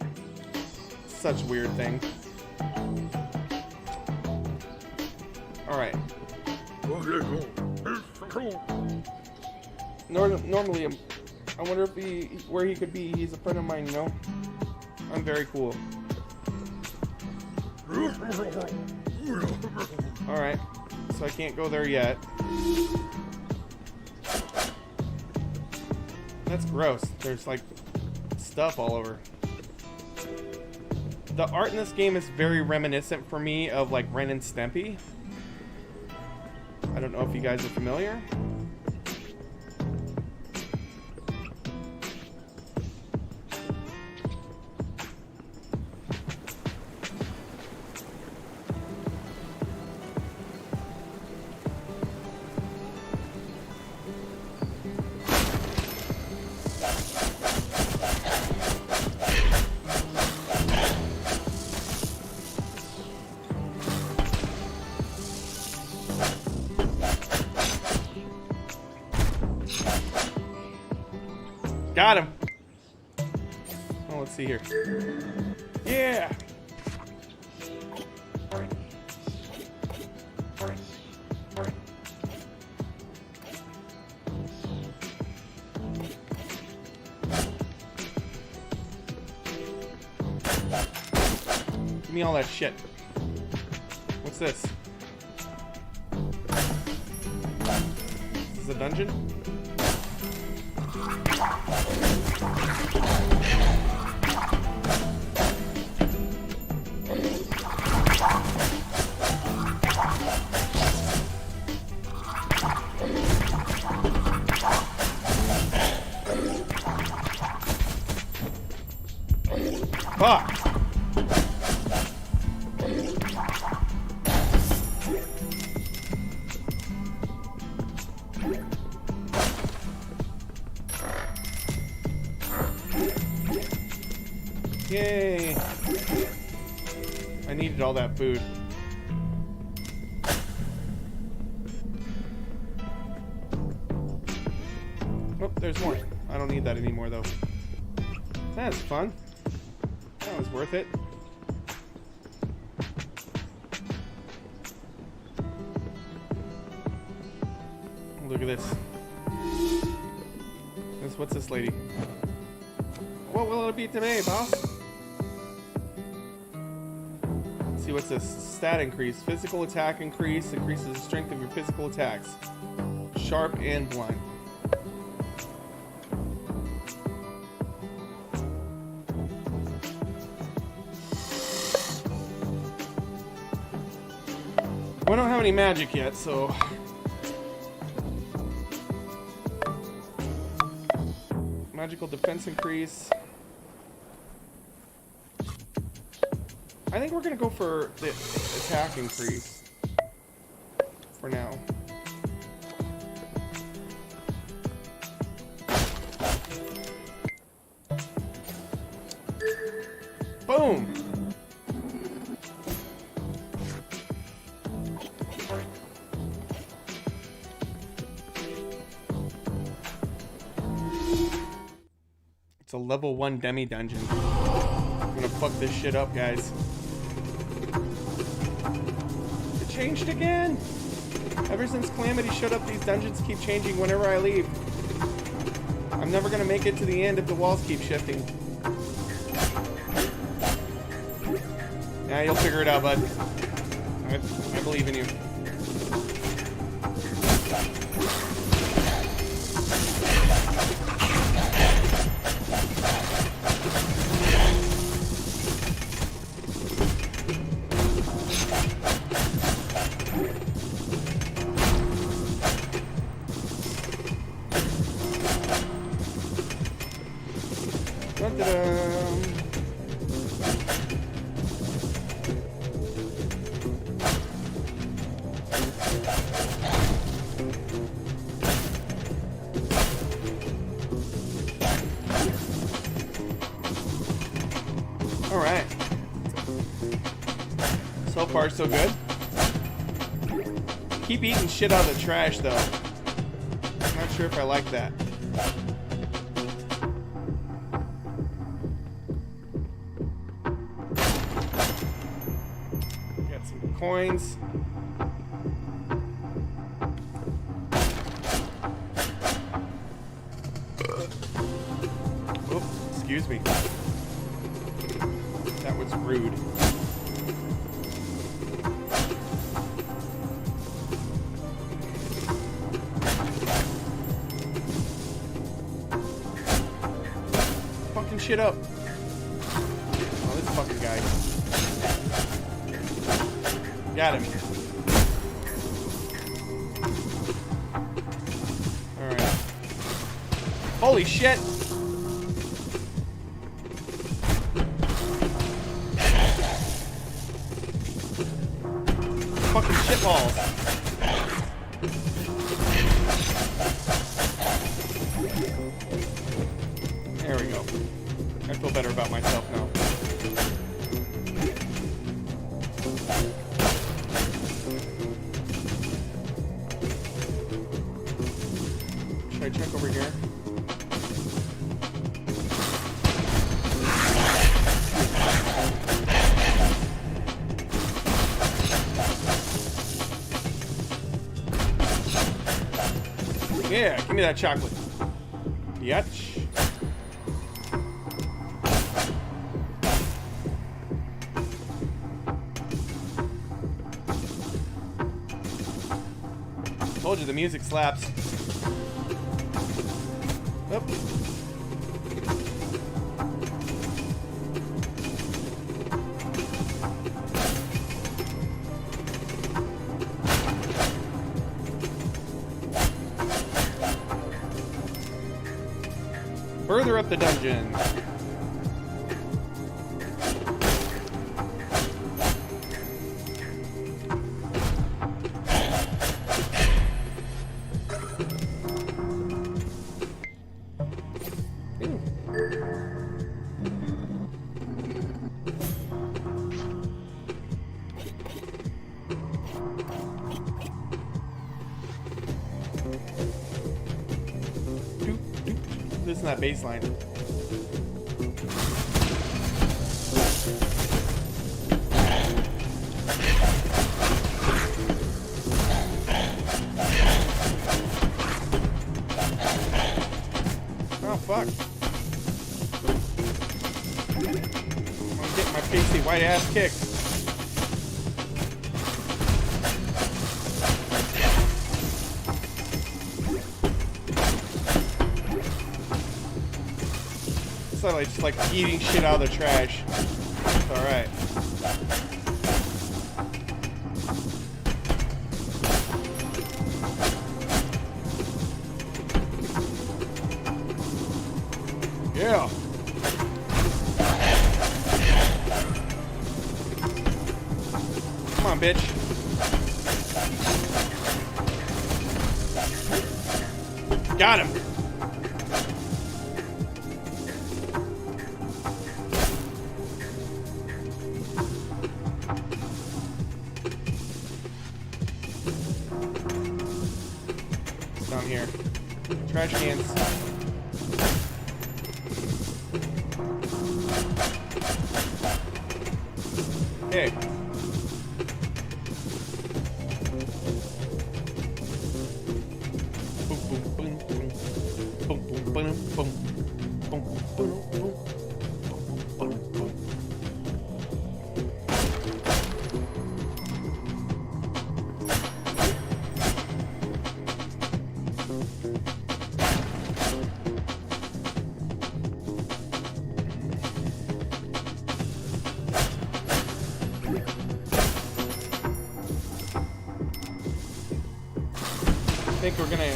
[SPEAKER 2] Such a weird thing. Alright. Normally, I wonder if where he could be. He's a friend of mine, you know? I'm very cool. Alright. So I can't go there yet. That's gross. There's like stuff all over. The art in this game is very reminiscent for me of like Ren and Stimpy. I don't know if you guys are familiar. Got him. Oh, let's see here. Yeah. Give me all that shit. What's this? Is this a dungeon? Fuck. Yay. I needed all that food. Oh, there's more. I don't need that anymore though. That's fun. That was worth it. Look at this. What's this lady? What will it be today, boss? Let's see, what's this? Stat increase. Physical attack increase. Increases the strength of your physical attacks. Sharp and blunt. We don't have any magic yet, so... Magical defense increase. I think we're gonna go for the attack increase for now. Boom! It's a level 1 demi dungeon. I'm gonna fuck this shit up, guys. It changed again! Ever since Calamity showed up, these dungeons keep changing whenever I leave. I'm never gonna make it to the end if the walls keep shifting. Yeah, you'll figure it out, bud. I believe in you. Alright. So far, so good. Keep eating shit out of the trash, though. I'm not sure if I like that. Got some coins. Oh, excuse me. That was rude. Fucking shit up. Oh, this fucking guy. Got him. Alright. Holy shit! Fucking shitballs. There we go. I feel better about myself now. Should I check over here? Yeah, give me that chocolate. Yatch. Told you the music slaps. Oop. Further up the dungeon. Listen to that bass line. Oh, fuck. I'm getting my pasty white ass kicked. It's like just like eating shit out of the trash. It's alright. Yeah. Come on, bitch. Got him. Down here. Trash cans. Hey. Boom, boom, boom, boom, boom, boom, boom, think we're gonna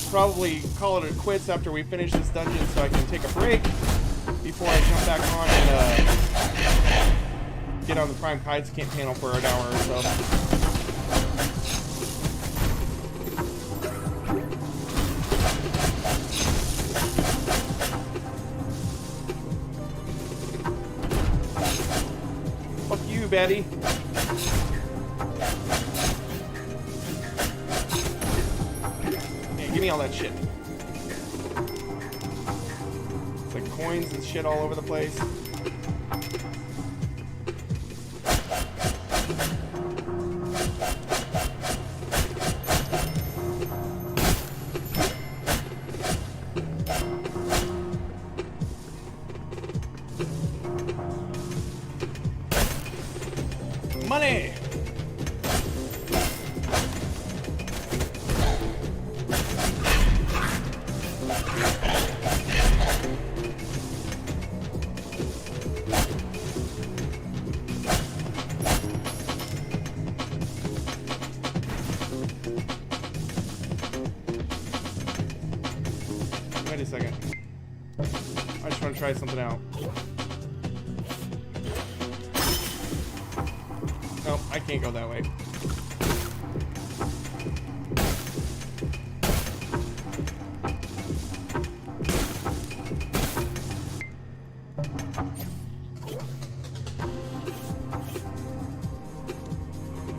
[SPEAKER 2] probably call it a quits after we finish this dungeon so I can take a break before I jump back on and get on the Prime Kites panel for an hour or so. Fuck you, Betty. Give me all that shit. It's like coins and shit all over the place. Money! Wait a second. I just want to try something out. Nope, I can't go that way.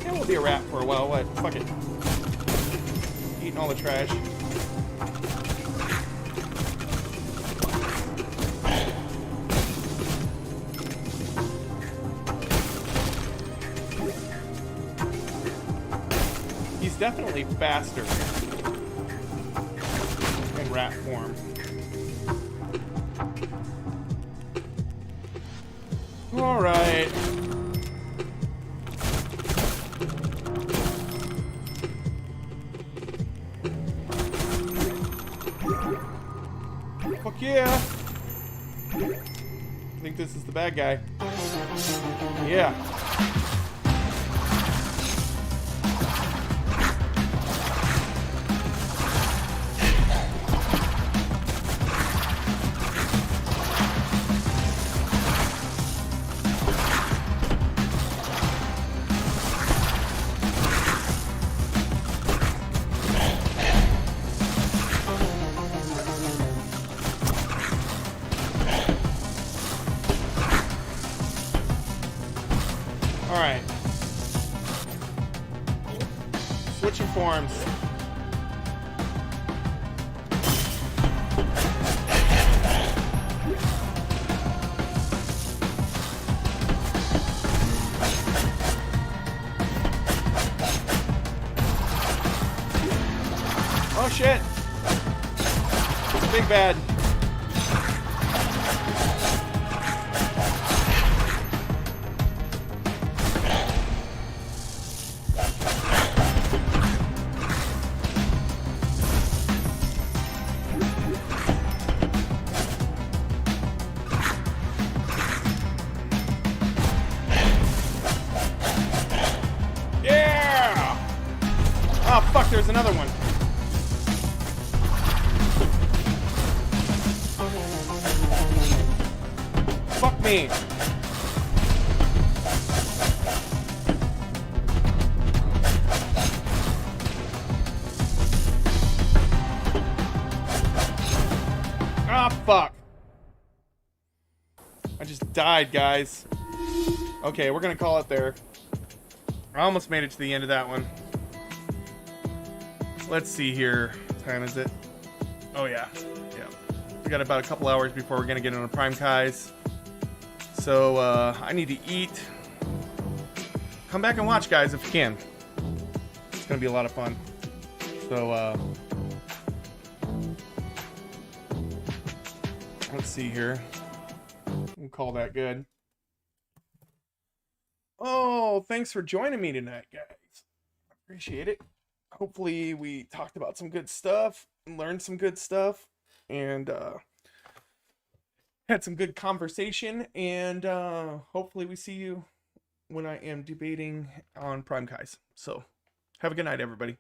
[SPEAKER 2] Yeah, we'll be a rat for a while. What? Fuck it. Eating all the trash. He's definitely faster in rat form. All right. Fuck yeah. I think this is the bad guy. Yeah. Alright. Switching forms. Oh shit! Big bad. Oh fuck, there's another one. Fuck me. Ah, fuck. I just died, guys. Okay, we're gonna call it there. I almost made it to the end of that one. Let's see here. What time is it? Oh yeah. Yeah. We got about a couple hours before we're gonna get on a Prime Kais. So I need to eat. Come back and watch, guys, if you can. It's gonna be a lot of fun. So let's see here. We'll call that good. Oh, thanks for joining me tonight, guys. Appreciate it. Hopefully we talked about some good stuff and learned some good stuff and had some good conversation, and hopefully we see you when I am debating on Prime Kais. So have a good night, everybody.